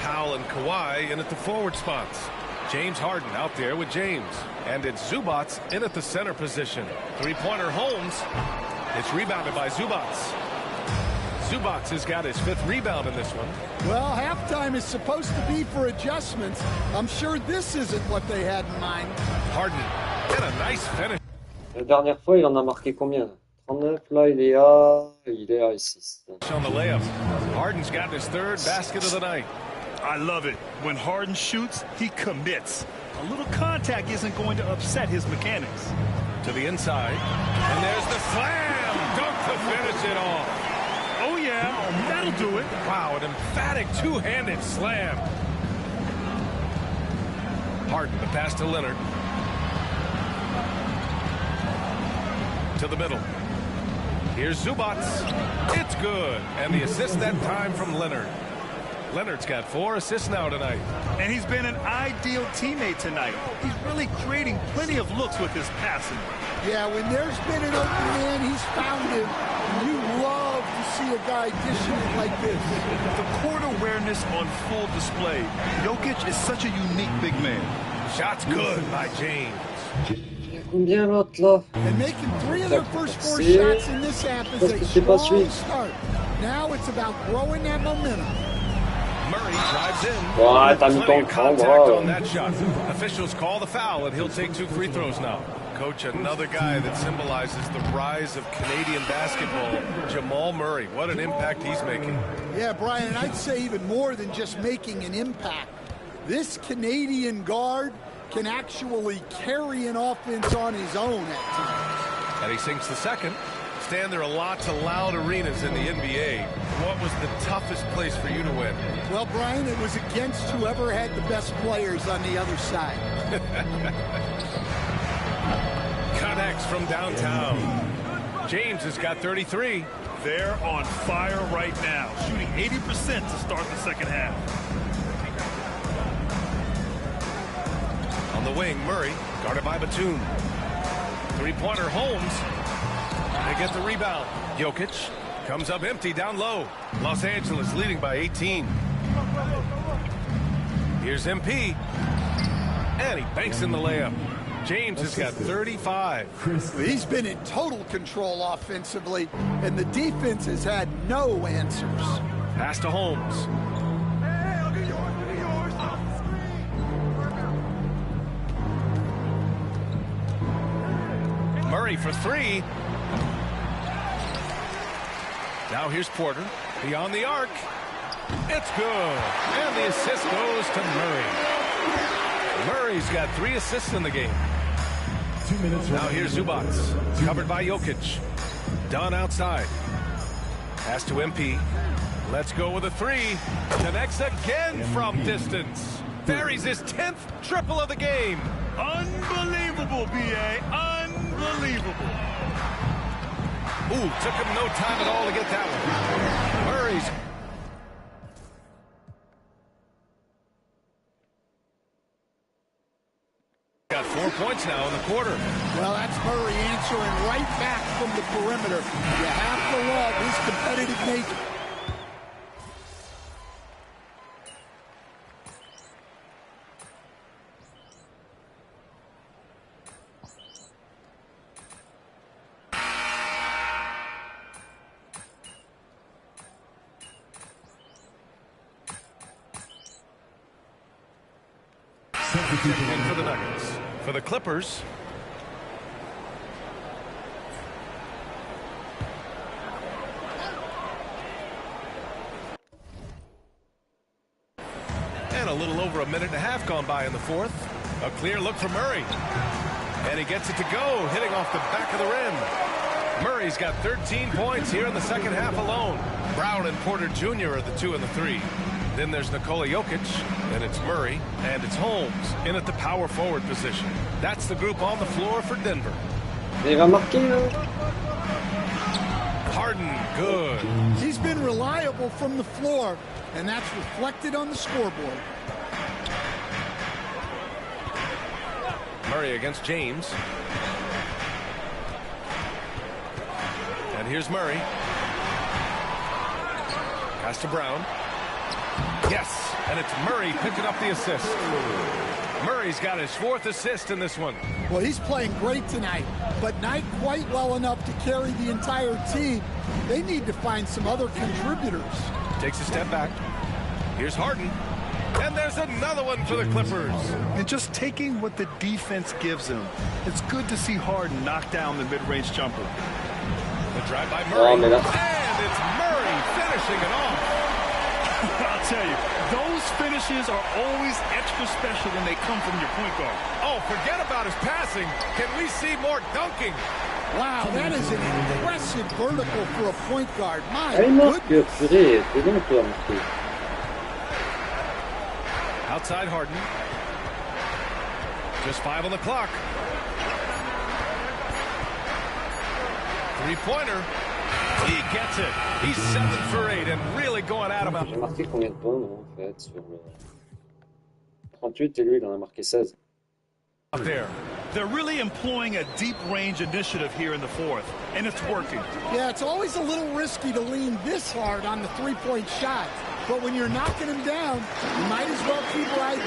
Powell and Kawhi in at the forward spots. James Harden out there with James. And it's Zubats in at the center position. Three-pointer Holmes. It's rebounded by Zubats. Zubats has got his 5th rebound in this one. Well, halftime is supposed to be for adjustments. I'm sure this isn't what they had in mind. Harden, and a nice finish. La dernière fois, il en a marqué combien? 39, là, il est à 6. On the layup. Harden's got his 3rd basket of the night. I love it. When Harden shoots, he commits. A little contact isn't going to upset his mechanics. To the inside. And there's the slam. Dunk to finish it off. Oh, yeah. That'll do it. Wow, an emphatic two-handed slam. Harden, the pass to Leonard. To the middle. Here's Zubats. It's good. And the assist that time from Leonard. Leonard's got 4 assists now tonight. And he's been an ideal teammate tonight. He's really creating plenty of looks with his passing. Yeah, when there's been an open man, he's found him. You love to see a guy dishing it like this. The court awareness on full display. Jokic is such a unique big man. Shots good by James. Combien l'autre là? And making 3 of their first 4 shots in this half is a strong start. Now it's about growing that momentum. Murray drives in. Ouais, t'as mis ton Contact camp, on that shot. Officials call the foul, and he'll take 2 free throws now. Coach, another guy that symbolizes the rise of Canadian basketball, Jamal Murray. What an impact he's making. Yeah, Brian, and I'd say even more than just making an impact. This Canadian guard can actually carry an offense on his own at times. And he sinks the second. Stan, there are lots of loud arenas in the NBA. What was the toughest place for you to win? Well, Brian, it was against whoever had the best players on the other side. Connects from downtown. James has got 33. They're on fire right now, shooting 80% to start the second half. On the wing, Murray, guarded by Batum. Three-pointer Holmes. They get the rebound. Jokic comes up empty down low. Los Angeles leading by 18. Here's MP. And he banks in the layup. James has got 35. He's been in total control offensively, and the defense has had no answers. Pass to Holmes. Murray for 3. Now here's Porter. Beyond the arc. It's good. And the assist goes to Murray. Murray's got 3 assists in the game. 2 minutes. Now here's Zubats. Covered by Jokic. Dunn outside. Pass to MP. Let's go with a three. Connects again from distance. Buries his 10th triple of the game. Unbelievable, B.A. Unbelievable. Ooh, took him no time at all to get that one. Murray's. Got 4 points now in the quarter. Well, that's Murray answering right back from the perimeter. You have to love his competitive nature. Checking in for the Nuggets. For the Clippers. And a little over a minute and a half gone by in the fourth. A clear look for Murray. And he gets it to go, hitting off the back of the rim. Murray's got 13 points here in the second half alone. Brown and Porter Jr. are the 2 and the 3. Then there's Nikola Jokic, and it's Murray, and it's Holmes in at the power forward position. That's the group on the floor for Denver. Il va marquer, là. Harden, good. He's been reliable from the floor, and that's reflected on the scoreboard. Murray against James. And here's Murray. Pass to Brown. Yes, and it's Murray picking up the assist. Murray's got his 4th assist in this one. Well, he's playing great tonight, but not quite well enough to carry the entire team. They need to find some other contributors. Takes a step back. Here's Harden. And there's another one for the Clippers. And just taking what the defense gives him. It's good to see Harden knock down the mid-range jumper. The drive by Murray. And it's Murray finishing it off. I'll tell you, those finishes are always extra special when they come from your point guard. Oh, forget about his passing. Can we see more dunking? Wow, that is an impressive vertical for a point guard. My goodness. Outside Harden. Just 5 on the clock. 3-pointer. He gets it. He's 7 for 8 and really going at him. J'ai marqué combien de points, moi, en fait, sur le 38 et lui, il en a marqué 16. Up there. They're really employing a deep range initiative here in the fourth, and it's working. Yeah, it's always a little risky to lean this hard on the three-point shot. But when you're knocking him down, you might as well keep riding.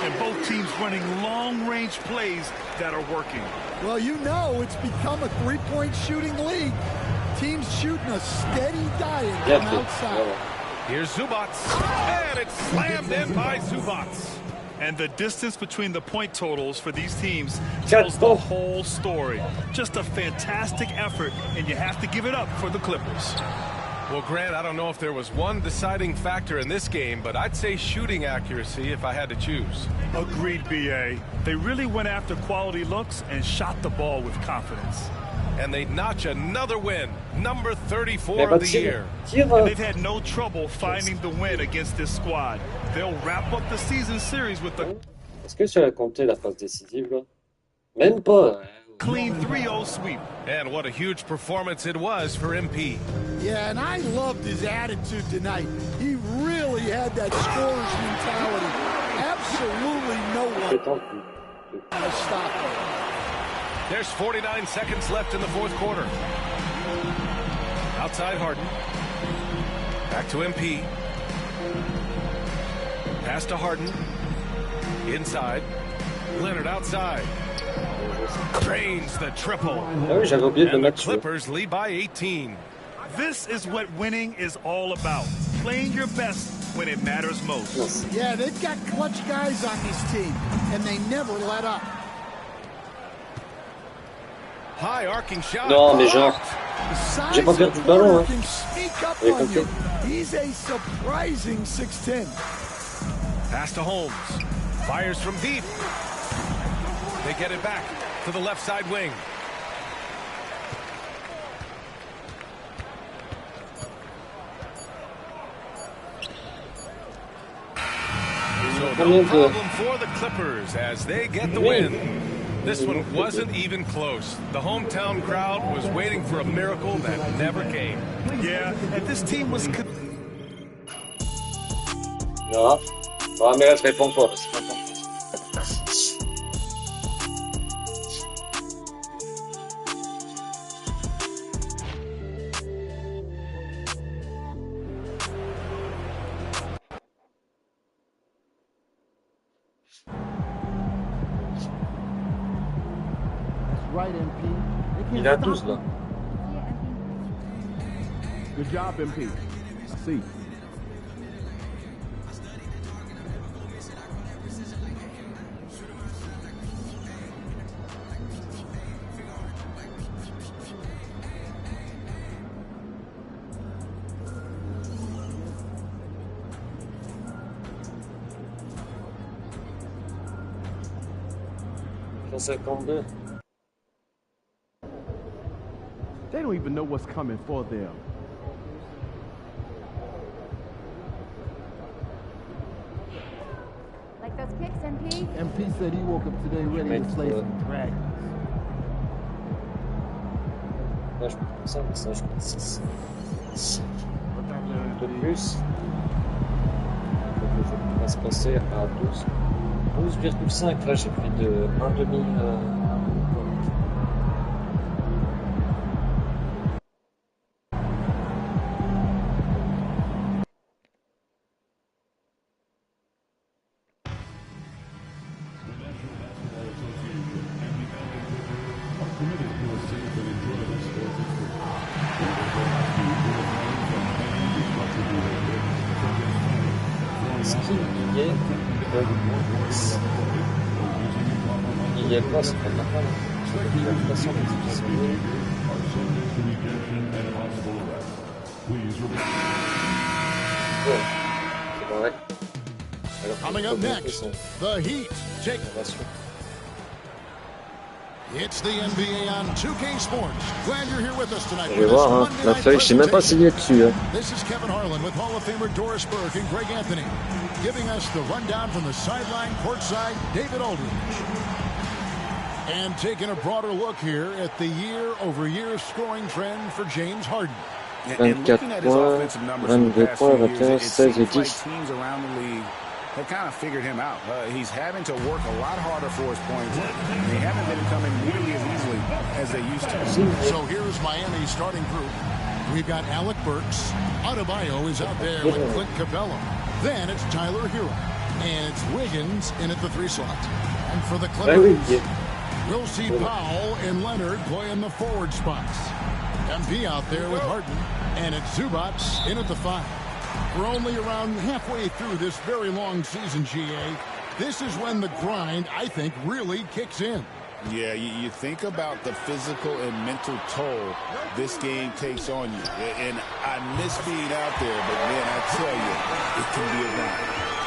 And both teams running long-range plays that are working. Well, you know it's become a three-point shooting league. Teams shooting a steady diet from outside. Here's Zubats, and it's slammed in by Zubats. And the distance between the point totals for these teams tells the whole story. Just a fantastic effort, and you have to give it up for the Clippers. Well, Grant, I don't know if there was one deciding factor in this game, but I'd say shooting accuracy if I had to choose. Agreed, B.A. They really went after quality looks and shot the ball with confidence. And they notch another win, number 34 of the year. And they've had no trouble finding the win against this squad. They'll wrap up the season series with the... Est-ce que tu as compté la phase décisive, là? Même pas. Clean 3-0 sweep. And what a huge performance it was for MP. Yeah, and I loved his attitude tonight. He really had that scorer's mentality. Absolutely no one to stop him. There's 49 seconds left in the fourth quarter. Outside Harden. Back to MP. Pass to Harden. Inside. Leonard outside. Drains the triple. And the Clippers lead by 18. This is what winning is all about. Playing your best when it matters most. Yeah, they've got clutch guys on this team, and they never let up. High arcing shot. Non, mais genre, j'ai pas perdu le ballon. Can sneak up on you. He's a surprising 6'10". Pass to Holmes. Fires from deep. They get it back to the left side wing. No problem for the Clippers as they get the win. This one wasn't even close. The hometown crowd was waiting for a miracle that never came. Yeah, and this team was... Non. Ah, mais là, je réponds pas. Il a 12 là. Good job, MP. See. They don't even know what's coming for them. Like those kicks, MP? MP said he woke up today ready to play some dragons. Là, je peux ça, mais ça, je peux 6. De plus. Donc, je vais se passer à 12. 12,5. Là, j'ai pris de 1,5. Il y a pas, c'est pas normal. Il y a pas ça, c'est vrai. Coming up next, the Heat take. It's the NBA on 2K Sports. Glad you're here with us tonight. Je vais voir, hein. La feuille, je sais même pas s'il est dessus. Hein. This is Kevin Harlan with Hall of Famer Doris Burke and Greg Anthony, giving us the rundown from the sideline, courtside, David Aldridge. And taking a broader look here at the year-over-year scoring trend for James Harden. 24 points, 22 points, 21, 16 et 10. Teams around the league have kind of figured him out. He's having to work a lot harder for his points. They haven't been coming nearly as easily as they used to. So here's Miami's starting group. We've got Alec Burks. Adebayo is out there with Clint Capella. Then it's Tyler Hero. And it's Wiggins in at the 3 slot. And for the Clippers, we'll see Powell and Leonard play in the forward spots. MP out there with Harden. And it's Zubac in at the 5. We're only around halfway through this very long season, GA. This is when the grind, I think, really kicks in. Yeah, you think about the physical and mental toll this game takes on you. And I miss being out there, but man, I tell you, it can be a grind.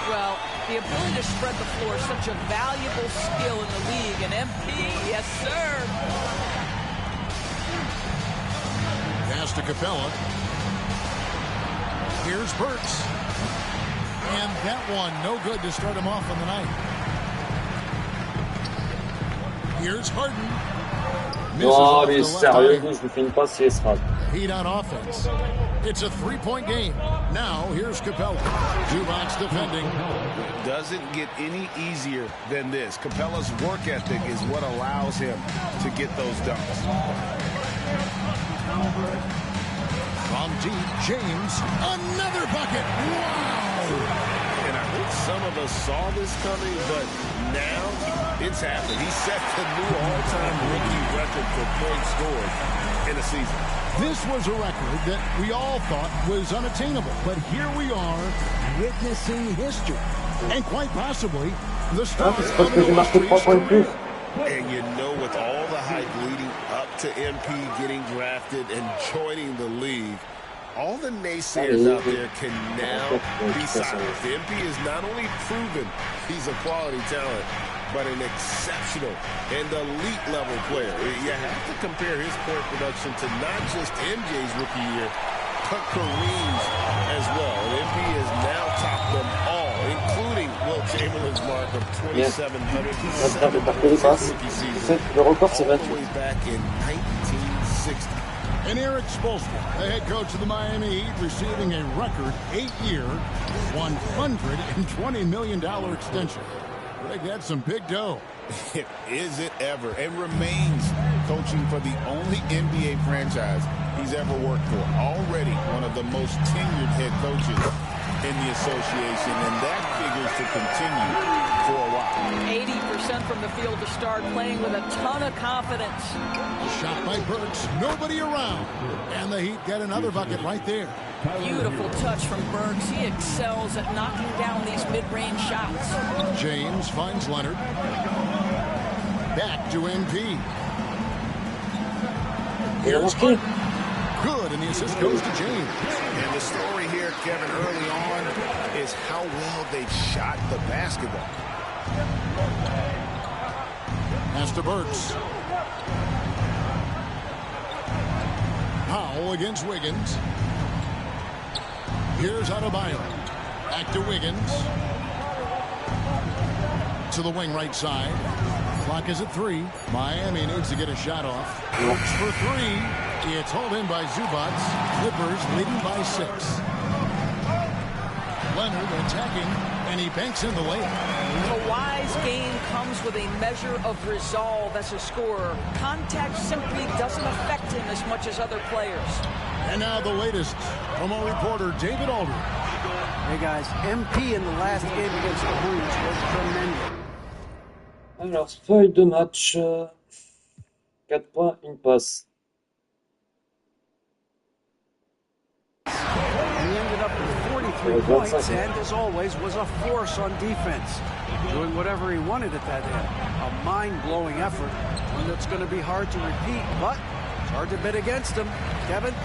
Well, the ability to spread the floor is such a valuable skill in the league. And MP, yes, sir. Pass to Capella. Here's Burks. And that one, no good to start him off on the night. Here's Harden. Non, mais sérieux, je lui fais une passe et il sera. Heat on offense. It's a 3-point game. Now, here's Capella. Zubac defending. Doesn't get any easier than this. Capella's work ethic is what allows him to get those dunks. From deep, James, another bucket. Wow! And I think some of us saw this coming, but now it's happened. He set the new all-time rookie record for points scored in a season. This was a record that we all thought was unattainable, but here we are witnessing history, and quite possibly the start of an illustrious career. And you know, with all the hype leading up to MP getting drafted and joining the league, all the naysayers out there can now be silenced. MP is not only proven he's a quality talent, but an exceptional and elite level player. You have to compare his point production to not just MJ's rookie year, but Kareem's as well. And MP has now topped them all, including Will Will Chamberlain's mark of 2,700. Le record, c'est 28. All the way back in 1960. And Eric Spoelstra, the head coach of the Miami Heat, receiving a record 8-year, $120 million extension. Greg, that's some big dough. Is it ever? And remains coaching for the only NBA franchise he's ever worked for. Already one of the most tenured head coaches in the association, and that figures to continue for a while. 80% from the field to start, playing with a ton of confidence. Shot by Burks, nobody around. And the Heat get another bucket right there. Beautiful touch from Burks. He excels at knocking down these mid-range shots. James finds Leonard. Back to NP. Here's Good, and the assist goes to James. And the story here, Kevin, early on is how well they've shot the basketball. Pass to Burks. Powell against Wiggins. Here's Adebayo. Back to Wiggins. To the wing right side. Clock is at 3. Miami needs to get a shot off. Looks for 3. It's hauled in by Zubats. Clippers leading by 6. Leonard attacking, and he banks in the layup. Kawhi's game comes with a measure of resolve as a scorer. Contact simply doesn't affect him as much as other players. And now the latest from our reporter, David Aldridge. Hey guys, MP in the last game against the Bruins was tremendous. Alors, feuille de match, 4 points, 1 passe. He ended up with 43 points and, as always, was a force on defense. Doing whatever he wanted at that end. A mind-blowing effort, one that's going to be hard to repeat, but it's hard to bet against him. Kevin?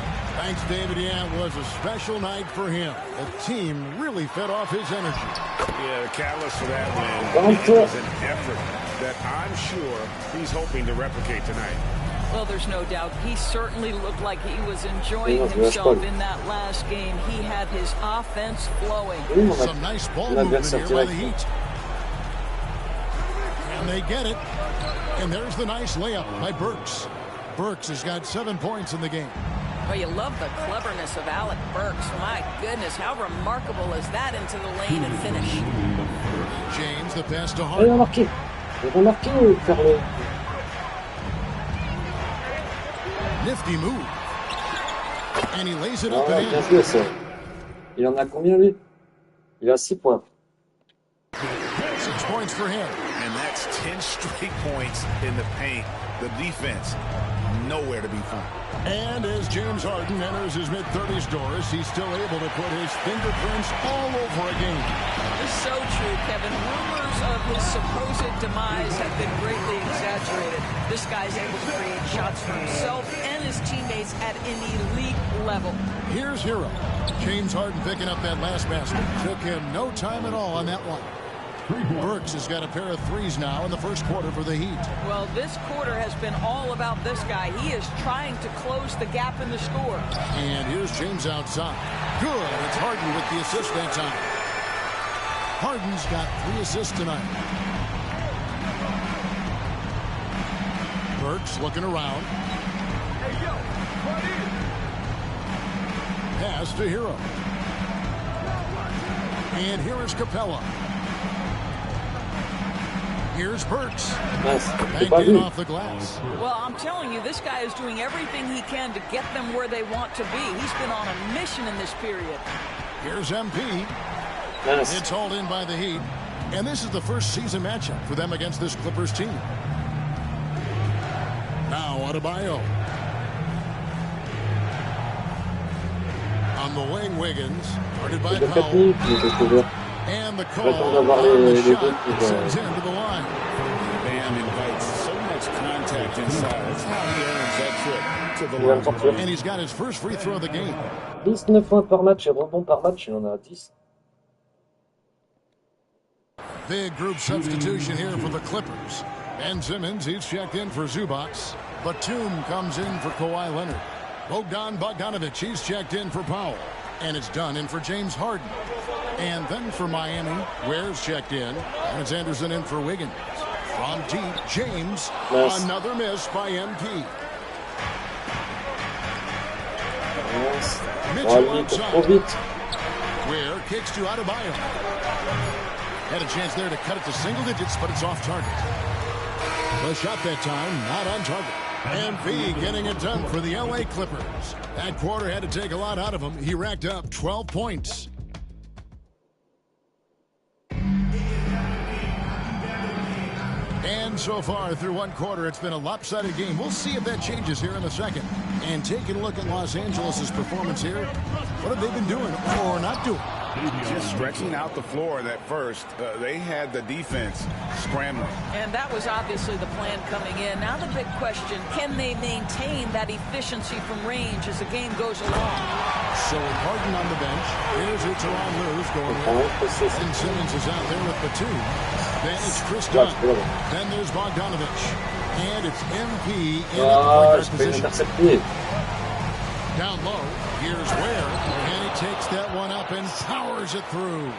Thanks, David. Yeah, it was a special night for him. The team really fed off his energy. Yeah, the catalyst for that win was an effort that I'm sure he's hoping to replicate tonight. Well, there's no doubt. He certainly looked like he was enjoying himself in that last game. He had his offense flowing. Some nice ball movement here by the Heat. And they get it. And there's the nice layup by Burks. Burks has got 7 points in the game. Well, you love the cleverness of Alec Burks. My goodness, how remarkable is that into the lane and finish? James, the pass to Harden. Nifty move. And he lays it up and in. Il en a combien, lui? Il a 6 points. 6 points for him. And that's 10 straight points in the paint. The defense, nowhere to be found. And as James Harden enters his mid-30s, Doris, he's still able to put his fingerprints all over a game. It's so true, Kevin. Rumors of his supposed demise have been greatly exaggerated. This guy's able to create shots for himself and his teammates at an elite level. Here's Hero. James Harden picking up that last basket. Took him no time at all on that one. Burks has got a pair of threes now in the first quarter for the Heat. Well, this quarter has been all about this guy. He is trying to close the gap in the score. And here's James outside. Good. It's Harden with the assist that time. Harden's got 3 assists tonight. Burks looking around. Pass to Hero. And here is Capella. Here's Burks. Banking off the glass. Well, I'm telling you, this guy is doing everything he can to get them where they want to be. He's been on a mission in this period. Here's MP. It's hauled in by the Heat. And this is the first season matchup for them against this Clippers team. Now Adebayo. On the wing, Wiggins. Guarded by Powell. And the call on the shot sends him to the line. Bam invites so much contact inside. That's how he earns that trip to the line. And he's got his first free throw of the game. 19 points par match et rebonds par match, il en a 10. Big group substitution here for the Clippers. Ben Simmons, he's checked in for Zubats. Batum comes in for Kawhi Leonard. Bogdan Bogdanovic, he's checked in for Powell. And it's done in for James Harden. And then for Miami, Ware's checked in. And it's Anderson in for Wiggins. From deep, James. Yes. Another miss by MP. Yes. Mitchell Trop outside. vite. Ware kicks to Adebayo. Had a chance there to cut it to single digits, but it's off target. The shot that time, not on target. MP getting it done for the LA Clippers. That quarter had to take a lot out of him. He racked up 12 points. And so far through one quarter, it's been a lopsided game. We'll see if that changes here in a second. And taking a look at Los Angeles' performance here, what have they been doing or not doing? Just stretching out the floor that first. They had the defense scrambling. And that was obviously the plan coming in. Now the big question, can they maintain that efficiency from range as the game goes along? So with Harden on the bench, here's who Teron Lue's going with. And Simmons is out there with the two. Then it's Chris Dunn. Then there's Bogdanovich. And it's MP in at the point guard position. Down low, here's Ware, and he takes that one up and powers it through.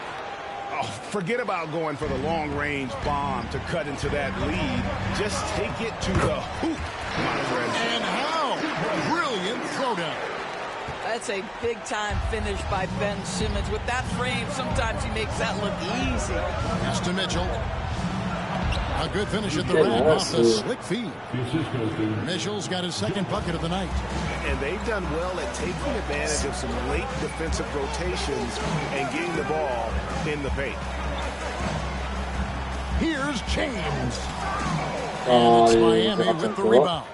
Oh, forget about going for the long-range bomb to cut into that lead. Just take it to the hoop, my friend. And how? Brilliant throwdown. That's a big-time finish by Ben Simmons. With that frame, sometimes he makes that look easy. Pass to Mitchell. A good finish at the rack off the slick feed. Mitchell's got his second bucket of the night. And they've done well at taking advantage of some late defensive rotations and getting the ball in the paint. Here's James. And it's Miami with the rebound.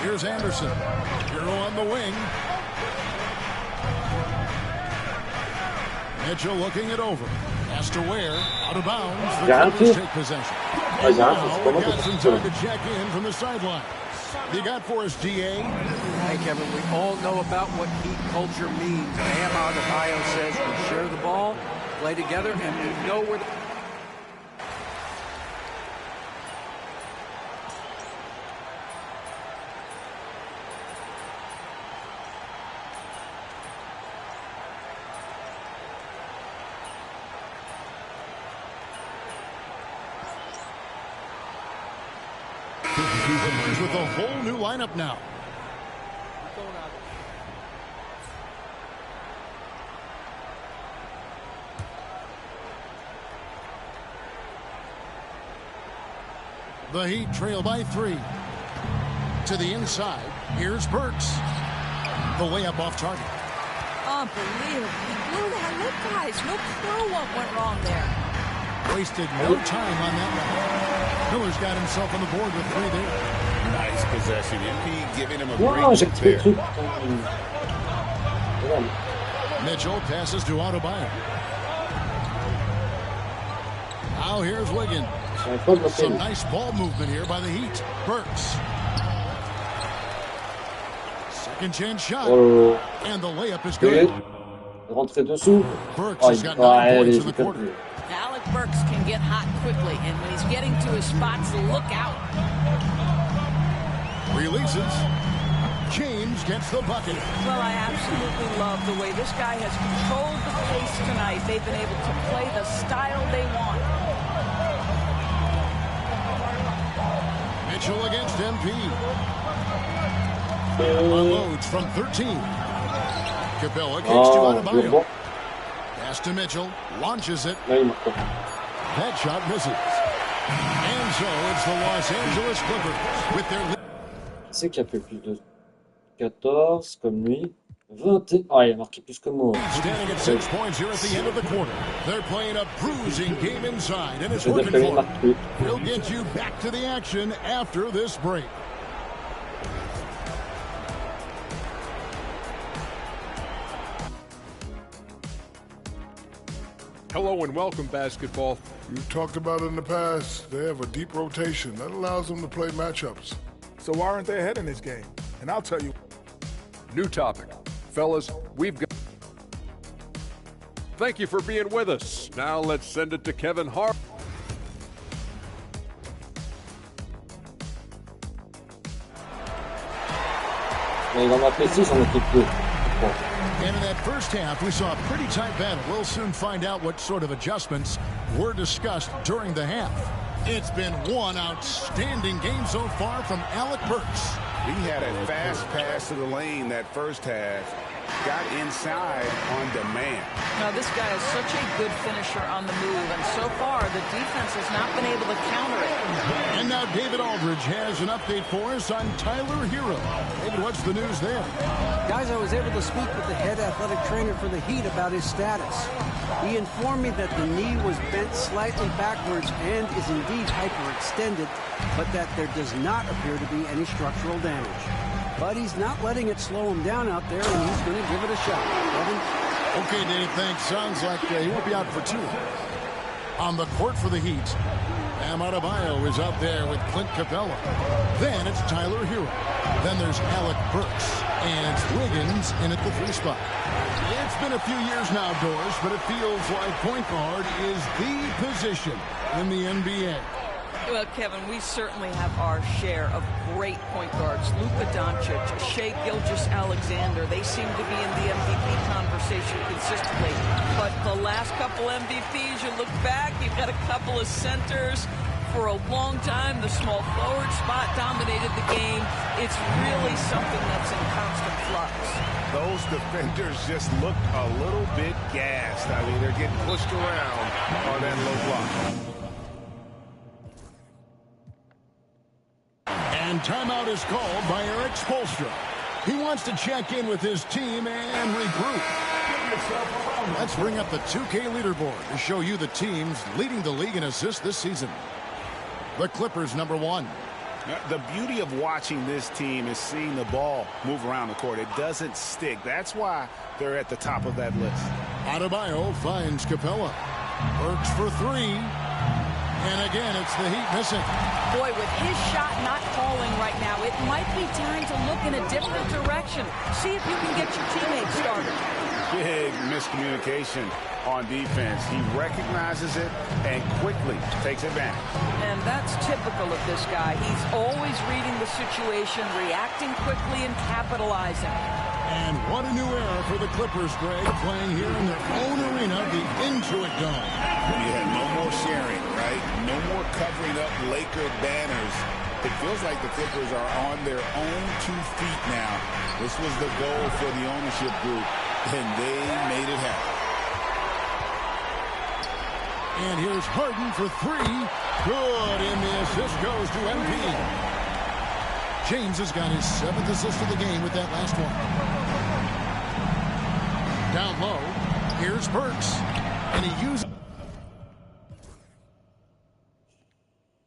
Here's Anderson. Hero on the wing. Mitchell looking it over. Pass to Ware. Out of bounds. The Clippers take possession. And now we got some time to check in from the sideline. You got for us, DA? Hey, Kevin, we all know about what Heat culture means. Bam Adebayo says we share the ball, play together, and we know where... With a whole new lineup now. The Heat trail by 3. To the inside. Here's Burks. The layup off target. Unbelievable. He blew that lip, guys. No clue what went wrong there. Wasted no time on that one. Miller's got himself on the board with 3 there. Nice possession. MP giving him a great look there. Mitchell passes to Adebayo. Now here's Wiggins. Some nice ball movement here by the Heat. Burks. Second chance shot. And the layup is good. Burks has got 9 points in the quarter. Alec Burks can get hot quickly, and when he's getting to his spots, look out. Releases. James gets the bucket. Well, I absolutely love the way this guy has controlled the pace tonight. They've been able to play the style they want. Mitchell against MP. Unloads from 13. Capella kicks to Adebayo. Pass to Mitchell. Launches it. That shot misses. And so it's the Los Angeles Clippers with their... C'est qui a fait plus de 14 comme lui. 21. Ah, il a marqué plus que moi. Standing at 6 points here at the end of the quarter. They're playing a bruising game inside, and it's working for them. We'll get you back to the action after this break. Hello and welcome, basketball. You've talked about it in the past. They have a deep rotation. That allows them to play matchups. So why aren't they ahead in this game? And I'll tell you. New topic. Fellas, we've got... Thank you for being with us. Now let's send it to Kevin Hart. Mais il en a fait 6 en équipe 2. And in that first half, we saw a pretty tight battle. We'll soon find out what sort of adjustments were discussed during the half. It's been one outstanding game so far from Alec Burks. He had a fast pass to the lane that first half. Got inside on demand. Now, this guy is such a good finisher on the move, and so far, the defense has not been able to counter it. And now David Aldridge has an update for us on Tyler Hero. David, what's the news there? Guys, I was able to speak with the head athletic trainer for the Heat about his status. He informed me that the knee was bent slightly backwards and is indeed hyperextended, but that there does not appear to be any structural damage. But he's not letting it slow him down out there, and he's going to give it a shot. Kevin? Okay, Dave, thanks. Sounds like he won't be out for too long. On the court for the Heat, Bam Adebayo is out there with Clint Capella. Then it's Tyler Hero. Then there's Alec Burks. And it's Wiggins in at the 3 spot. It's been a few years now, Doris, but it feels like point guard is the position in the NBA. Well, Kevin, we certainly have our share of great point guards. Luka Doncic, Shai Gilgeous-Alexander, they seem to be in the MVP conversation consistently. But the last couple MVPs, you look back, you've got a couple of centers. For a long time, the small forward spot dominated the game. It's really something that's in constant flux. Those defenders just look a little bit gassed. I mean, they're getting pushed around on that low block. And timeout is called by Eric Spoelstra. He wants to check in with his team and regroup. Let's bring up the 2K leaderboard to show you the teams leading the league in assists this season. The Clippers, number 1. The beauty of watching this team is seeing the ball move around the court. It doesn't stick. That's why they're at the top of that list. Adebayo finds Capella. Works for 3. And again, it's the Heat missing. Boy, with his shot not falling right now, it might be time to look in a different direction. See if you can get your teammates started. Big miscommunication on defense. He recognizes it and quickly takes advantage. And that's typical of this guy. He's always reading the situation, reacting quickly, and capitalizing. And what a new era for the Clippers, Greg, playing here in their own arena, the Intuit Dome. Yeah, no more sharing, right? No more covering up Laker banners. It feels like the Clippers are on their own 2 feet now. This was the goal for the ownership group, and they made it happen. And here's Harden for 3. Good, and the assist goes to MP. James has got his 7th assist of the game with that last one. Down low, here's Burks. And he uses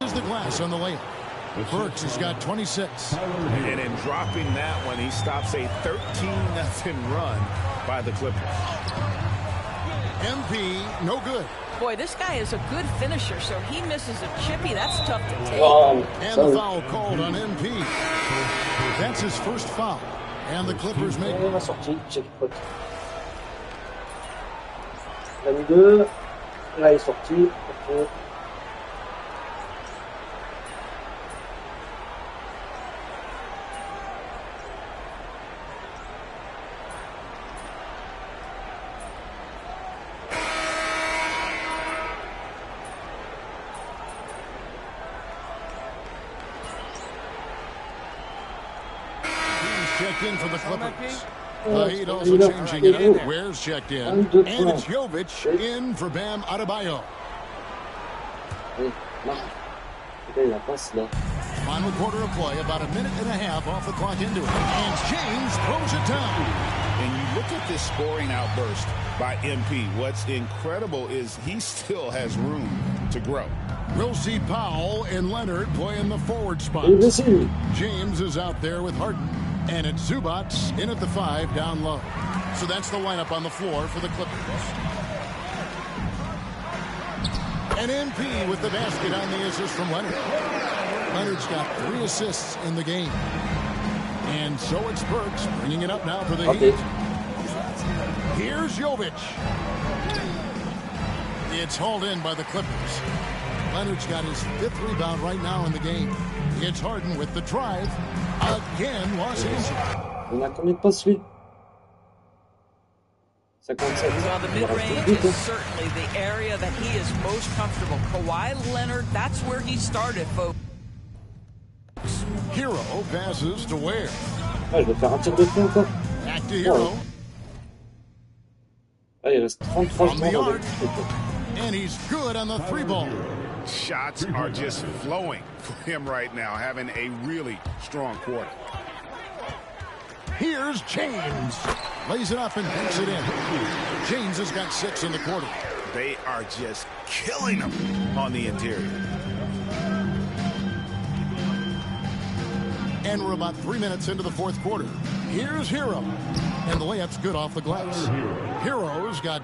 the glass on the layup. Burks has got 26. And in dropping that one, he stops a 13-0 run by the Clippers. MP, no good. Boy, this guy is a good finisher, so he misses a chippy. That's tough to take. And the foul called on MP. That's his first foul. And the Clippers make... La mis 2. Là, il est sorti. Okay. Checked in for the Clippers. Heat also changing it up. Ware's checked in. And it's Jovic in for Bam Adebayo. Final quarter of play, about a minute and a half off the clock into it. And James throws it down. And you look at this scoring outburst by MP. What's incredible is he still has room to grow. We'll see Powell and Leonard play in the forward spot. James is out there with Harden. And it's Zubac in at the 5 down low. So that's the lineup on the floor for the Clippers. And MP with the basket on the assist from Leonard. Leonard's got 3 assists in the game. And so it's Burks bringing it up now for the Heat. Here's Jovic. It's hauled in by the Clippers. Leonard's got his 5th rebound right now in the game. It's Harden with the drive. Again, Los Angeles. On a combien de passes, lui? 57. Well, the mid-range is certainly the area that he is most comfortable. Kawhi Leonard, that's where he started, folks. Hero passes to Ware. Ah, je vais faire un tir de pied encore. Back to Hero. Ah, il reste 33 From the arc. And he's good on the three ball. Shots are just flowing for him right now, having a really strong quarter. Here's James. Lays it up and banks it in. James has got 6 in the quarter. They are just killing him on the interior. And we're about 3 minutes into the fourth quarter. Here's Hero. And the layup's good off the glass. Hero's got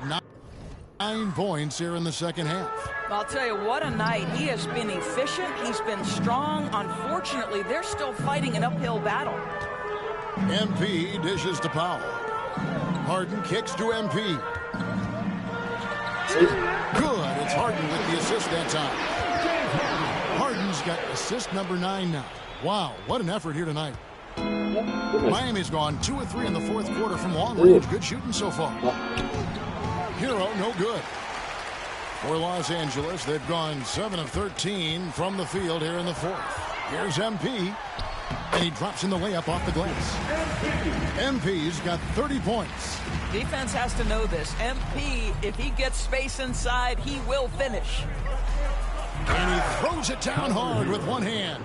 9 points here in the second half. I'll tell you, what a night. He has been efficient. He's been strong. Unfortunately, they're still fighting an uphill battle. MP dishes to Powell. Harden kicks to MP. Good. It's Harden with the assist that time. Harden's got assist number 9 now. Wow, what an effort here tonight. Miami's gone 2 of 3 in the fourth quarter from long range. Good shooting so far. Hero, no good. For Los Angeles, they've gone 7 of 13 from the field here in the fourth. Here's MP. And he drops in the layup off the glass. MP's got 30 points. Defense has to know this. MP, if he gets space inside, he will finish. And he throws it down hard with one hand.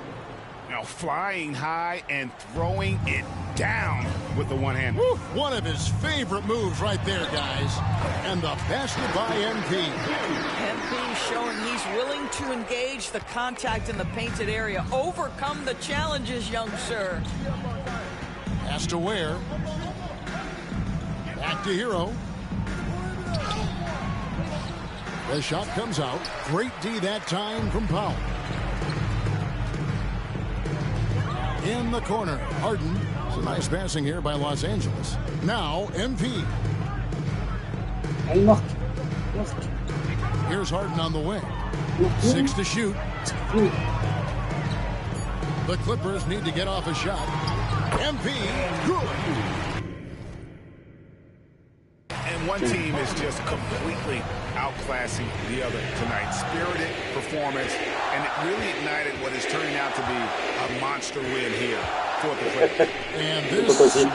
Now flying high and throwing it down with the one hand. Woo, one of his favorite moves right there, guys. And the basket by MP. MP showing he's willing to engage the contact in the painted area. Overcome the challenges, young sir. Pass to Ware. Back to Hero. The shot comes out. Great D that time from Powell. In the corner, Harden. Some nice passing here by Los Angeles. Now, MP. Here's Harden on the wing. 6 to shoot. The Clippers need to get off a shot. MP, good. And one team is just completely outclassing the other tonight. Spirited performance, and it really ignited what is turning out to be a monster win here for the Clippers. And this was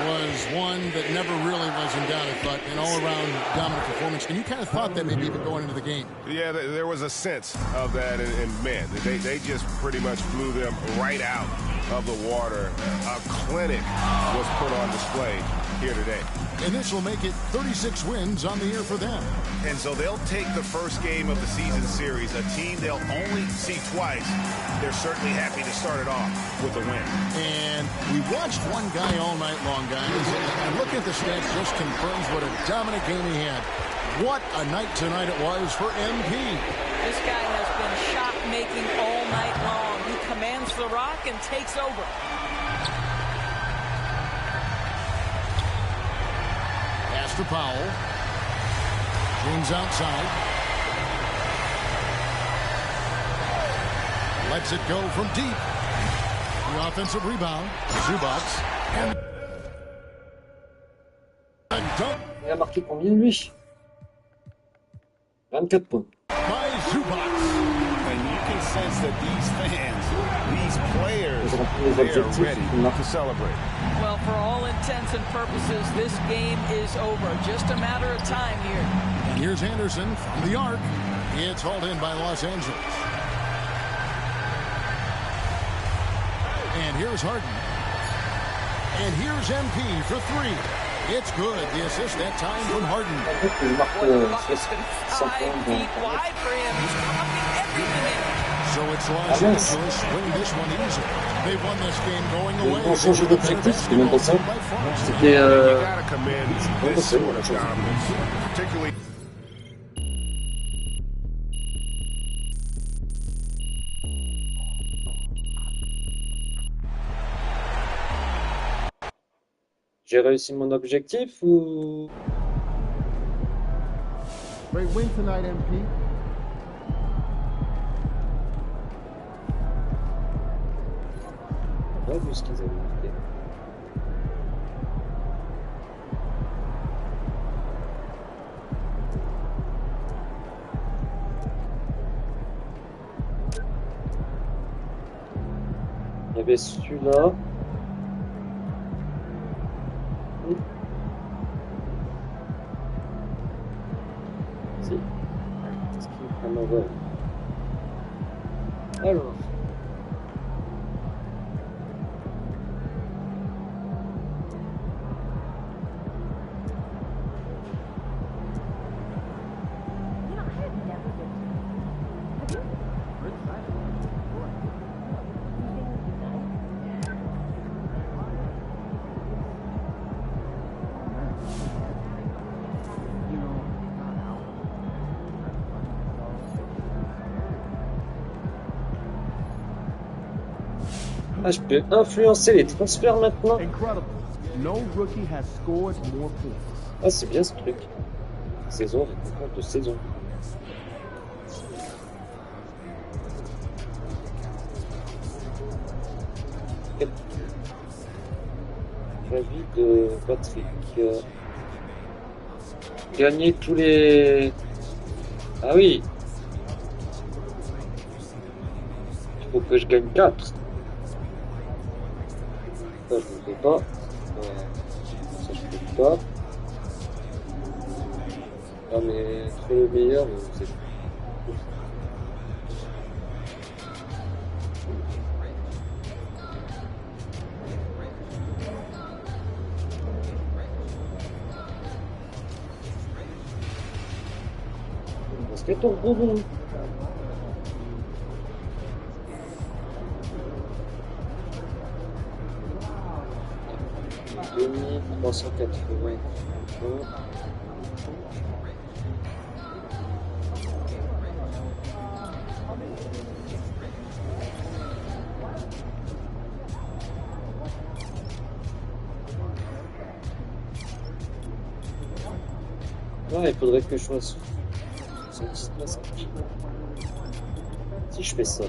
one that never really was in doubt, I thought, an all-around dominant performance. And you kind of thought that maybe even going into the game. Yeah, there was a sense of that, and man, they just pretty much blew them right out of the water. A clinic was put on display here today. And this will make it 36 wins on the year for them. And so they'll take the first game of the season series, a team they'll only see twice. They're certainly happy to start it off with a win. And we watched one guy all night long, guys. And looking at the stats just confirms what a dominant game he had. What a night tonight it was for MP. This guy has been shot-making all night long. He commands the rock and takes over. To Powell. James outside. Lets it go from deep. The offensive rebound. Zubats. And dunk. Il a marqué combien, lui? 24 points. By Zubats. And you can sense that these fans, these players, they are ready to celebrate. Well, for all intents and purposes, this game is over. Just a matter of time here. And here's Anderson from the arc. It's hauled in by Los Angeles. And here's Harden. And here's MP for 3. It's good. The assist that time from Harden. Wide for him. He's dropping everything in. So it's Los Angeles winning this one easy. They won this game going away. You gotta commend this sort of dominance, particularly. J'ai réussi mon objectif ou... Great win tonight, MP. Pas vu ce qu'ils avaient fait. avait celui-là. Si. Est-ce qu'il prend l'envol? Alors. Ah, je peux influencer les transferts maintenant. Ah, c'est bien ce truc. Saison, compte de saison. Avis de Patrick. Gagner tous les... Ah oui. Il faut que je gagne 4. Ça, je ne fais pas. Ça, je ne fais pas. Ah, mais trop le meilleur, mais c'est... Basket au rebond. Demi 380. Ouais, il faudrait que je fasse si je fais ça,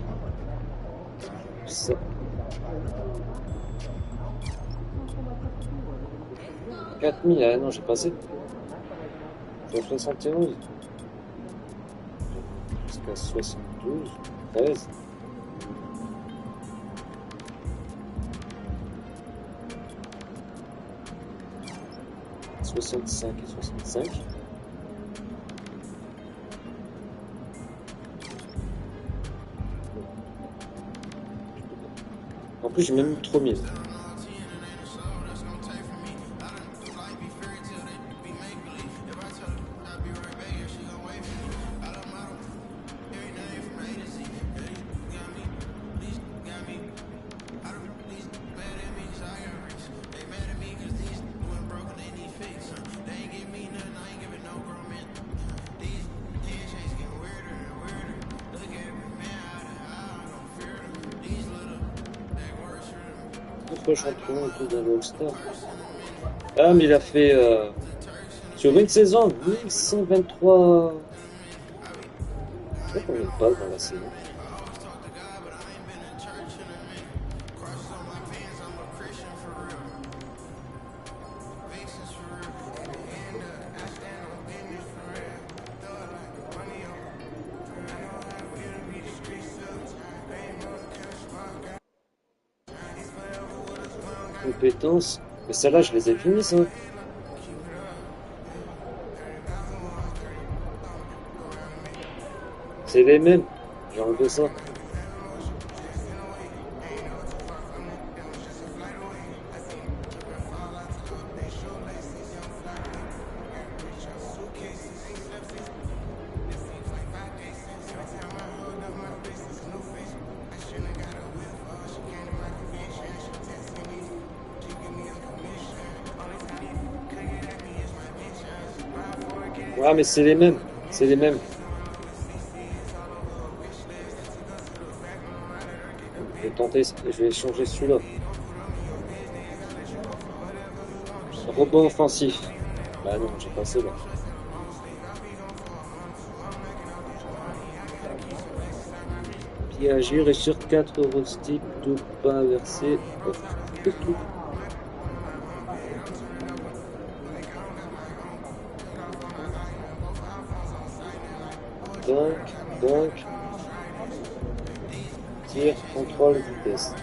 4000, ah non, j'ai passé. C'est 71. Jusqu'à 72, 13. « 65 et 65. En plus, j'ai même mis 3000. Champion autour d'un All-Star. Ah, mais il a fait sur une saison 1123. C'est combien de balles dans la saison? Compétences, mais celles-là je les ai finies ça. C'est les mêmes, j'ai enlevé ça. Ah mais c'est les mêmes, c'est les mêmes. Je vais tenter, je vais changer celui-là. Rebond offensif. Bah non, j'ai passé là. Pied agir et sur 4 Eurosticks, de pas inversé. C'est tout. Donc, tir, contrôle, vitesse.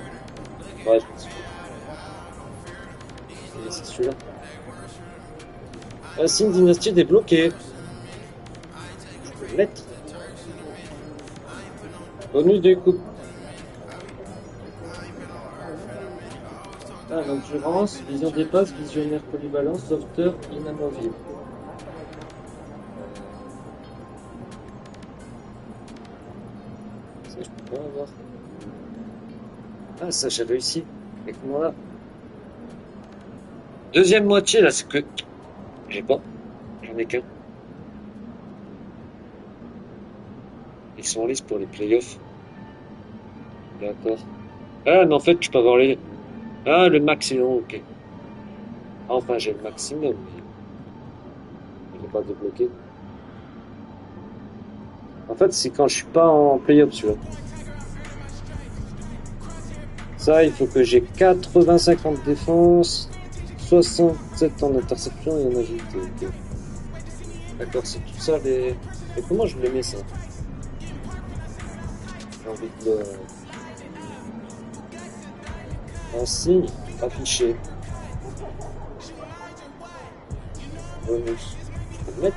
Ouais, je pense. C'est celui-là. Signe dynastie débloqué. Je peux le mettre. Bonus de coupe. Ah, l'endurance, vision des passes, visionnaire polyvalent, sauveteur inamovible. Ça, je peux pas avoir. Ah, ça, j'ai réussi. Et comment là? Deuxième moitié, là, c'est que. J'ai pas. J'en ai qu'un. Ils sont en liste pour les playoffs. D'accord. Ah, mais en fait, tu peux avoir les. Ah, le maximum, ok. Enfin, j'ai le maximum, mais. Il n'est pas débloqué. En fait, c'est quand je suis pas en playoff, celui-là. Ça, il faut que j'ai 85 en défense, 67 en interception et en agilité. Okay. D'accord, c'est tout ça les. Et comment je le mets ça? J'ai envie de le. Ainsi, affiché. Bonus. Je peux le mettre?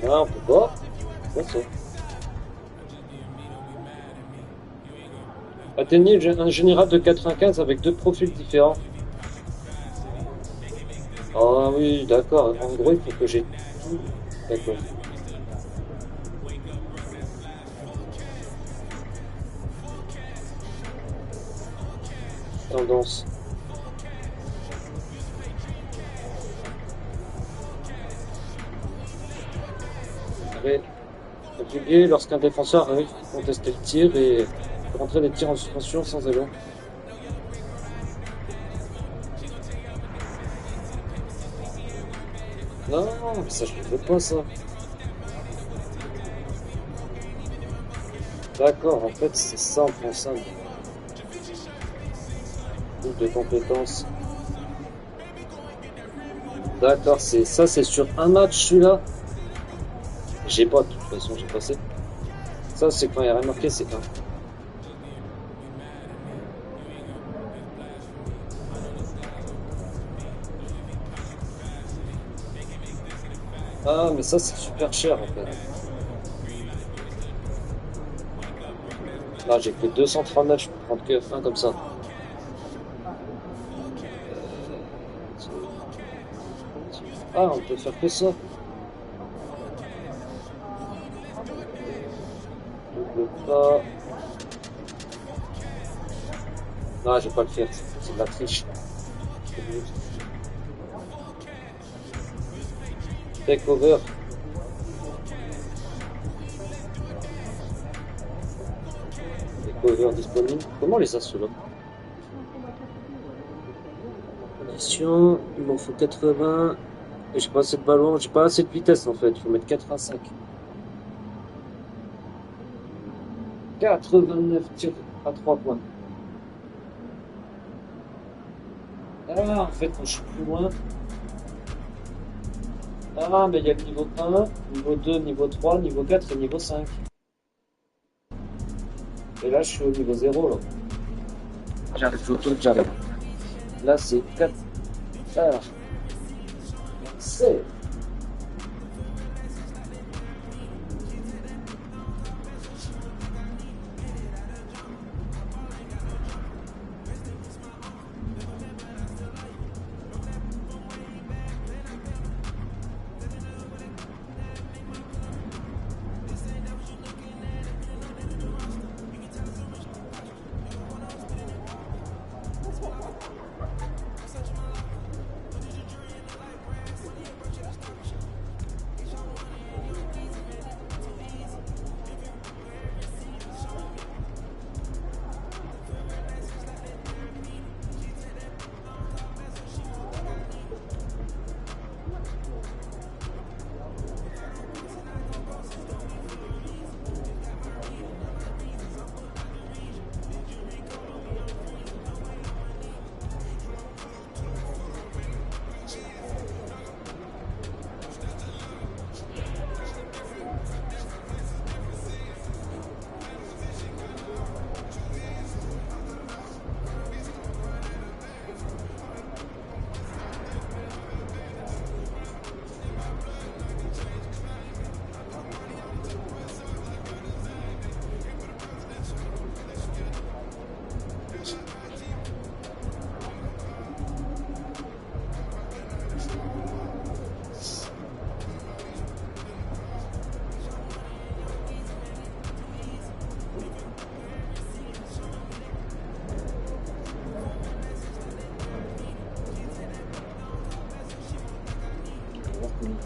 Ah, on peut pas. C'est ça. Atteignez un général de 95 avec 2 profils différents. Ah oui, d'accord. En gros, il faut que j'ai tout. D'accord. Tendance. Régulier, lorsqu'un défenseur arrive à contester le tir et rentrer des tirs en suspension sans élan. Non, mais ça je ne fais pas ça. D'accord, en fait c'est ça en français. Groupe de compétences. D'accord, c'est ça, c'est sur un match celui-là. J'ai pas, de toute façon, j'ai passé. Ça, c'est quand il y a rien marqué, c'est un. Ah, mais ça, c'est super cher, en fait. Là, j'ai fait 239, je peux prendre que F1 comme ça. Ah, on peut faire que ça. Pas... Non, je vais pas le faire, c'est de la triche. Takeover. Takeover disponible. Comment les a ceux-là? Condition, il m'en faut 80. Et j'ai pas assez de ballon, j'ai pas assez de vitesse en fait, il faut mettre 85. 89 tirs à 3 points. Ah, en fait, quand je suis plus loin. Ah, mais il y a le niveau 1, niveau 2, niveau 3, niveau 4 et niveau 5. Et là, je suis au niveau 0, là. J'arrive, j'arrive. Là, c'est 4. Ah. C'est.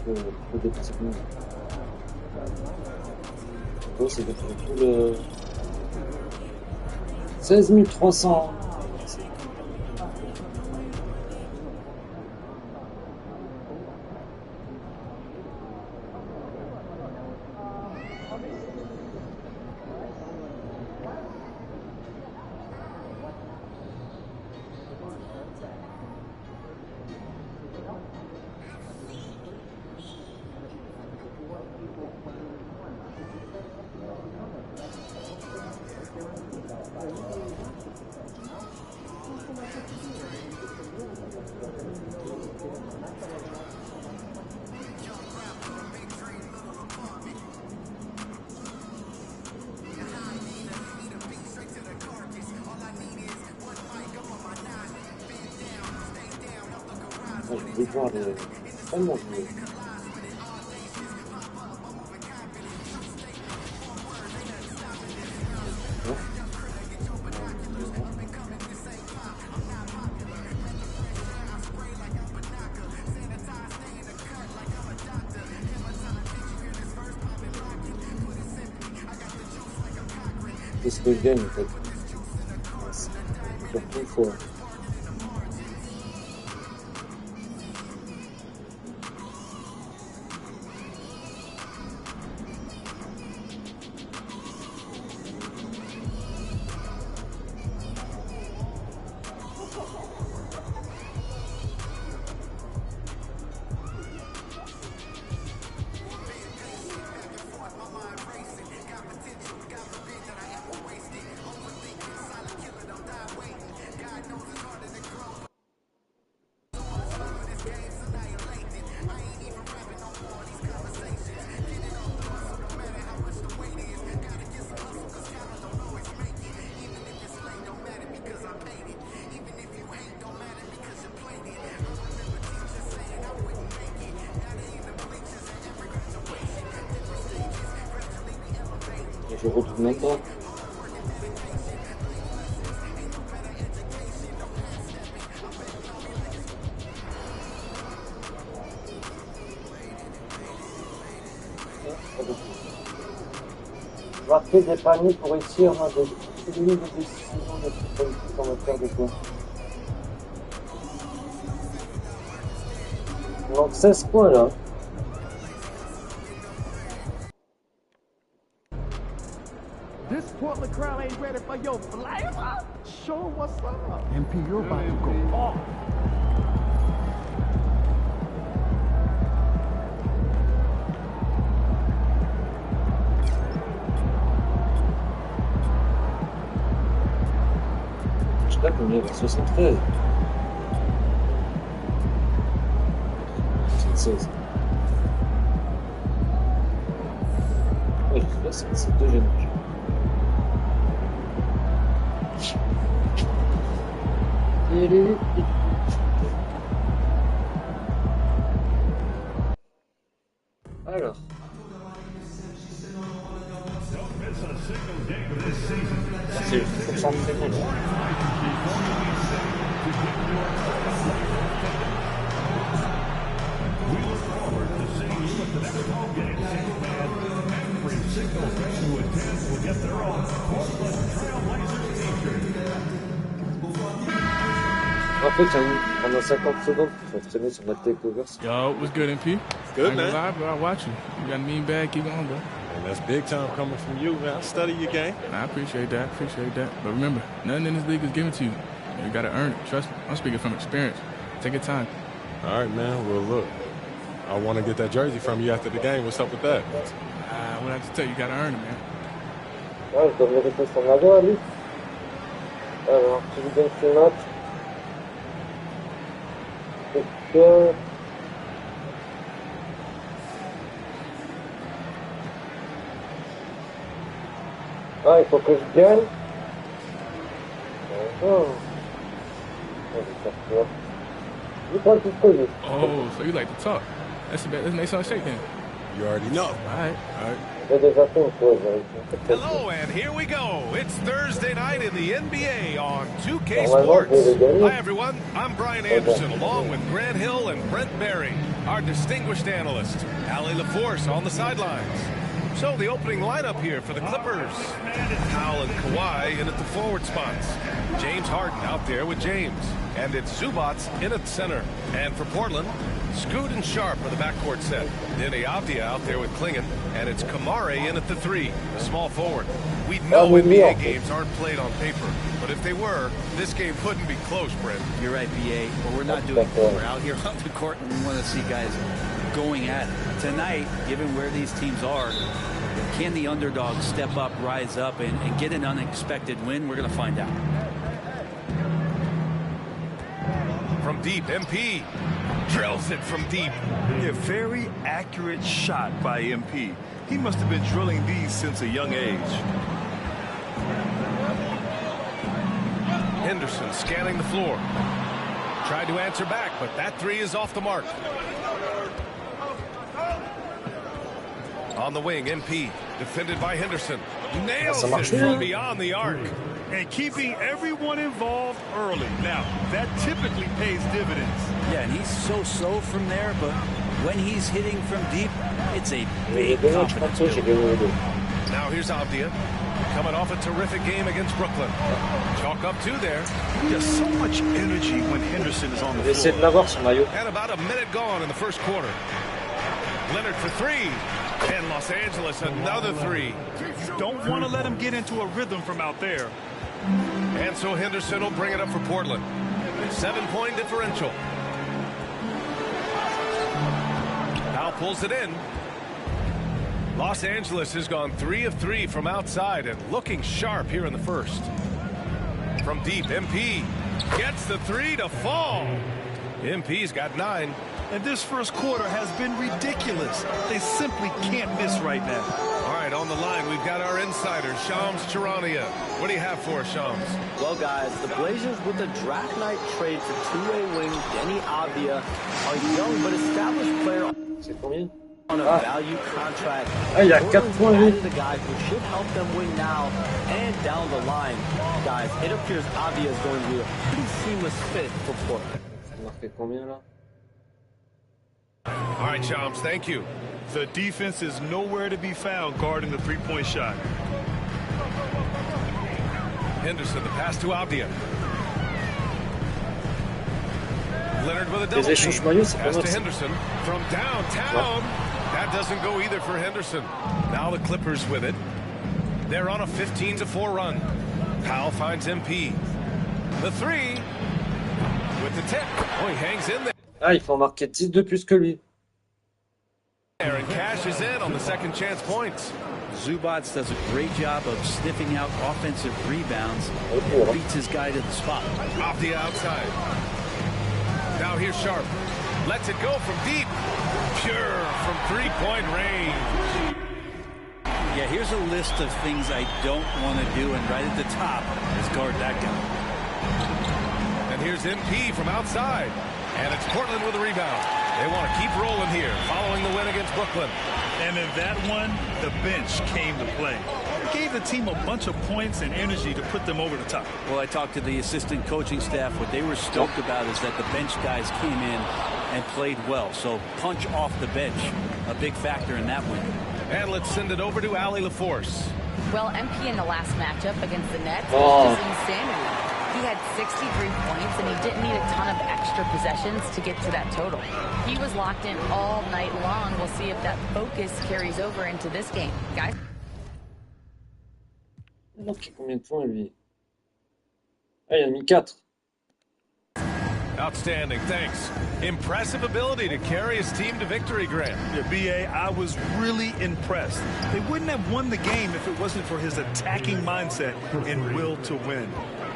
faut des petits bouts. Donc c'est de faire tout le 16 300. Je vais voir les tellement jouer. C'est ce que je gagne en fait. Surtout il faut. Je retrouve même pas. Marquer des paniers pour réussir des lignes de décision de politique en matière de points. Donc 16 points là. This Portland crowd ain't ready for your flavor? Show 'em what's up. MP, you're about to go off. Je sais pas combien il y a 73. 76. Oui, là c'est deux jeunes. Alors. C'est concentré. En fait, pendant 50 secondes, il faut traîner sur notre takeover. Yo, what's good, MP? Good, man. Live, bro. I watch you. You got a mean bag. Keep on, bro. And that's big time coming from you, man. I study your game. I appreciate that. But remember, nothing in this league is given to you. You got to earn it. Trust me. I'm speaking from experience. Take your time. All right, man. Well, look, I want to get that jersey from you after the game. What's up with that? What I have to tell you, you got to earn it, man. Ouais, je dois me répéter son magot à lui. Alors, tu lui donnes ses notes. Et que... Ah, il faut que je gagne. Oh. Oh, so you like to talk. Let's make something shake then. You already know. All right. Hello, and here we go. It's Thursday night in the NBA on 2K Sports. Hi, everyone. I'm Brian Anderson, along with Grant Hill and Brent Berry, our distinguished analyst, Allie LaForce on the sidelines. So the opening lineup here for the Clippers. Powell and Kawhi in at the forward spots. James Harden out there with James. And it's Zubac in at center. And for Portland, Scoot and Sharp are the backcourt set. Denny Avdia out there with Klingon. And it's Kamare in at the 3, the small forward. We know NBA games aren't played on paper. But if they were, this game couldn't be close, Brent. You're right, BA. But we're not doing it. We're out here on the court and we want to see guys going at it. Tonight, given where these teams are, can the underdog step up, rise up, and get an unexpected win? We're going to find out. From deep, MP drills it from deep. A very accurate shot by MP. He must have been drilling these since a young age. Henderson scanning the floor. Tried to answer back, but that 3 is off the mark. On the wing, MP, defended by Henderson. Nails it from beyond the arc. And keeping everyone involved early. Now, that typically pays dividends. Yeah, and he's so-so from there, but when he's hitting from deep, it's a big confidence builder. Now here's Avdia, coming off a terrific game against Brooklyn. Chalk up 2 there. There's so much energy when Henderson is on the floor. And about a minute gone in the first quarter. Leonard for 3. And Los Angeles another 3. Don't want to let him get into a rhythm from out there. And so Henderson will bring it up for Portland. 7-point differential. Powell pulls it in. Los Angeles has gone 3 of 3 from outside and looking sharp here in the first. From deep, MP gets the 3 to fall. MP's got 9. And this first quarter has been ridiculous. They simply can't miss right now. All right, on the line, we've got our insider, Shams Charania. What do you have for us, Shams? Well, guys, the Blazers with the draft night trade for two-way wing Denny Avdia, a young but established player on a value contract. Il y a 4 points. Added a guy who should help them win now and down the line. Guys, it appears Avdia is going to be a pretty seamless fit for Portland. All right, Shams, thank you. The defense is nowhere to be found guarding the three-point shot. Henderson, the pass to Avdia. Leonard with a double team. Pass to Henderson from downtown. That doesn't go either for Henderson. Now the Clippers with it. They're on a 15-4 run. Powell finds MP. The 3 with the tip. Oh, he hangs in there. Ah, il faut en marquer 10 de plus que lui. And cashes in on the second chance points. Zubac does a great job of sniffing out offensive rebounds and beats his guy to the spot. Off the outside. Now here's Sharp. Lets it go from deep. Pure from three-point range. Yeah, here's a list of things I don't want to do, and right at the top is guard that guy. And here's MP from outside. And it's Portland with a rebound. They want to keep rolling here, following the win against Brooklyn. And in that one, the bench came to play. It gave the team a bunch of points and energy to put them over the top. Well, I talked to the assistant coaching staff. What they were stoked about is that the bench guys came in and played well. So punch off the bench, a big factor in that win. And let's send it over to Allie LaForce. Well, MP in the last matchup against the Nets was just insanity. He had 63 points, and he didn't need a ton of extra possessions to get to that total. He was locked in all night long. We'll see if that focus carries over into this game. Guys? Il a marqué combien de points, lui? Ah, il a mis 4. Outstanding, thanks. Impressive ability to carry his team to victory, Grant. Yeah, BA, I was really impressed. They wouldn't have won the game if it wasn't for his attacking mindset and will to win.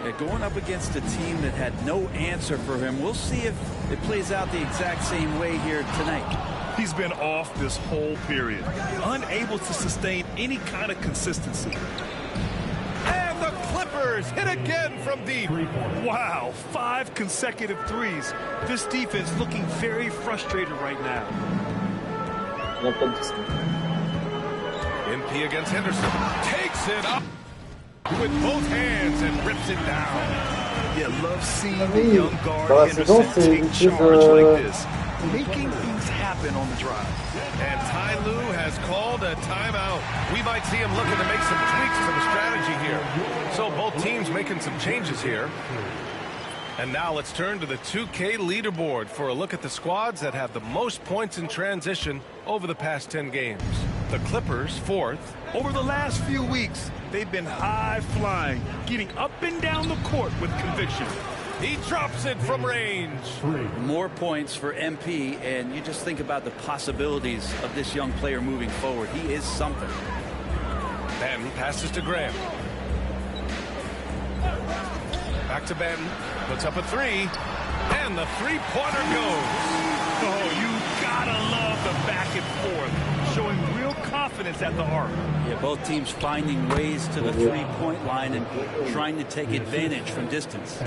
Yeah, going up against a team that had no answer for him, we'll see if it plays out the exact same way here tonight. He's been off this whole period, unable to sustain any kind of consistency. And the Clippers hit again from deep. Wow, 5 consecutive threes. This defense looking very frustrated right now. MP against Henderson. Takes it up with both hands and rips it down. Yeah, love seeing the young guard Henderson take charge like this, making things happen on the drive. And Ty Lue has called a timeout. We might see him looking to make some tweaks to the strategy here. So both teams making some changes here. And now let's turn to the 2K leaderboard for a look at the squads that have the most points in transition over the past 10 games. The Clippers, 4th. Over the last few weeks, they've been high-flying, getting up and down the court with conviction. He drops it from range. More points for MP, and you just think about the possibilities of this young player moving forward. He is something. Benton passes to Graham. Back to Benton. Puts up a three. And the three-pointer goes. Oh, you gotta love the back and forth. Showing real confidence at the arc. Yeah, both teams finding ways to the three-point line and trying to take advantage from distance.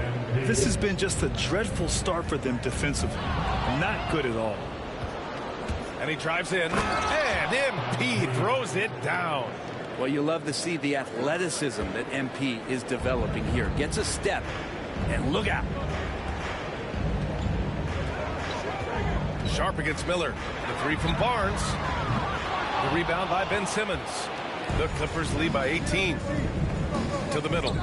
This has been just a dreadful start for them defensively. Not good at all. And he drives in. And MP throws it down. Well, you love to see the athleticism that MP is developing here. Gets a step, and look out. Sharp against Miller. The three from Barnes. The rebound by Ben Simmons. The Clippers lead by 18. To the middle.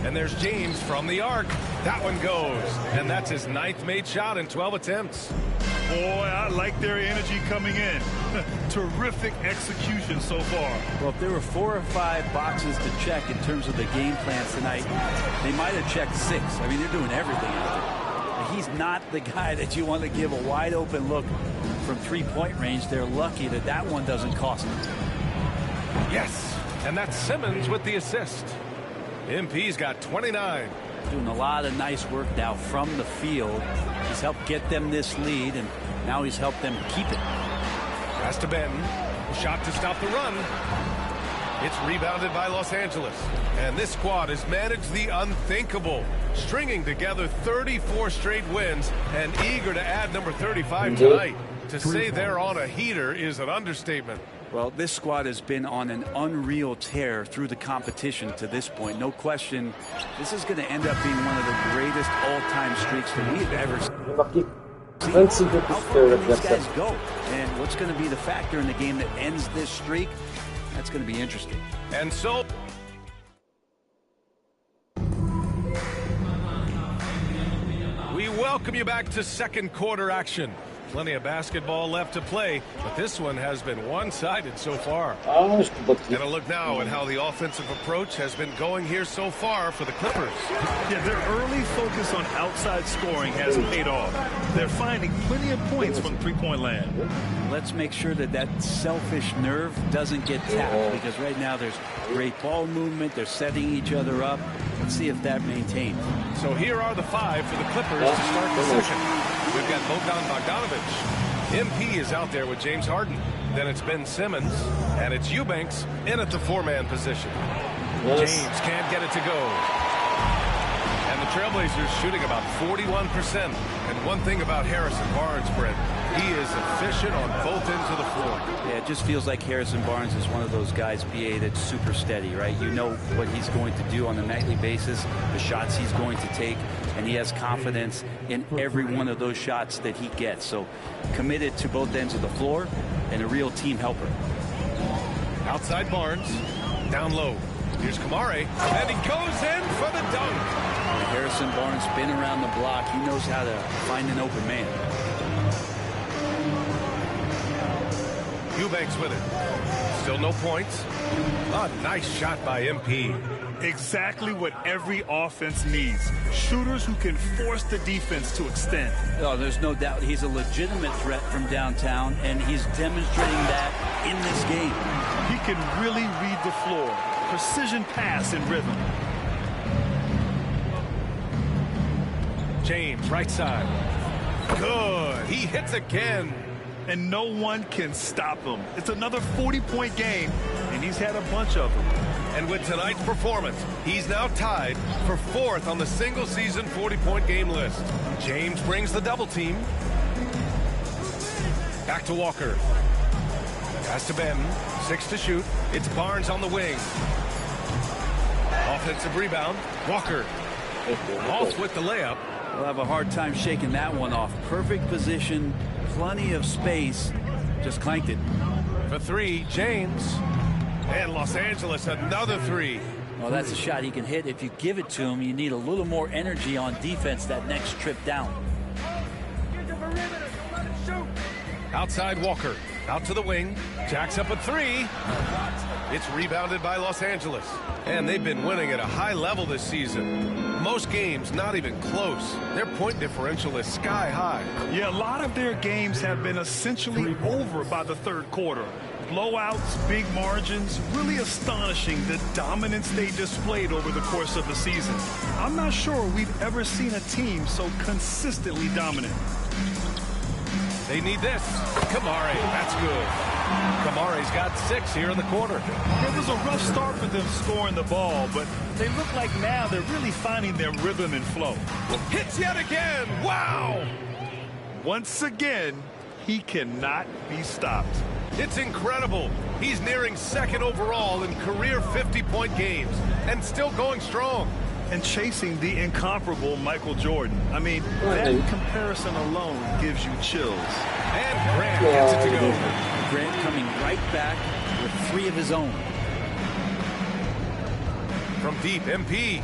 And there's James from the arc. That one goes. And that's his 9th made shot in 12 attempts. Boy, I like their energy coming in. Terrific execution so far. Well, if there were 4 or 5 boxes to check in terms of the game plans tonight, they might have checked 6. I mean, they're doing everything out there. He's not the guy that you want to give a wide open look from three-point range. They're lucky that that one doesn't cost them. Yes, and that's Simmons with the assist. MP's got 29. Doing a lot of nice work now from the field. He's helped get them this lead, and now he's helped them keep it. Pass to Benton. Shot to stop the run. It's rebounded by Los Angeles. And this squad has managed the unthinkable, stringing together 34 straight wins and eager to add number 35 tonight. To say they're on a heater is an understatement. Well, this squad has been on an unreal tear through the competition to this point. No question, this is going to end up being one of the greatest all-time streaks that we've ever seen. How far do these guys go? And what's going to be the factor in the game that ends this streak? That's going to be interesting. And so we welcome you back to second quarter action. Plenty of basketball left to play, but this one has been one-sided so far. And a look now at how the offensive approach has been going here so far for the Clippers. Yeah, their early focus on outside scoring has paid off. They're finding plenty of points from three-point land. Let's make sure that that selfish nerve doesn't get tapped, because right now there's great ball movement. They're setting each other up. Let's see if that maintains. So here are the 5 for the Clippers to start the session. We've got Bogdan Bogdanović. MP is out there with James Harden. Then it's Ben Simmons. And it's Eubanks in at the 4-man position. James can't get it to go. And the Trailblazers shooting about 41%. And one thing about Harrison Barnes, Brent, he is efficient on both ends of the floor. Yeah, it just feels like Harrison Barnes is one of those guys, BA, that's super steady, right? You know what he's going to do on a nightly basis, the shots he's going to take, and he has confidence in every one of those shots that he gets. So committed to both ends of the floor and a real team helper. Outside Barnes, down low. Here's Kamare, and he goes in for the dunk. Harrison Barnes been around the block. He knows how to find an open man. Eubanks with it. Still no points. A nice shot by MP. Exactly what every offense needs. Shooters who can force the defense to extend. Oh, there's no doubt he's a legitimate threat from downtown, and he's demonstrating that in this game. He can really read the floor. Precision pass and rhythm. James, right side. Good. He hits again. And no one can stop him. It's another 40-point game, and he's had a bunch of them. And with tonight's performance, he's now tied for 4th on the single-season 40-point game list. James brings the double team. Back to Walker. Pass to Benton. 6 to shoot. It's Barnes on the wing. Offensive rebound. Walker. Off with the layup. We'll have a hard time shaking that one off. Perfect position, plenty of space. Just clanked it. For 3, James. And Los Angeles, another 3. Well, that's a shot he can hit. If you give it to him, you need a little more energy on defense that next trip down. Outside Walker. Out to the wing. Jacks up a 3. It's rebounded by Los Angeles. And they've been winning at a high level this season. Most games not even close. Their point differential is sky high. Yeah, a lot of their games have been essentially over by the third quarter. Blowouts, big margins, really astonishing the dominance they displayed over the course of the season. I'm not sure we've ever seen a team so consistently dominant. They need this. Kamari, that's good. Kamari's got 6 here in the quarter. It was a rough start for them scoring the ball, but they look like now they're really finding their rhythm and flow. Hits yet again. Wow! Once again, he cannot be stopped. It's incredible. He's nearing 2nd overall in career 50-point games and still going strong. And chasing the incomparable Michael Jordan. I mean, that comparison alone gives you chills. And Grant gets it to go. Grant coming right back with 3 of his own. From deep, MP.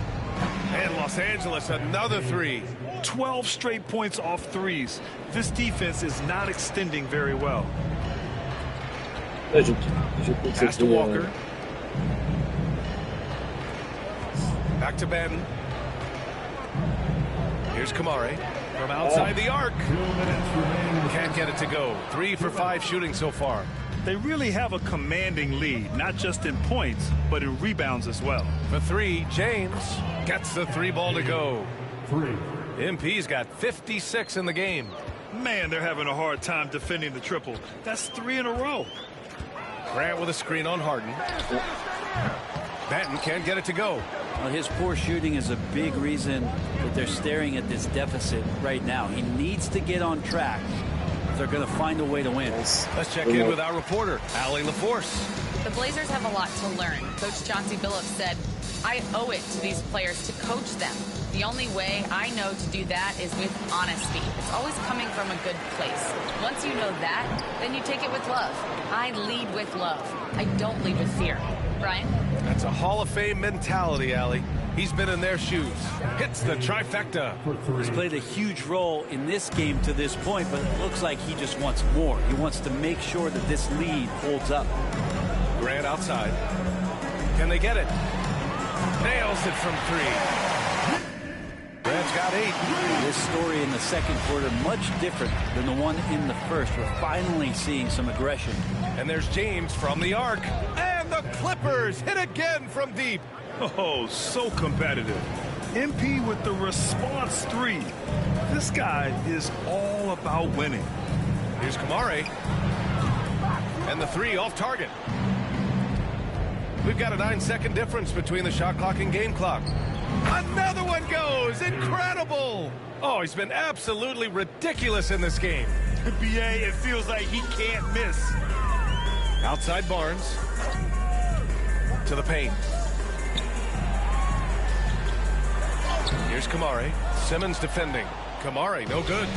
And Los Angeles, another 3. 12 straight points off threes. This defense is not extending very well. Pass to Walker. Back to Ben. Here's Kamari from outside the arc. Can't get it to go. 3 for 5 shooting so far. They really have a commanding lead, not just in points, but in rebounds as well. For 3, James gets the 3 ball to go. MP's got 56 in the game. Man, they're having a hard time defending the triple. That's 3 in a row. Grant with a screen on Harden. Benton can't get it to go. Well, his poor shooting is a big reason that they're staring at this deficit right now. He needs to get on track if they're going to find a way to win. Let's check in with our reporter, Allie LaForce. The Blazers have a lot to learn. Coach Chauncey Billups said, I owe it to these players to coach them. The only way I know to do that is with honesty. It's always coming from a good place. Once you know that, then you take it with love. I lead with love. I don't lead with fear. Brian? That's a Hall of Fame mentality, Allie. He's been in their shoes. Hits the trifecta. He's played a huge role in this game to this point, but it looks like he just wants more. He wants to make sure that this lead holds up. Grant outside. Can they get it? Nails it from 3. Grant's got 8. This story in the second quarter much different than the one in the first. We're finally seeing some aggression. And there's James from the arc. And the Clippers hit again from deep. Oh, so competitive. MP with the response 3. This guy is all about winning. Here's Kamari. And the 3 off target. We've got a 9-second difference between the shot clock and game clock. Another one goes! Incredible! Oh, he's been absolutely ridiculous in this game. BA, it feels like he can't miss. Outside Barnes. To the paint. Here's Kamari. Simmons defending. Kamari, no good.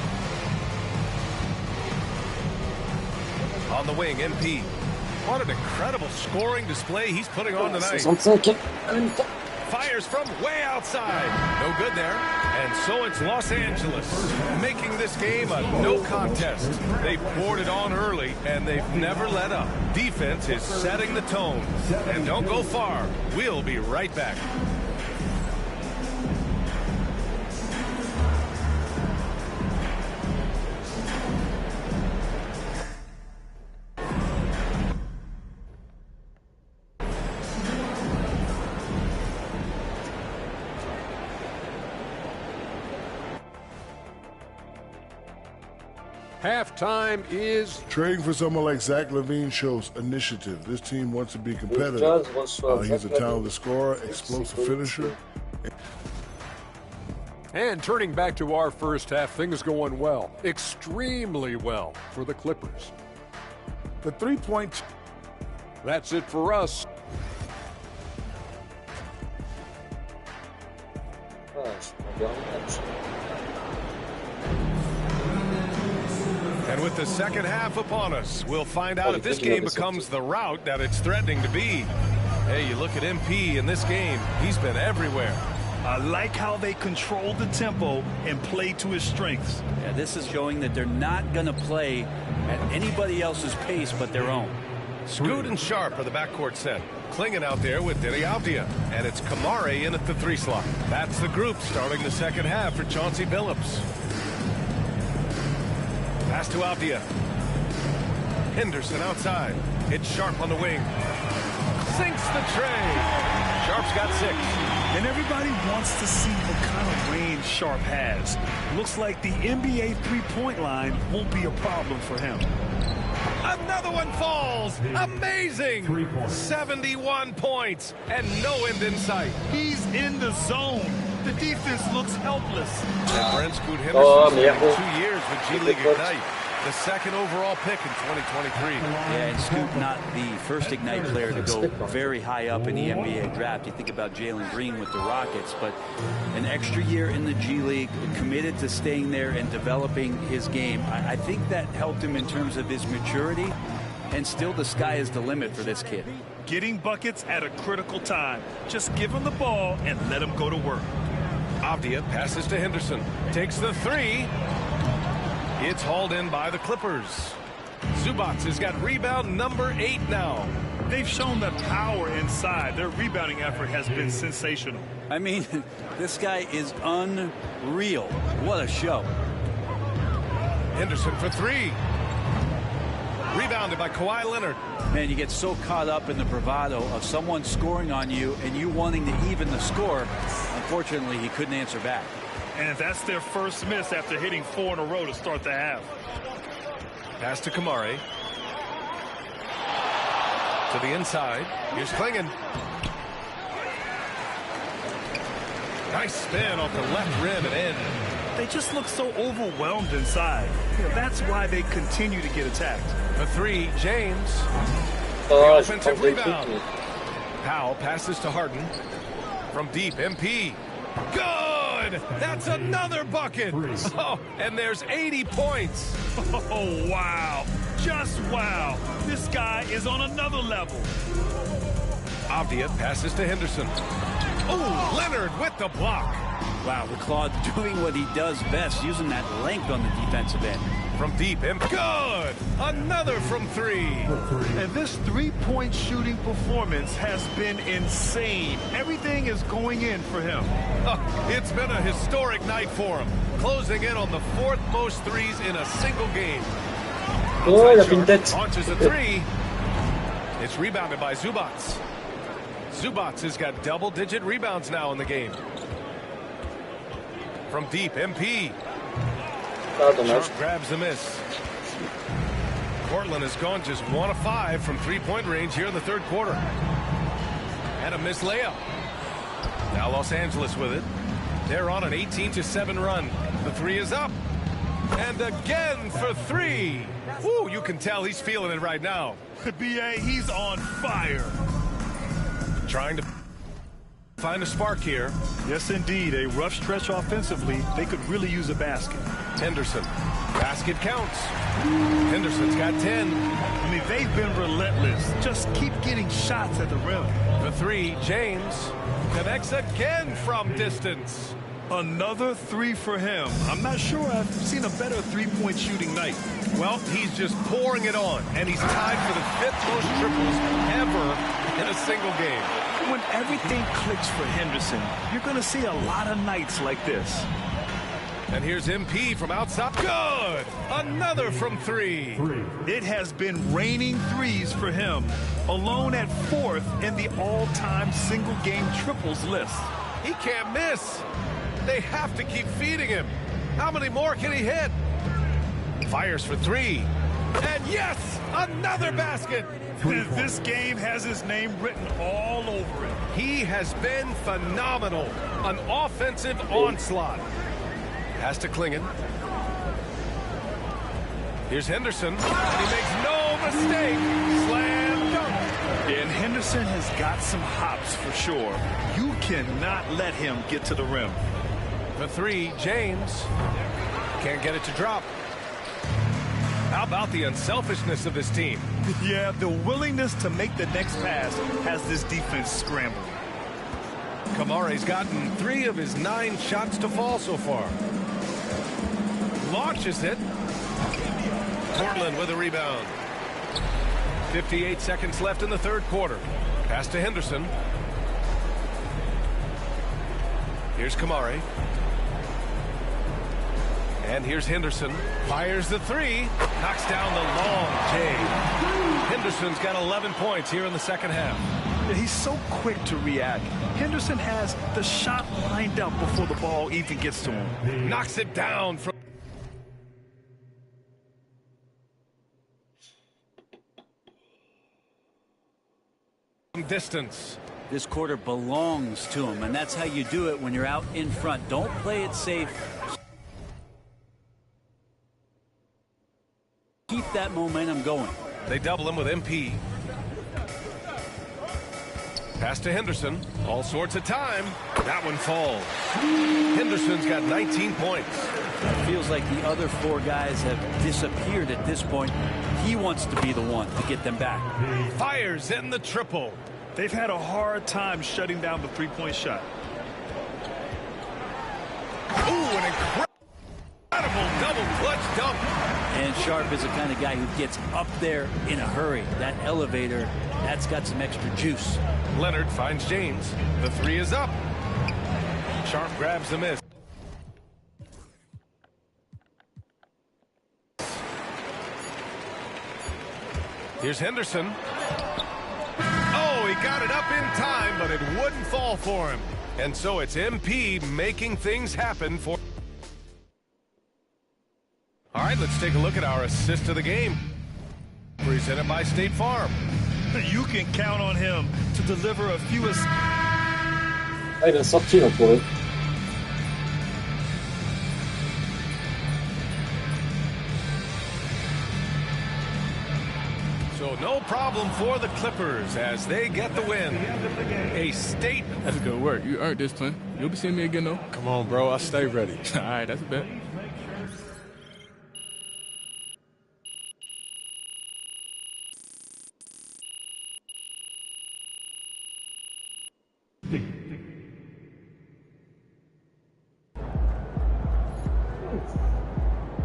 On the wing, MP. What an incredible scoring display he's putting on tonight. Fires from way outside. No good there. And so it's Los Angeles making this game a no contest. They poured it on early, and they've never let up. Defense is setting the tone. And don't go far. We'll be right back. Halftime is... Trading for someone like Zach LaVine shows initiative. This team wants to be competitive. He's a talented scorer, explosive finisher. And turning back to our first half, things going well. Extremely well for the Clippers. The three-point... That's it for us. And with the second half upon us, we'll find out if this game becomes the rout that it's threatening to be. Hey, you look at MP in this game, he's been everywhere. I like how they control the tempo and play to his strengths. Yeah, this is showing that they're not going to play at anybody else's pace but their own. Scoot and Sharp are the backcourt set. Clinging out there with Denny Avdia. And it's Kamare in at the 3 slot. That's the group starting the second half for Chauncey Billups. Pass to Avdia. Henderson outside. It's Sharp on the wing. Sinks the tray. Sharp's got 6. And everybody wants to see what kind of range Sharp has. Looks like the NBA three-point line won't be a problem for him. Another one falls. Amazing. 71 points and no end in sight. He's in the zone. The defense looks helpless. And Brent Scoot Henderson spent 2 years with G League Ignite. The second overall pick in 2023. Yeah, and Scoot not the first Ignite player to go very high up in the NBA draft. You think about Jalen Green with the Rockets, but an extra year in the G League, committed to staying there and developing his game. I think that helped him in terms of his maturity, and still the sky is the limit for this kid. Getting buckets at a critical time. Just give him the ball and let him go to work. Avdia passes to Henderson. Takes the 3. It's hauled in by the Clippers. Zubac has got rebound number 8 now. They've shown the power inside. Their rebounding effort has been sensational. I mean, this guy is unreal. What a show. Henderson for 3. Rebounded by Kawhi Leonard. Man, you get so caught up in the bravado of someone scoring on you and you wanting to even the score. Unfortunately, he couldn't answer back. And that's their first miss after hitting 4 in a row to start the half. Pass to Kamare. To the inside. Here's Klingon. Nice spin off the left rim and in. They just look so overwhelmed inside. That's why they continue to get attacked. The 3, James. The offensive rebound. Powell passes to Harden. From deep, MP. Good! That's another bucket! Oh, and there's 80 points. Oh, wow. Just wow. This guy is on another level. Avdia passes to Henderson. Oh, Leonard with the block. Wow, the Claude doing what he does best, using that length on the defensive end. From deep, and good! Another from 3. And this three-point shooting performance has been insane. Everything is going in for him. It's been a historic night for him. Closing in on the 4th most threes in a single game. Launches a 3. It's rebounded by Zubac. Zubac has got double-digit rebounds now in the game. From deep, MP. Sharp grabs the miss. Portland has gone just 1 of 5 from 3-point range here in the 3rd quarter. And a missed layup. Now Los Angeles with it. They're on an 18-7 run. The 3 is up. And again for 3. Woo, you can tell he's feeling it right now. B.A., he's on fire. Trying to find a spark here. Yes, indeed. A rough stretch offensively. They could really use a basket. Henderson. Basket counts. Henderson's got 10. I mean, they've been relentless. Just keep getting shots at the rim. The 3, James. Connects again from distance. Another 3 for him. I'm not sure I've seen a better three-point shooting night. Well, he's just pouring it on, and he's tied for the 5th most triples ever in a single game. When everything clicks for Henderson, you're going to see a lot of nights like this. And here's MP from outside. Good! Another from 3. It has been raining 3s for him. Alone at 4th in the all-time single-game triples list. He can't miss. They have to keep feeding him. How many more can he hit? Fires for three. And yes, another basket. This game has his name written all over it. He has been phenomenal. An offensive onslaught. Pass to Klingon. Here's Henderson. And he makes no mistake. Slam dunk. And Henderson has got some hops for sure. You cannot let him get to the rim. The three, James. Can't get it to drop. How about the unselfishness of this team? Yeah, the willingness to make the next pass has this defense scrambling. Kamare's gotten 3 of his 9 shots to fall so far. Launches it. Portland with a rebound. 58 seconds left in the third quarter. Pass to Henderson. Here's Kamare. And here's Henderson. Fires the 3. Knocks down the long J. Henderson's got 11 points here in the second half. He's so quick to react. Henderson has the shot lined up before the ball even gets to him. Knocks it down from distance. This quarter belongs to him, and that's how you do it when you're out in front. Don't play it safe. Keep that momentum going. They double him with MP. Pass to Henderson. All sorts of time. That one falls. Henderson's got 19 points. It feels like the other 4 guys have disappeared at this point. He wants to be the one to get them back. Fires in the triple. They've had a hard time shutting down the three-point shot. Ooh, an incredible double clutch dunk. And Sharp is the kind of guy who gets up there in a hurry. That elevator, that's got some extra juice. Leonard finds James. The 3 is up. Sharp grabs the miss. Here's Henderson. Oh, he got it up in time, but it wouldn't fall for him. And so it's MP making things happen for... All right, let's take a look at our assist of the game. Presented by State Farm. You can count on him to deliver a few assists. Ah, il a sorti l'enfoiré. So no problem for the Clippers as they get the win. A statement. That's good work. You earned this, Clint. You'll be seeing me again, though. Come on, bro. I stay ready. All right, that's a bet.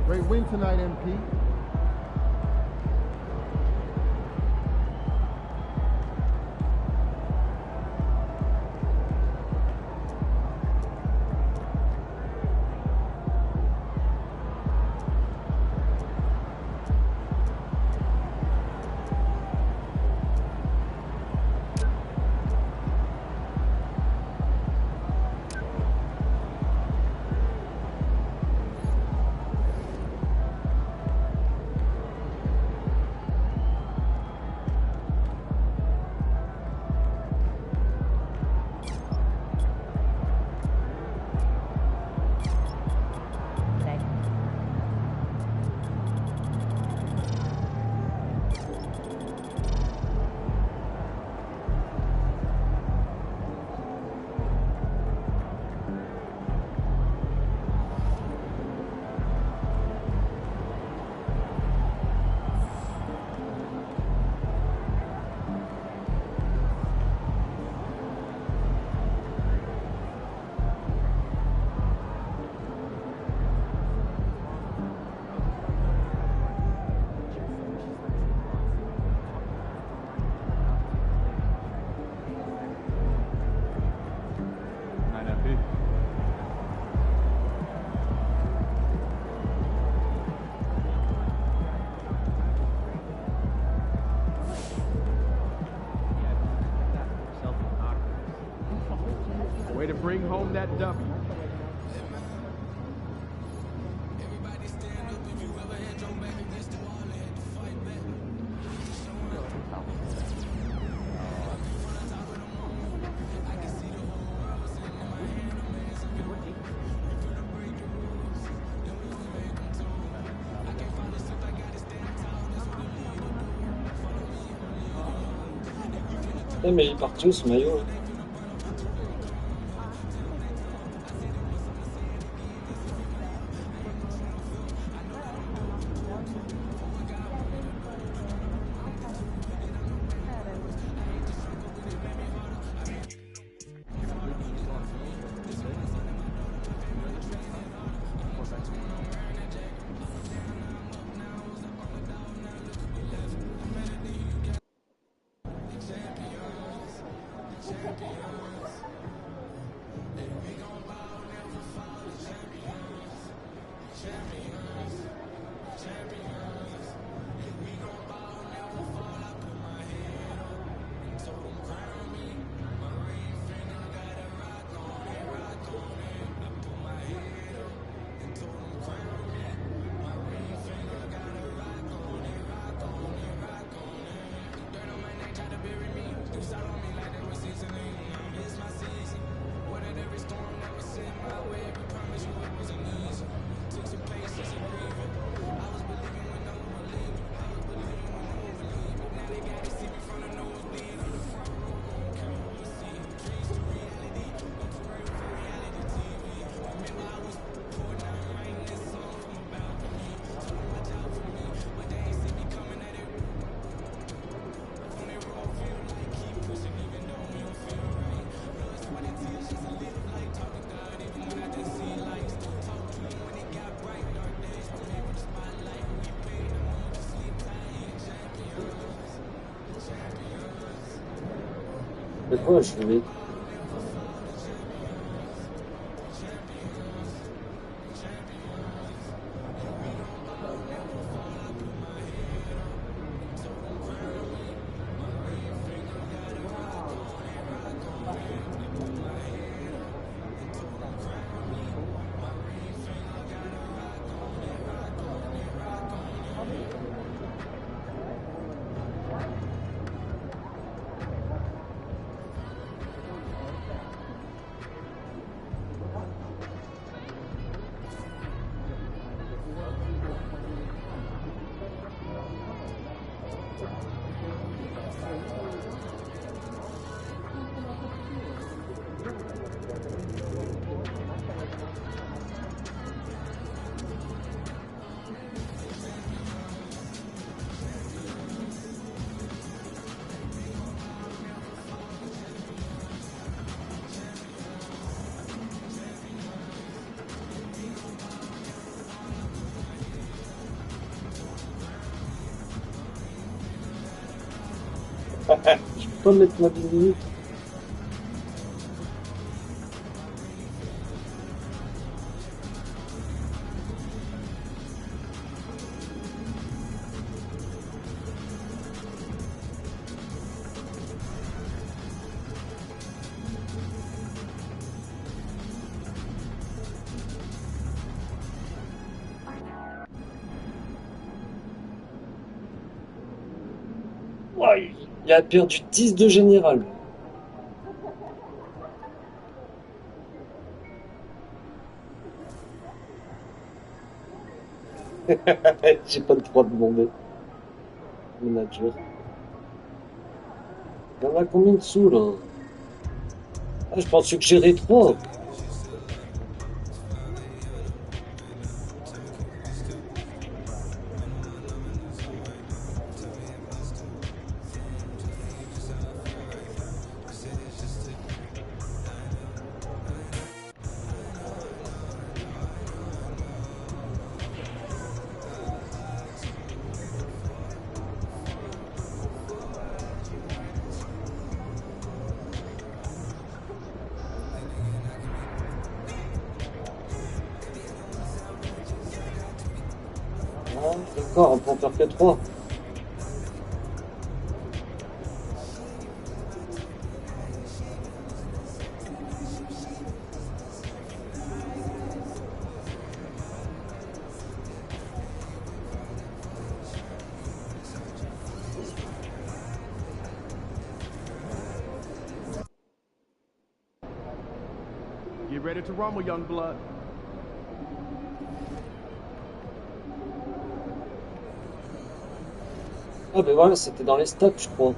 Great win tonight, MP. Way to bring home that W. Mais il est parti où ce maillot là? C'est quoi je voulais? Je peux pas mettre ma 10 minutes. Ouais, il a perdu 10 de général. J'ai pas le droit de demander. Manager. Il y en a combien de sous là? Ah, je pense suggérer 3. D'accord, on peut en faire que 3. Get ready to rumble, young blood. Ah ben voilà, c'était dans les stats, je crois.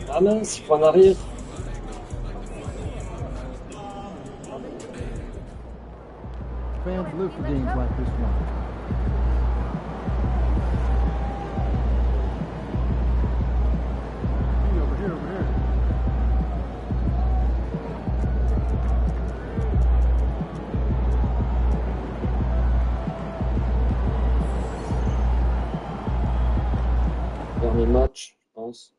Ah mince, il faut en arrière. Fans live for games like this one. Over here, over here. Dernier match, je pense.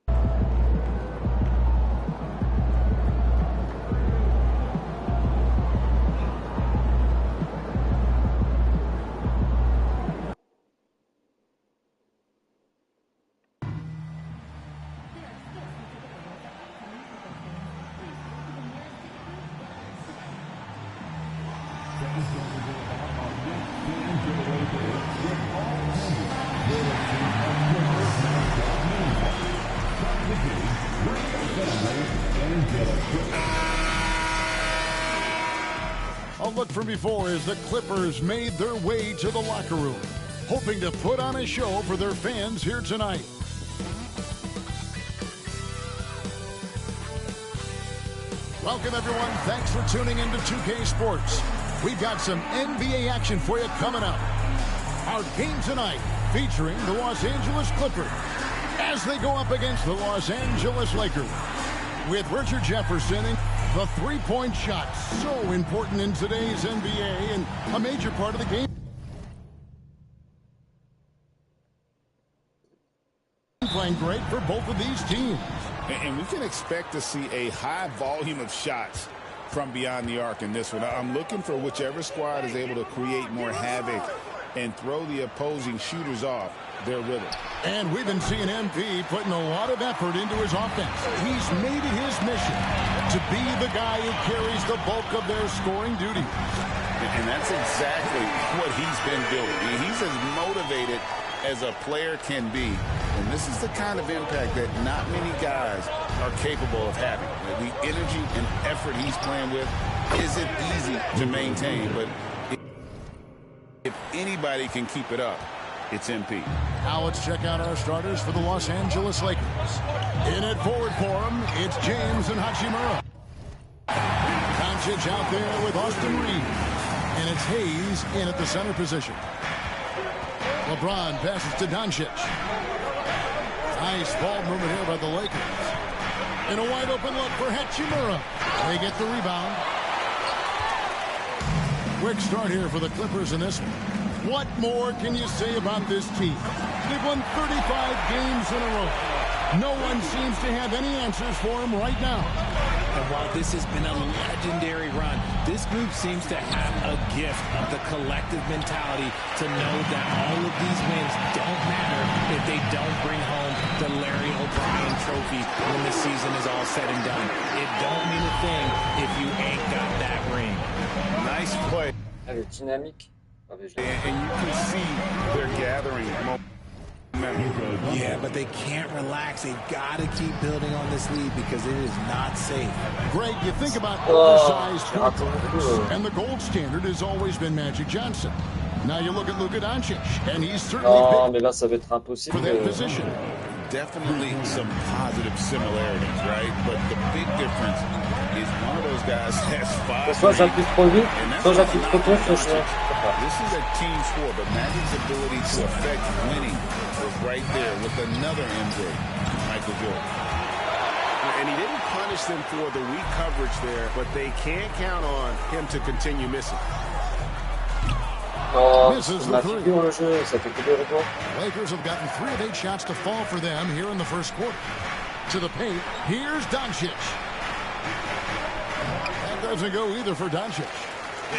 A look from before as the Clippers made their way to the locker room, hoping to put on a show for their fans here tonight. Welcome, everyone. Thanks for tuning into 2K Sports. We've got some NBA action for you coming up. Our game tonight featuring the Los Angeles Clippers as they go up against the Los Angeles Lakers. With Richard Jefferson and the three-point shot, so important in today's NBA and a major part of the game. Playing great for both of these teams. And we can expect to see a high volume of shots from beyond the arc in this one. I'm looking for whichever squad is able to create more havoc and throw the opposing shooters off their rhythm. And we've been seeing MP putting a lot of effort into his offense. He's made it his mission to be the guy who carries the bulk of their scoring duties. And that's exactly what he's been doing. He's as motivated as a player can be. And this is the kind of impact that not many guys are capable of having. The energy and effort he's playing with isn't easy to maintain, but if anybody can keep it up, it's MP. Now let's check out our starters for the Los Angeles Lakers. In at forward for him, it's James and Hachimura. Doncic out there with Austin Reeves. And it's Hayes in at the center position. LeBron passes to Doncic. Nice ball movement here by the Lakers. And a wide open look for Hachimura. They get the rebound. Quick start here for the Clippers in this one. What more can you say about this team? They've won 35 games in a row. No one seems to have any answers for them right now. And while this has been a legendary run, this group seems to have a gift of the collective mentality to know that all of these wins don't matter if they don't bring home the Larry O'Brien trophy when the season is all said and done. It don't mean a thing if you ain't got that ring. Nice play. Elle est dynamique. And you can see they're gathering momentum. Yeah, but they can't relax. They've got to keep building on this lead because it is not safe. Greg, you think about oversized point guards, and the gold standard has always been Magic Johnson. Now you look at Luka Doncic, and he's certainly mais là, ça va être impossible for that position. Definitely some positive similarities, right? But the big difference is one of those guys has 5 soit j'appuie trop vite, soit j'appuie trop tôt, soit je... This is a team sport, but Magic's ability to affect winning was right there with another MJ, Michael Jordan. And he didn't punish them for the weak coverage there, but they can't count on him to continue missing. Misses the three. Lakers have gotten 3 of 8 shots to fall for them here in the first quarter. To the paint, here's Doncic. That doesn't go either for Doncic.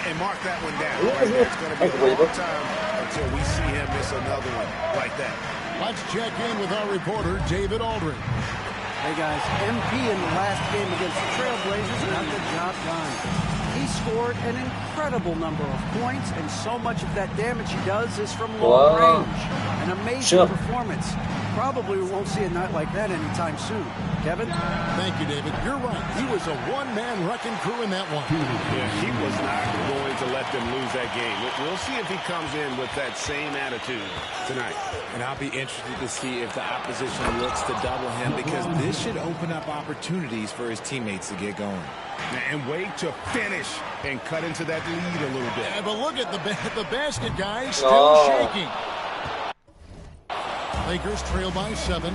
And mark that one down. Right? It's going to be a long time until we see him miss another one like that. Let's check in with our reporter, David Aldridge. Hey, guys, MP in the last game against the Trailblazers got the job done. He scored an incredible number of points, and so much of that damage he does is from long range. An amazing performance. Probably won't see a night like that anytime soon. Kevin? Thank you, David. You're right. He was a one-man wrecking crew in that one. Yeah, he was not going to let them lose that game. We'll see if he comes in with that same attitude tonight. And I'll be interested to see if the opposition looks to double him, because this should open up opportunities for his teammates to get going. And wait to finish and cut into that lead a little bit. Yeah, but look at the basket, guys, still shaking. Lakers trail by 7.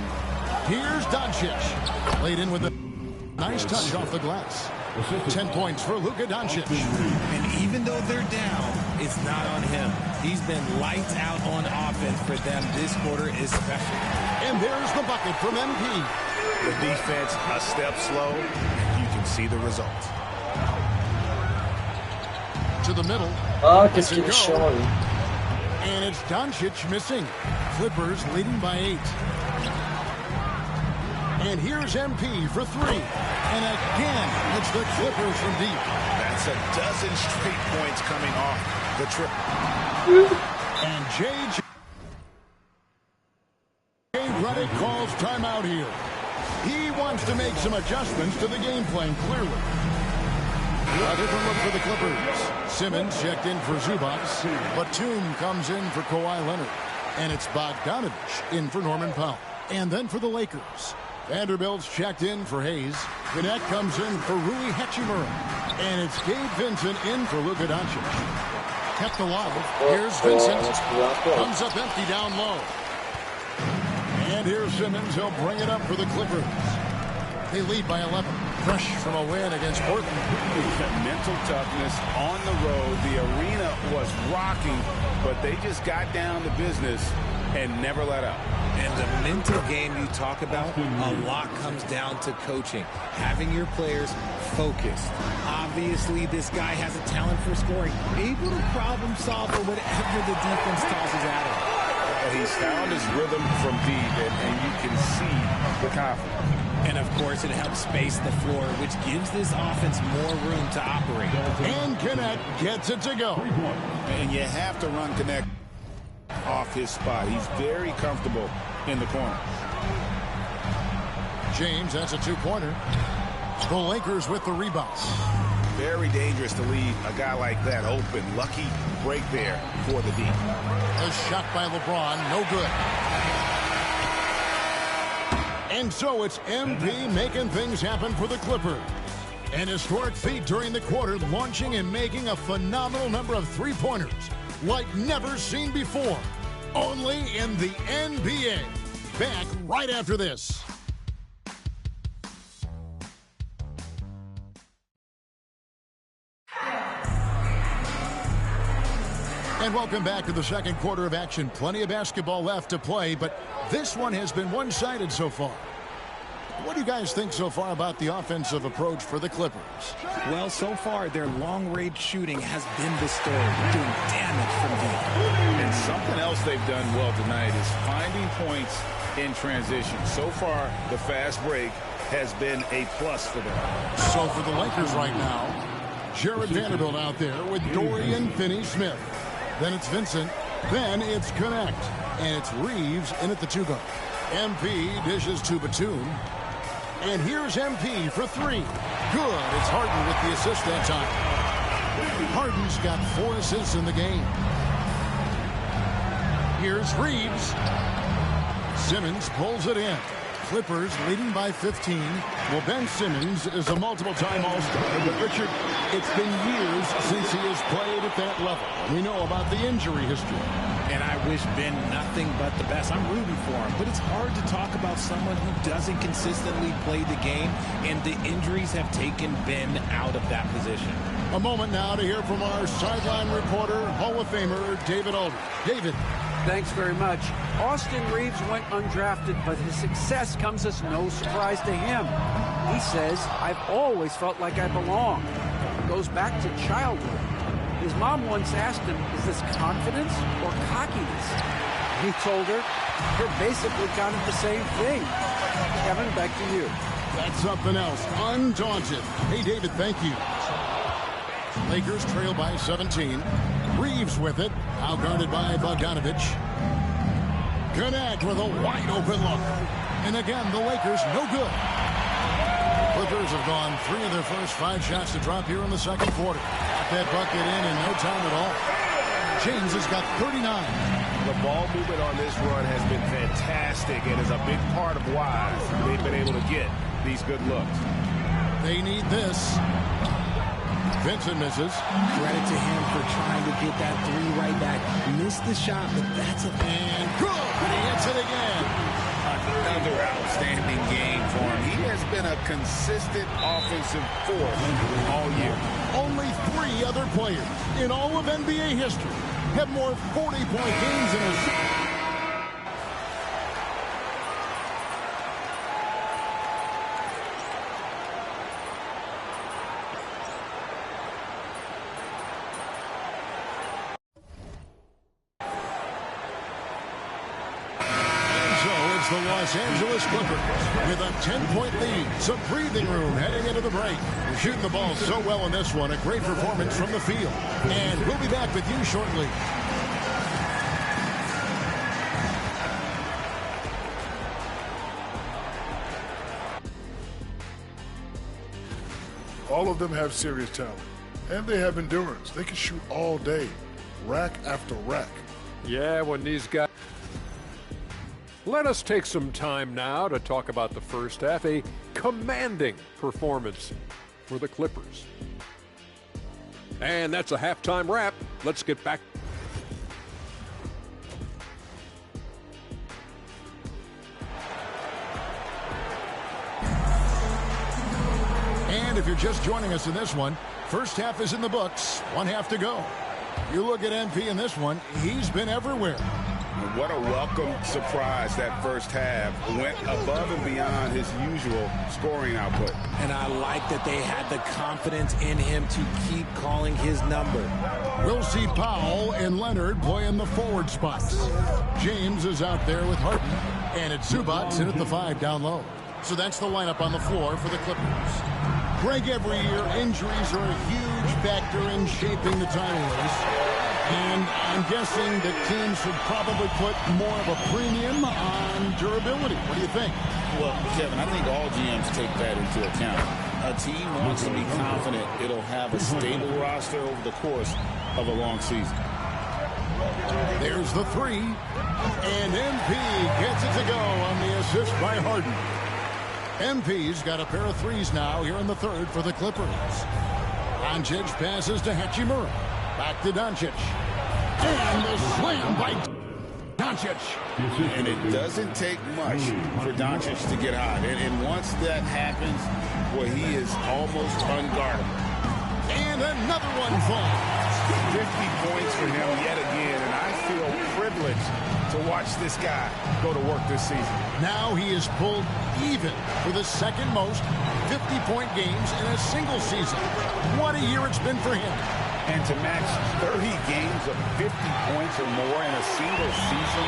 Here's Doncic. Laid in with a nice touch off the glass. 10 points for Luka Doncic. And even though they're down, it's not on him. He's been lights out on offense for them this quarter especially. And there's the bucket from MP. The defense a step slow, and you can see the result. To the middle. Qu'est-ce qu'il est chiant, lui. And it's Doncic missing. Clippers leading by 8. And here's MP for 3. And again, it's the Clippers from deep. That's a dozen straight points coming off the trip. And J.J. Redick calls timeout here. He wants to make some adjustments to the game plan, clearly. A different look for the Clippers. Simmons checked in for Zubac. Batum comes in for Kawhi Leonard. And it's Bogdanovich in for Norman Powell. And then for the Lakers, Vanderbilt's checked in for Hayes. Gannett comes in for Rui Hachimura. And it's Gabe Vincent in for Luka Doncic. Kept alive. Here's Vincent. Comes up empty down low. And here's Simmons. He'll bring it up for the Clippers. They lead by 11. Fresh from a win against Portland. Mental toughness on the road. The arena was rocking, but they just got down to business and never let up. And the mental game you talk about, a lot comes down to coaching. Having your players focused. Obviously, this guy has a talent for scoring. Able to problem solve for whatever the defense tosses at him. He's found his rhythm from deep, and you can see the confidence. And, of course, it helps space the floor, which gives this offense more room to operate. And Gannett gets it to go. And you have to run Gannett off his spot. He's very comfortable in the corner. James has a 2-pointer. The Lakers with the rebound. Very dangerous to leave a guy like that open. Lucky break there for the D. A shot by LeBron, no good. And so it's MP making things happen for the Clippers. An historic feat during the quarter, launching and making a phenomenal number of 3-pointers like never seen before. Only in the NBA. Back right after this. And welcome back to the second quarter of action. Plenty of basketball left to play, but this one has been one-sided so far. What do you guys think so far about the offensive approach for the Clippers? Well, so far, their long-range shooting has been the story, doing damage from deep. And something else they've done well tonight is finding points in transition. So far, the fast break has been a plus for them. So for the Lakers right now, Jared Vanderbilt out there with Dorian Finney-Smith. Then it's Vincent. Then it's Connect. And it's Reeves in at the 2-guard. MP dishes to Batum. And here's MP for 3. Good. It's Harden with the assist that time. Harden's got 4 assists in the game. Here's Reeves. Simmons pulls it in. Clippers leading by 15. Well, Ben Simmons is a multiple-time All-Star. But, Richard, it's been years since he has played at that level. We know about the injury history. And I wish Ben nothing but the best. I'm rooting for him. But it's hard to talk about someone who doesn't consistently play the game, and the injuries have taken Ben out of that position. A moment now to hear from our sideline reporter, Hall of Famer David Aldridge. David. Thanks very much. Austin Reeves went undrafted, but his success comes as no surprise to him. He says, I've always felt like I belong. It goes back to childhood. His mom once asked him, is this confidence or cockiness? He told her, they're basically kind of the same thing. Kevin, back to you. That's something else. Undaunted. Hey, David, thank you. Lakers trail by 17. Reeves with it. Now guarded by Bogdanovich. connect with a wide open look. And again, the Lakers no good. Clippers have gone 3 of their first 5 shots to drop here in the second quarter. Got that bucket in no time at all. James has got 39. The ball movement on this run has been fantastic and is a big part of why they've been able to get these good looks. They need this. Vincent misses. Credit to him for trying to get that 3 right back. Missed the shot, but that's a... And good! And he hits it again. Another outstanding game for him. He has been a consistent offensive force all year. Only 3 other players in all of NBA history have more 40-point games in a season. The Los Angeles Clippers with a 10-point lead. Some breathing room heading into the break. We're shooting the ball so well in this one. A great performance from the field. And we'll be back with you shortly. All of them have serious talent, and they have endurance. They can shoot all day, rack after rack. Yeah, when these guys... Let us take some time now to talk about the first half. A commanding performance for the Clippers. And that's a halftime wrap. Let's get back. And if you're just joining us in this one, first half is in the books. 1 half to go. You look at MP in this one, he's been everywhere. What a welcome surprise that first half. Went above and beyond his usual scoring output. And I like that they had the confidence in him to keep calling his number. We'll see Powell and Leonard play in the forward spots. James is out there with Harden. And it's Zubac in at the 5 down low. So that's the lineup on the floor for the Clippers. Greg, every year, injuries are a huge factor in shaping the title race. And I'm guessing that teams should probably put more of a premium on durability. What do you think? Well, Kevin, I think all GMs take that into account. A team wants to be confident it'll have a stable roster over the course of a long season. There's the 3. And MP gets it to go on the assist by Harden. MP's got a pair of 3s now here in the third for the Clippers. Doncic passes to Hachimura. Back to Doncic. And the slam by Doncic. And it doesn't take much for Doncic to get hot. And once that happens, well, he is almost unguardable. And another one falls. 50 points for him yet again, and I feel privileged to watch this guy go to work this season. Now he is pulled even for the second most 50-point games in a single season. What a year it's been for him. And to match 30 games of 50 points or more in a single season,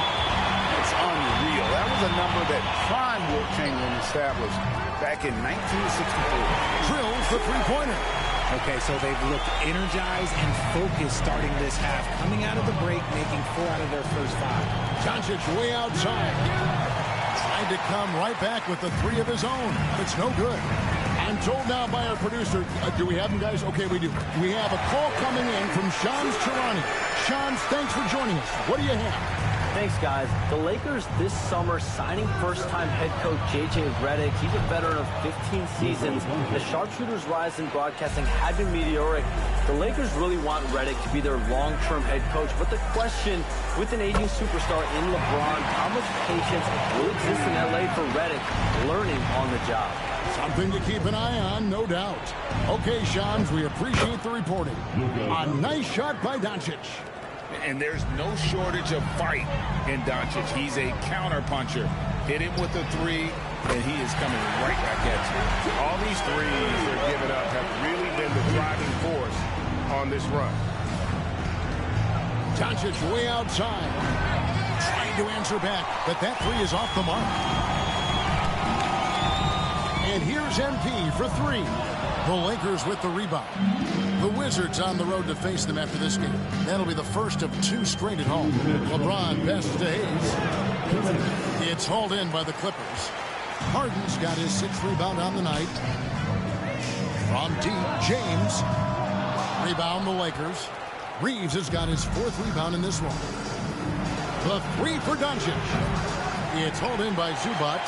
it's unreal. That was a number that prime Wilt Chamberlain established back in 1964. Drills the three-pointer. Okay, so they've looked energized and focused starting this half. Coming out of the break, making 4 out of their first 5. Doncic way outside. Tried to come right back with the 3 of his own. It's no good. I'm told now by our producer, do we have him, guys? Okay, we do. We have a call coming in from Shams Charania. Shams, thanks for joining us. What do you have? Thanks, guys. The Lakers this summer signing first-time head coach J.J. Redick. He's a veteran of 15 seasons. The sharpshooter's rise in broadcasting had been meteoric. The Lakers really want Redick to be their long-term head coach. But the question, with an aging superstar in LeBron, how much patience will exist in L.A. for Redick learning on the job? Something to keep an eye on, no doubt. Okay, Shams, we appreciate the reporting. A nice shot by Doncic. And there's no shortage of fight in Doncic. He's a counter-puncher. Hit him with a 3, and he is coming right back at you. All these threes they're giving up have really been the driving force on this run. Doncic way outside. Trying to answer back, but that 3 is off the mark. And here's MP for 3. The Lakers with the rebound. The Wizards on the road to face them after this game. That'll be the first of 2 straight at home. LeBron passes to Hayes. It's hauled in by the Clippers. Harden's got his 6th rebound on the night. From deep, James. Rebound the Lakers. Reeves has got his 4th rebound in this one. The 3 for Doncic. It's hauled in by Zubac.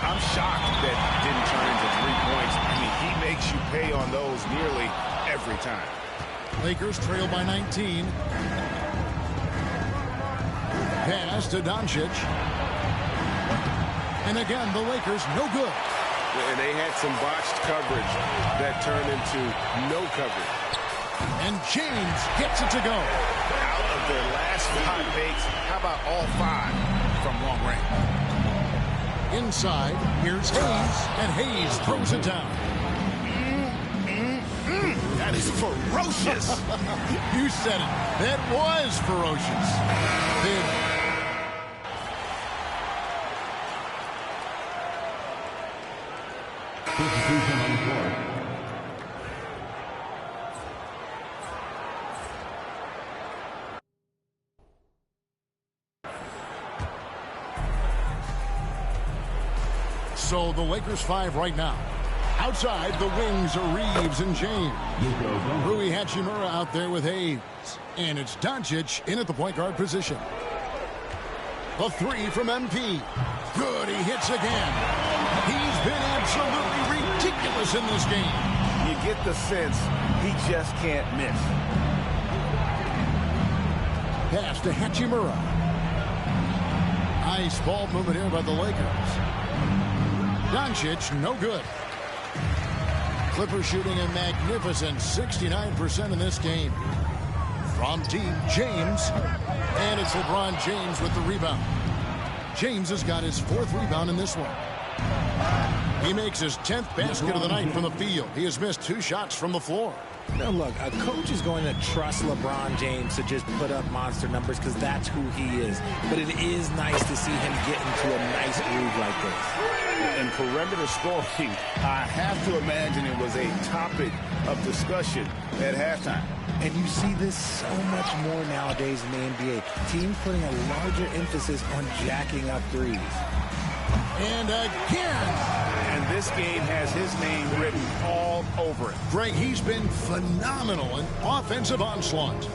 I'm shocked that didn't turn into 3 points. I mean, he makes you pay on those nearly every time. Lakers trail by 19. Pass to Doncic. And again, the Lakers no good. And they had some botched coverage that turned into no coverage. And James gets it to go. Out of their last 5 makes, how about all 5 from long range? Inside, here's Hayes, and Hayes throws it down. That is ferocious. You said it. That was ferocious. Substitution on the floor. So the Lakers 5 right now. Outside, the wings are Reeves and James. Rui Hachimura out there with Hayes. And it's Doncic in at the point guard position. The 3 from MP. Good, he hits again. He's been absolutely ridiculous in this game. You get the sense he just can't miss. Pass to Hachimura. Nice ball movement here by the Lakers. Doncic, no good. Clippers shooting a magnificent 69% in this game. From deep, James. And it's LeBron James with the rebound. James has got his 4th rebound in this one. He makes his 10th basket of the night from the field. He has missed 2 shots from the floor. Now, look, a coach is going to trust LeBron James to just put up monster numbers because that's who he is. But it is nice to see him get into a nice groove like this. And perimeter scoring, I have to imagine it was a topic of discussion at halftime. And you see this so much more nowadays in the NBA. Teams putting a larger emphasis on jacking up threes. And again. And this game has his name written all over it. Greg, he's been phenomenal in offensive onslaught.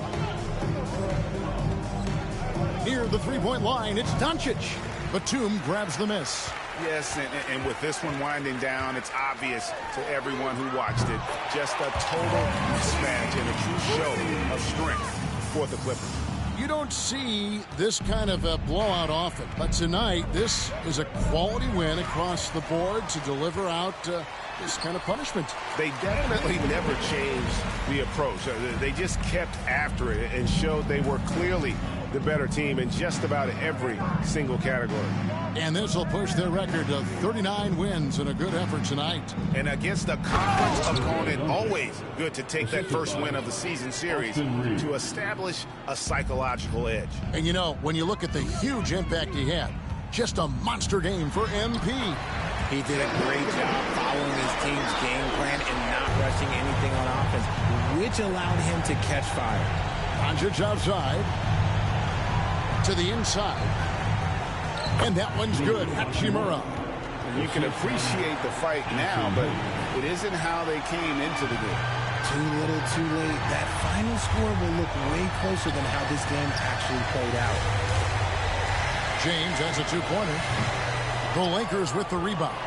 Near the 3-point line, it's Doncic. Batum grabs the miss. Yes, and with this one winding down, it's obvious to everyone who watched it. Just a total mismatch and a true show of strength for the Clippers. You don't see this kind of a blowout often, but tonight this is a quality win across the board to deliver out this kind of punishment. They definitely never changed the approach. They just kept after it and showed they were clearly the better team in just about every single category. And this will push their record to 39 wins in a good effort tonight. And against a conference opponent, always good to take that first win of the season series to establish a psychological edge. And you know, when you look at the huge impact he had, just a monster game for MP. He did a great job following his team's game plan and not rushing anything on offense, which allowed him to catch fire. Doncic outside. To the inside. And that one's good. Hachimura. You can appreciate the fight now, but it isn't how they came into the game. Too little, too late. That final score will look way closer than how this game actually played out. James has a 2-pointer. The Lakers with the rebound.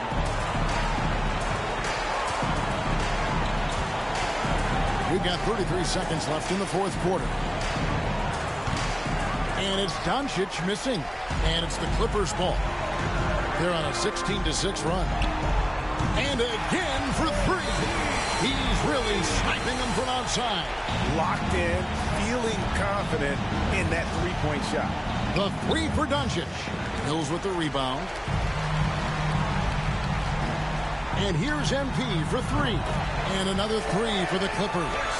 We've got 33 seconds left in the 4th quarter. And it's Doncic missing. And it's the Clippers' ball. They're on a 16-6 run. And again for 3. He's really sniping them from outside. Locked in, feeling confident in that 3-point shot. The 3 for Doncic. Mills with the rebound. And here's MP for 3. And another 3 for the Clippers.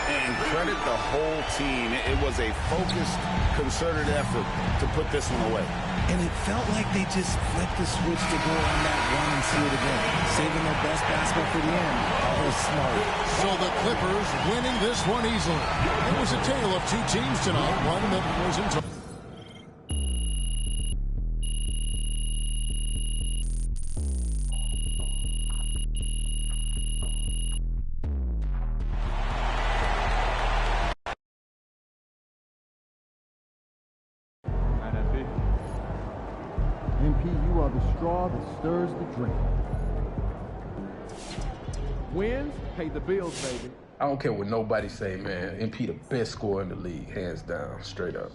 And credit the whole team. It was a focused, concerted effort to put this one away. And it felt like they just flipped the switch to go on that run and seal the game, saving their best basketball for the end. That was smart. So the Clippers winning this one easily. It was a tale of 2 teams tonight, one that was in MP, you are the straw that stirs the drink. Wins pay the bills, baby. I don't care what nobody say, man. MP the best scorer in the league, hands down, straight up.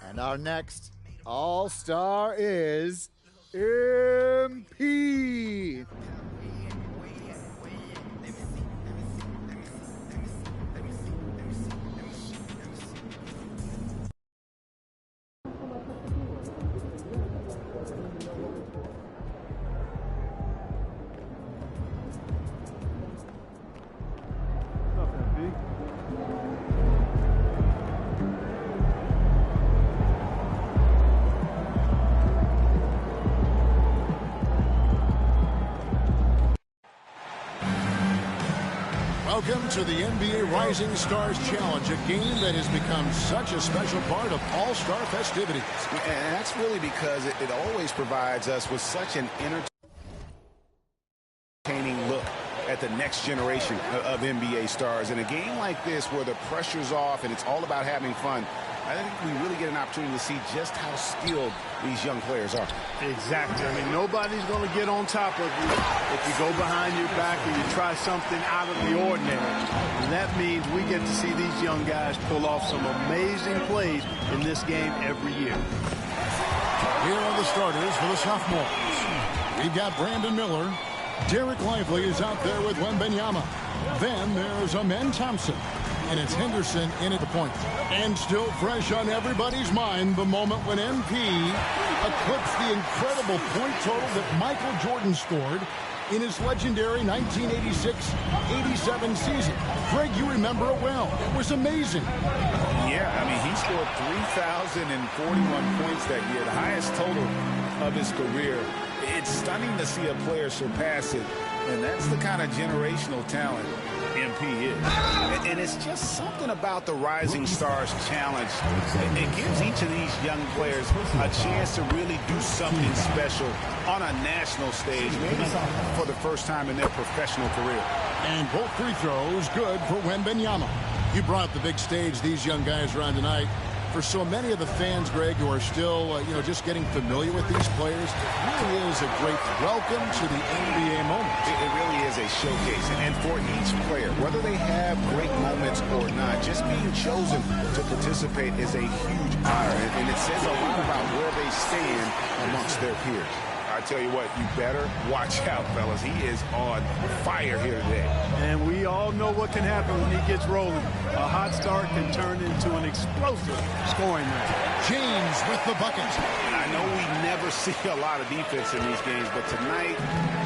And our next All-Star is MP. Welcome to the NBA Rising Stars Challenge, a game that has become such a special part of All-Star festivities. And that's really because it always provides us with such an entertaining look at the next generation of NBA stars. In a game like this where the pressure's off and it's all about having fun, I think we really get an opportunity to see just how skilled these young players are. Exactly. I mean, nobody's going to get on top of you if you go behind your back or you try something out of the ordinary. And that means we get to see these young guys pull off some amazing plays in this game every year. Here are the starters for the sophomores. We've got Brandon Miller. Derek Lively is out there with Wembanyama. Then there's Amen Thompson. And it's Henderson in at the point. And still fresh on everybody's mind, the moment when MP eclipsed the incredible point total that Michael Jordan scored in his legendary 1986-87 season. Greg, you remember it well. It was amazing. Yeah, I mean, he scored 3,041 points that year, the highest total of his career. It's stunning to see a player surpass it, and that's the kind of generational talent MP is. And it's just something about the Rising Stars Challenge. It gives each of these young players a chance to really do something special on a national stage, maybe for the first time in their professional career. And both free throws good for Wembanyama. You brought the big stage these young guys around tonight. For so many of the fans, Greg, who are still, just getting familiar with these players, it really is a great welcome to the NBA moment. It really is a showcase. And for each player, whether they have great moments or not, just being chosen to participate is a huge honor. And it says a lot about where they stand amongst their peers. Our tell you what, you better watch out, fellas. He is on fire here today. And we all know what can happen when he gets rolling. A hot start can turn into an explosive scoring night. James with the bucket. I know we never see a lot of defense in these games, but tonight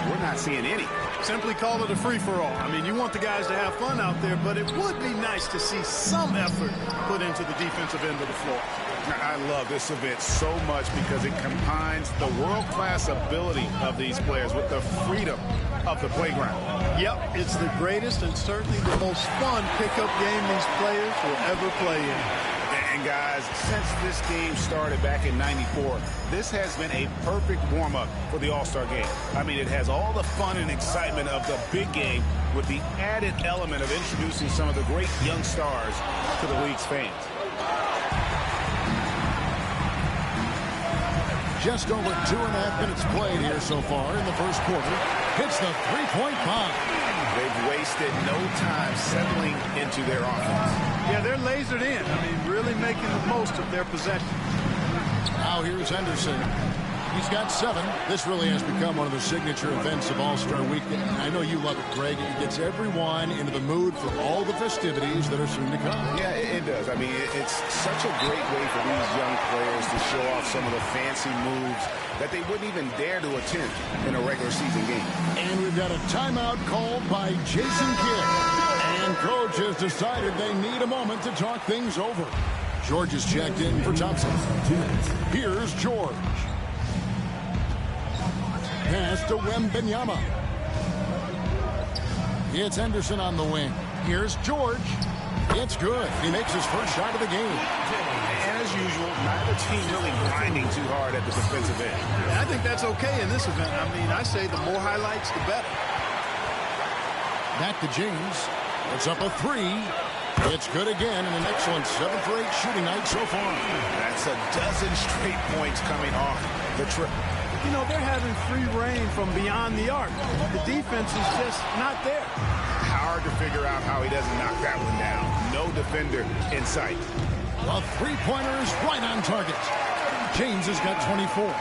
we're not seeing any. Simply call it a free-for-all. I mean, you want the guys to have fun out there, but it would be nice to see some effort put into the defensive end of the floor. I love this event so much because it combines the world-class ability of these players with the freedom of the playground. Yep, it's the greatest and certainly the most fun pickup game these players will ever play in. And guys, since this game started back in '94, this has been a perfect warm-up for the All-Star game. I mean, it has all the fun and excitement of the big game with the added element of introducing some of the great young stars to the league's fans. Just over 2.5 minutes played here so far in the first quarter. Hits the three-point bomb. They've wasted no time settling into their offense. Yeah, they're lasered in. I mean, really making the most of their possession. Now here's Henderson. He's got 7. This really has become one of the signature events of All-Star Weekend. I know you love it, Greg. It gets everyone into the mood for all the festivities that are soon to come. Yeah, it does. I mean, it's such a great way for these young players to show off some of the fancy moves that they wouldn't even dare to attempt in a regular season game. And we've got a timeout called by Jason Kidd. And coach has decided they need a moment to talk things over. George is checked in for Thompson. Here's George. Pass to Wembanyama. It's Henderson on the wing. Here's George. It's good. He makes his first shot of the game. And as usual, neither team really grinding too hard at the defensive end. I think that's okay in this event. I mean, I say the more highlights, the better. Back to James. It's up a 3. It's good again, and an excellent 7 for 8 shooting night so far. That's a dozen straight points coming off the trip. You know, they're having free reign from beyond the arc. The defense is just not there. Hard to figure out how he doesn't knock that one down. No defender in sight. The three-pointer is right on target. James has got 24.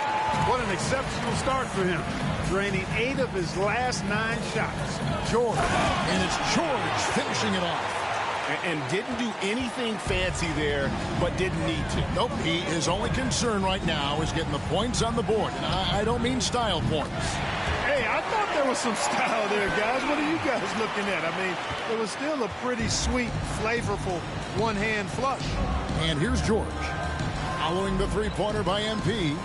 What an exceptional start for him. Draining 8 of his last 9 shots. George, and it's George finishing it off. And didn't do anything fancy there, but didn't need to. Nope, his only concern right now is getting the points on the board. And I don't mean style points. Hey, I thought there was some style there, guys. What are you guys looking at? I mean, it was still a pretty sweet, flavorful one-hand flush. And here's George. Following the three-pointer by MP.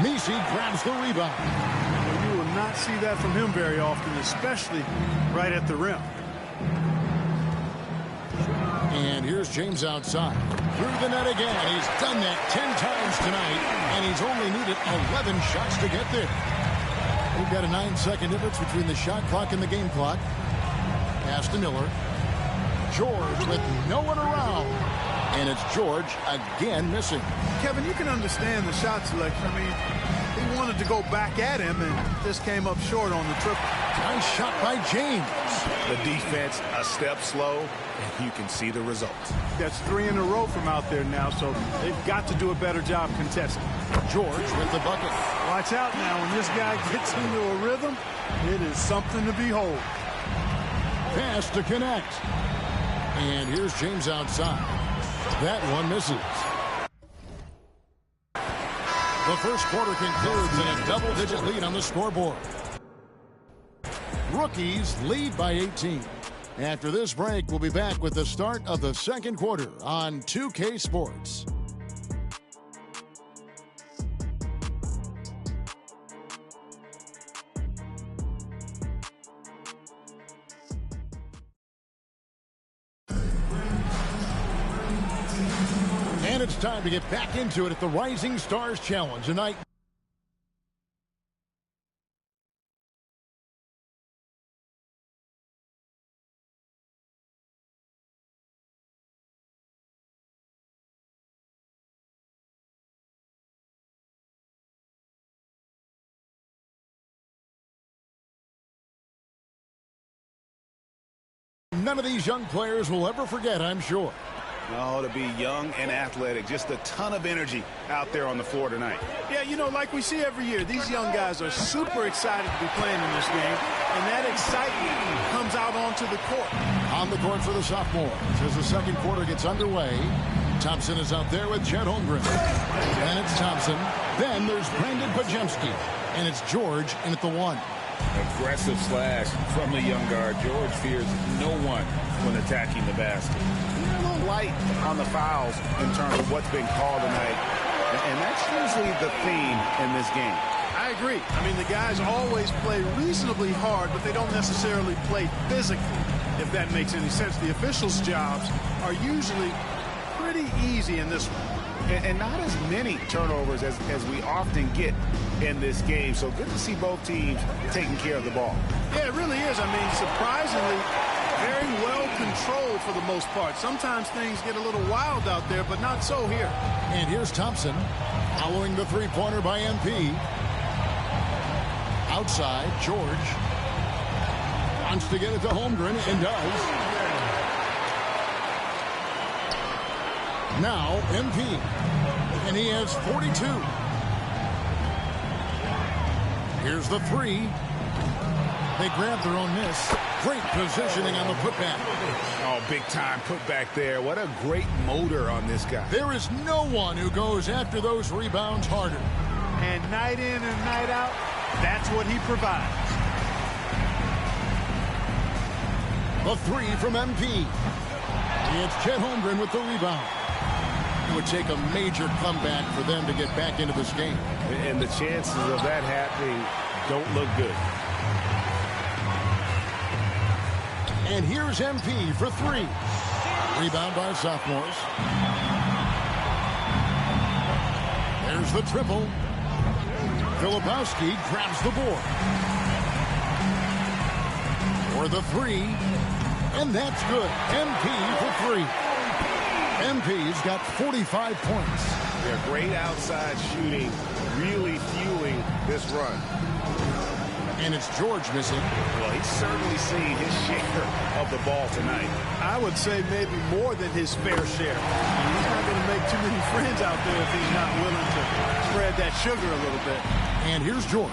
Messi grabs the rebound. You will not see that from him very often, especially right at the rim. And here's James outside. Through the net again. He's done that 10 times tonight, and he's only needed 11 shots to get there. We've got a 9-second difference between the shot clock and the game clock. Pass to Miller. George with no one around. And it's George again missing. Kevin, you can understand the shot selection. I mean, he wanted to go back at him, and just came up short on the triple. Nice shot by James. The defense a step slow, and you can see the results. That's 3 in a row from out there now, so they've got to do a better job contesting. George with the bucket. Watch out now. When this guy gets into a rhythm, it is something to behold. Pass to connect. And here's James outside. That one misses. The first quarter concludes in a double-digit lead on the scoreboard. Rookies lead by 18. After this break, we'll be back with the start of the second quarter on 2K Sports. And it's time to get back into it at the Rising Stars Challenge tonight. None of these young players will ever forget, I'm sure. Oh, to be young and athletic. Just a ton of energy out there on the floor tonight. Yeah, you know, like we see every year, these young guys are super excited to be playing in this game, and that excitement comes out onto the court. On the court for the sophomores as the second quarter gets underway. Thompson is out there with Chet Holmgren. And it's Thompson. Then there's Brandon Pajemski. And it's George in at the 1. Aggressive slash from the young guard. George fears no one when attacking the basket. A little light on the fouls in terms of what's been called tonight. And that's usually the theme in this game. I agree. I mean, the guys always play reasonably hard, but they don't necessarily play physically, if that makes any sense. The officials' jobs are usually pretty easy in this one. And not as many turnovers as we often get in this game. So good to see both teams taking care of the ball. Yeah, it really is. I mean, surprisingly, very well controlled for the most part. Sometimes things get a little wild out there, but not so here. And here's Thompson following the three-pointer by MP. Outside, George wants to get it to Holmgren and does. Now MP, and he has 42. Here's the 3. They grab their own miss. Great positioning on the putback. Oh, big time putback there. What a great motor on this guy. There is no one who goes after those rebounds harder. And night in and night out, that's what he provides. The 3 from MP. It's Chet Holmgren with the rebound. It would take a major comeback for them to get back into this game. And the chances of that happening don't look good. And here's MP for 3. Rebound by sophomores. There's the triple. Filipowski grabs the board. For the 3. And that's good. MP for 3. MP's got 45 points. They're great outside shooting, really fueling this run. And it's George missing. Well, he's certainly seen his share of the ball tonight. I would say maybe more than his fair share. He's not going to make too many friends out there if he's not willing to spread that sugar a little bit. And here's George.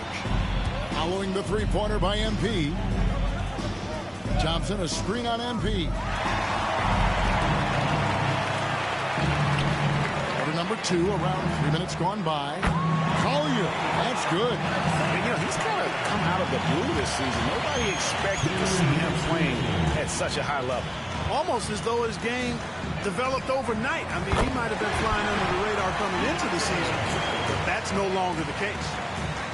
Following the three-pointer by MP. Thompson, a screen on MP. Number 2, around 3 minutes gone by. Collier, that's good. And, you know, he's kind of come out of the blue this season. Nobody expected to see him playing at such a high level. Almost as though his game developed overnight. I mean, he might have been flying under the radar coming into the season, but that's no longer the case.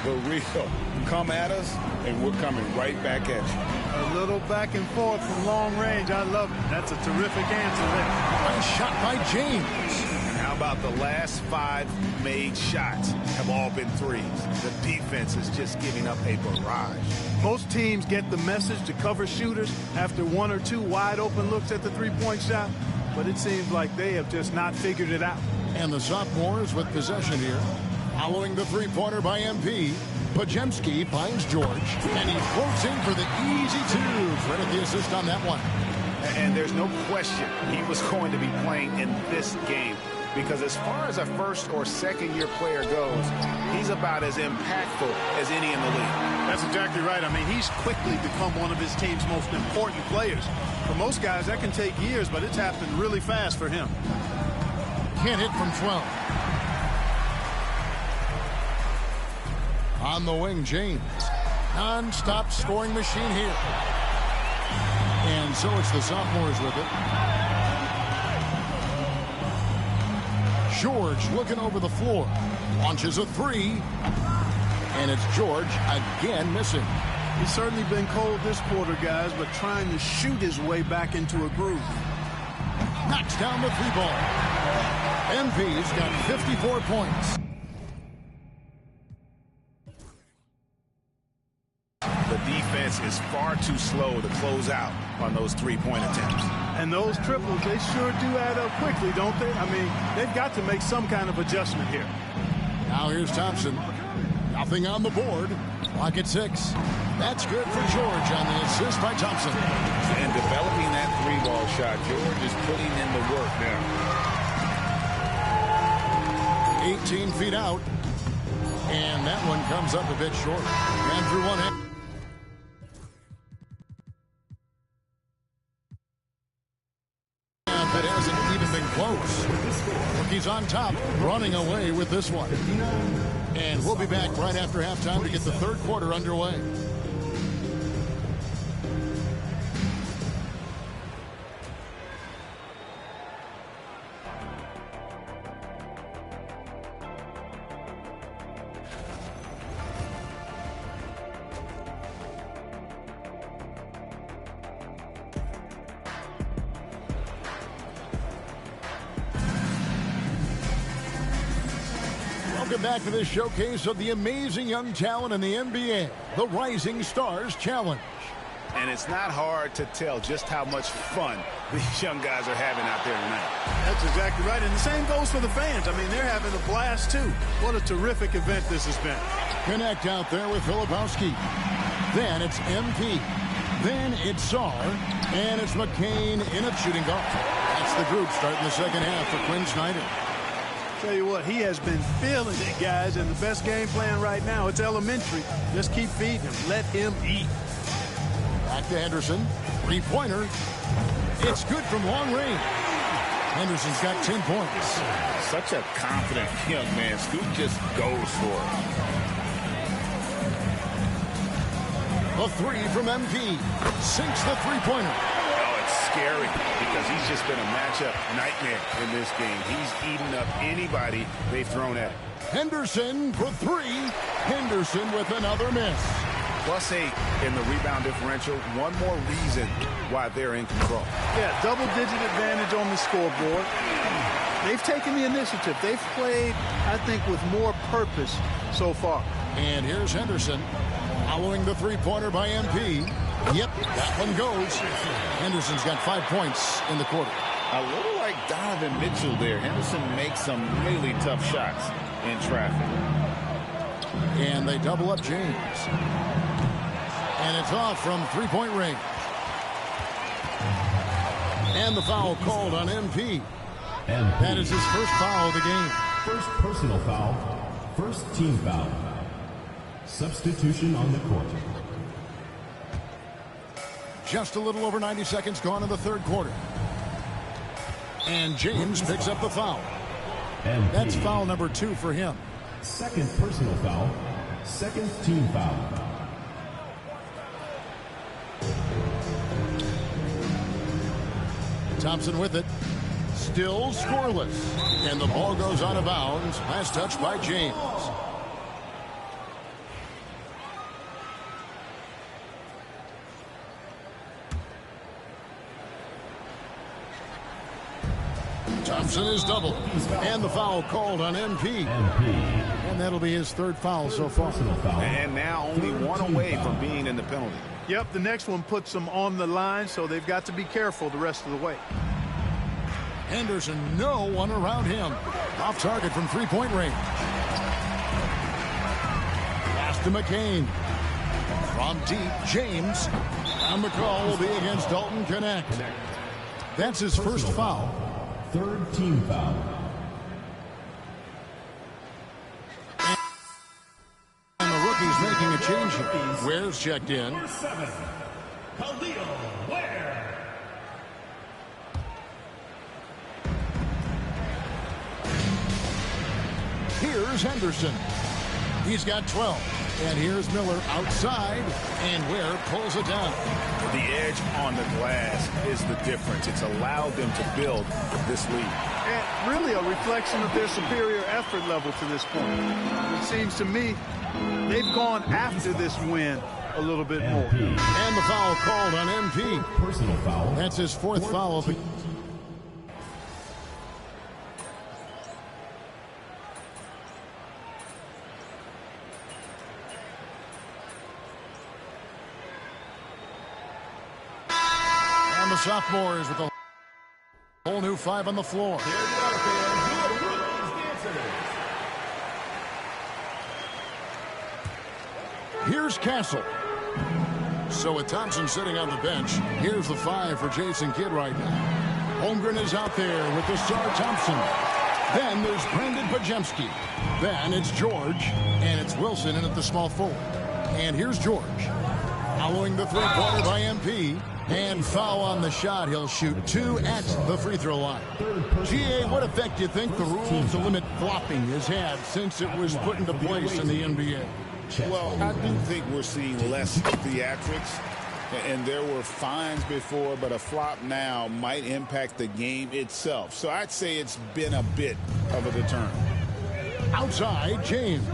The real come at us, and we're coming right back at you. A little back and forth from long range. I love it. That's a terrific answer there. One shot by James. How about the last 5 made shots have all been threes? The defense is just giving up a barrage. Most teams get the message to cover shooters after 1 or 2 wide open looks at the three-point shot, but it seems like they have just not figured it out. And the sophomores with possession here. Following the three-pointer by MP, Pajemski finds George, and he floats in for the easy 2. Credit the assist on that one. And there's no question he was going to be playing in this game. Because as far as a first or second year player goes, he's about as impactful as any in the league. That's exactly right. I mean, he's quickly become one of his team's most important players. For most guys, that can take years, but it's happened really fast for him. Can't hit from 12. On the wing, James. Non-stop scoring machine here. And so it's the sophomores with it. George looking over the floor. Launches a 3. And it's George again missing. He's certainly been cold this quarter, guys, but trying to shoot his way back into a groove. Knocks down the 3-ball. MP's got 54 points. The defense is far too slow to close out on those three-point attempts. And those triples, they sure do add up quickly, don't they? I mean, they've got to make some kind of adjustment here. Now here's Thompson. Nothing on the board. Clock at 6. That's good for George on the assist by Thompson. And developing that 3-ball shot. George is putting in the work now. 18 feet out. And that one comes up a bit short. And through one hand. That hasn't even been close. Rookies on top, running away with this one. And we'll be back right after halftime to get the third quarter underway. Welcome back to this showcase of the amazing young talent in the NBA, the Rising Stars Challenge. And it's not hard to tell just how much fun these young guys are having out there tonight. That's exactly right. And the same goes for the fans. I mean, they're having a blast, too. What a terrific event this has been. Connect out there with Filipowski. Then it's MP. Then it's Czar. And it's McCain in at shooting guard. That's the group starting the second half for Quinn Snyder. Tell you what, he has been feeling it, guys, and the best game plan right now, it's elementary. Just keep feeding him. Let him eat. Back to Henderson. Three-pointer. It's good from long range. Henderson's got 10 points. Such a confident young man. Scoop just goes for it. A three from MP. Sinks the three-pointer. Scary because he's just been a matchup nightmare in this game. He's eaten up anybody they've thrown at him. Henderson for three. Henderson with another miss. +8 in the rebound differential. One more reason why they're in control. Yeah, double-digit advantage on the scoreboard. They've taken the initiative. They've played, I think, with more purpose so far. And here's Henderson following the three-pointer by MP. Yep, that one goes. Henderson's got 5 points in the quarter. A little like Donovan Mitchell there. Henderson makes some really tough shots in traffic. And they double up James. And it's off from three-point range. And the foul called on MP. That is his first foul of the game. First personal foul. First team foul. Substitution on the court. Just a little over 90 seconds gone in the third quarter. And James picks up the foul. MP. That's foul number 2 for him. Second personal foul. Second team foul. Thompson with it. Still scoreless. And the ball goes out of bounds. Last touch by James. Thompson is doubled. And the foul called on MP. And that'll be his third foul so far. And now only one away from being in the penalty. Yep, the next one puts them on the line, so they've got to be careful the rest of the way. Henderson, no one around him. Off target from three-point range. Pass to McCain. From deep, James. And the call will be against Dalton Connect. That's his first foul. Third team foul. And the rookie's making a change here. Ware's checked in. Number 7, Khalil Ware. Here's Henderson. He's got 12. And here's Miller outside. And Ware pulls it down. The edge on the glass is the difference. It's allowed them to build this lead. And really a reflection of their superior effort level to this point. It seems to me they've gone after this win a little bit more. And the foul called on MP. Personal foul. That's his fourth foul. The sophomores with a whole new 5 on the floor. Here's Castle. So with Thompson sitting on the bench, here's the 5 for Jason Kidd right now. Holmgren is out there with the star Thompson. Then there's Brandon Pajemski. Then it's George, and it's Wilson in at the small forward. And here's George. Following the three-pointer by MP. And foul on the shot. He'll shoot 2 at the free throw line. GA, what effect do you think the rule to limit flopping has had since it was put into place in the NBA? Well, I do think we're seeing less theatrics. And there were fines before, but a flop now might impact the game itself. So I'd say it's been a bit of a deterrent. Outside, James.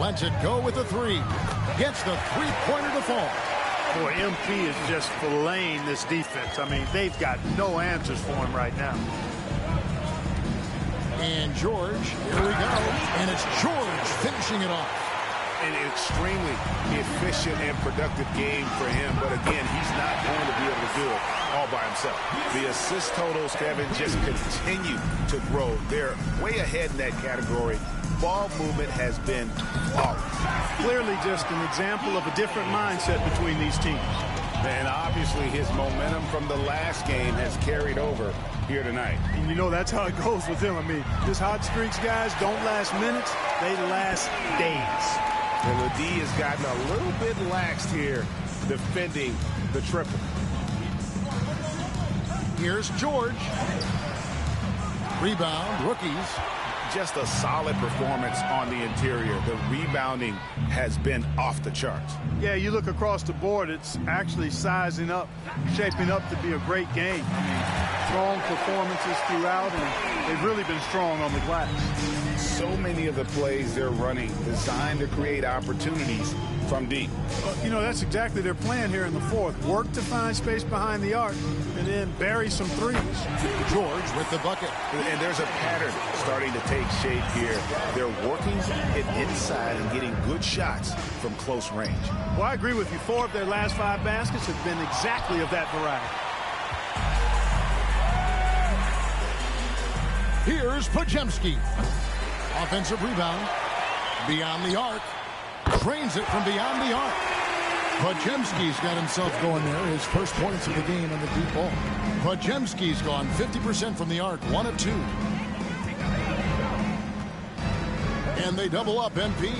Lets it go with the 3. Gets the three-pointer to fall. Boy, MP is just filleting this defense. I mean, they've got no answers for him right now. And George, here we go. And it's George finishing it off. An extremely efficient and productive game for him. But again, he's not going to be able to do it all by himself. The assist totals, Kevin, just continue to grow. They're way ahead in that category. Ball movement has been flawless. Clearly just an example of a different mindset between these teams. And obviously his momentum from the last game has carried over here tonight. And you know, that's how it goes with him. I mean, his hot streaks, guys, don't last minutes. They last days. And Ledee has gotten a little bit laxed here defending the triple. Here's George. Rebound, rookies. Just a solid performance on the interior. The rebounding has been off the charts. Yeah, you look across the board, it's actually sizing up, shaping up to be a great game. I mean, strong performances throughout, and they've really been strong on the glass. So many of the plays they're running designed to create opportunities from deep. You know, that's exactly their plan here in the fourth. Work to find space behind the arc and then bury some threes. George with the bucket. And there's a pattern starting to take shape here. They're working it inside and getting good shots from close range. Well, I agree with you. 4 of their last 5 baskets have been exactly of that variety. Here's Pajemski. Offensive rebound. Beyond the arc. Drains it from beyond the arc. Pajemski's got himself going there. His first points of the game on the deep ball. Pajemski's gone 50% from the arc. 1 of 2. And they double up MP.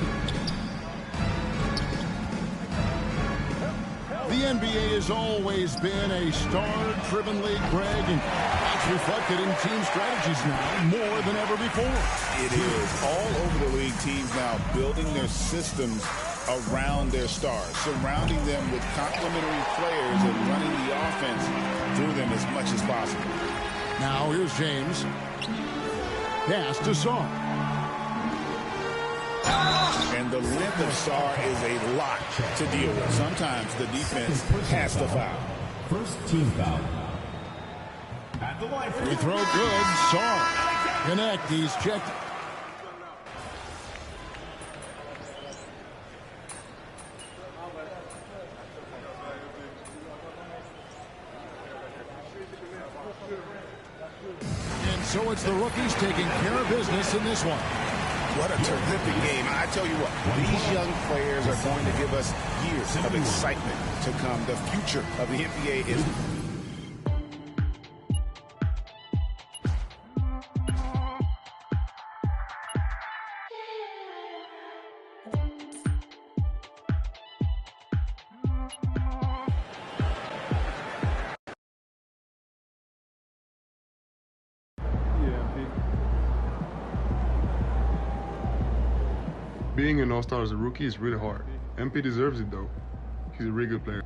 The NBA has always been a star-driven league, Greg, and that's reflected in team strategies now more than ever before. It is all over the league. Teams now building their systems around their stars, surrounding them with complementary players and running the offense through them as much as possible. Now here's James. Pass to Saw. And the length of Sar is a lot to deal with. Sometimes the defense has to foul. First team foul. Free throw good. Sar. Connect. He's checked. And so it's the rookies taking care of business in this one. What a terrific game. I tell you what, these young players are going to give us years of excitement to come. The future of the NBA is... Being an all-star as a rookie is really hard. MP deserves it, though. He's a really good player.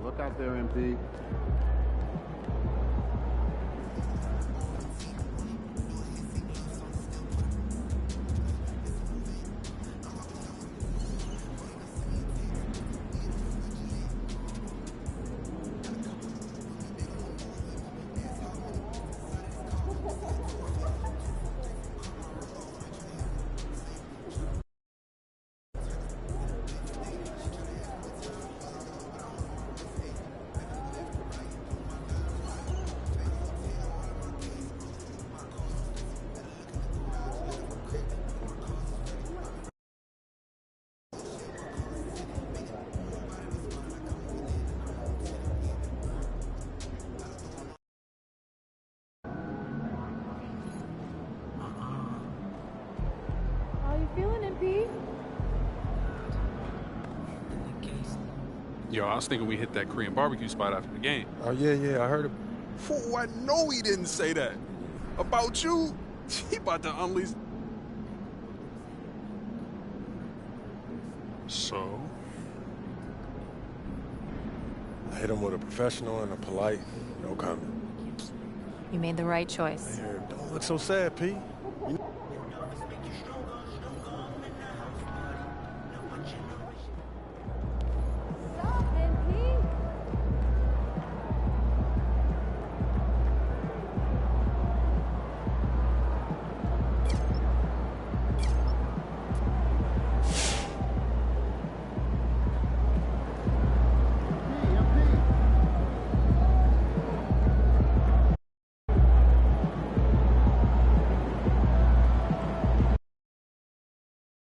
Look out there, MP. Yo, I was thinking we hit that Korean barbecue spot after the game. Oh, yeah, I heard it. Fool, I know he didn't say that. About you? He about to unleash. So? I hit him with a professional and a polite, no comment. You made the right choice. Here, don't look so sad, P.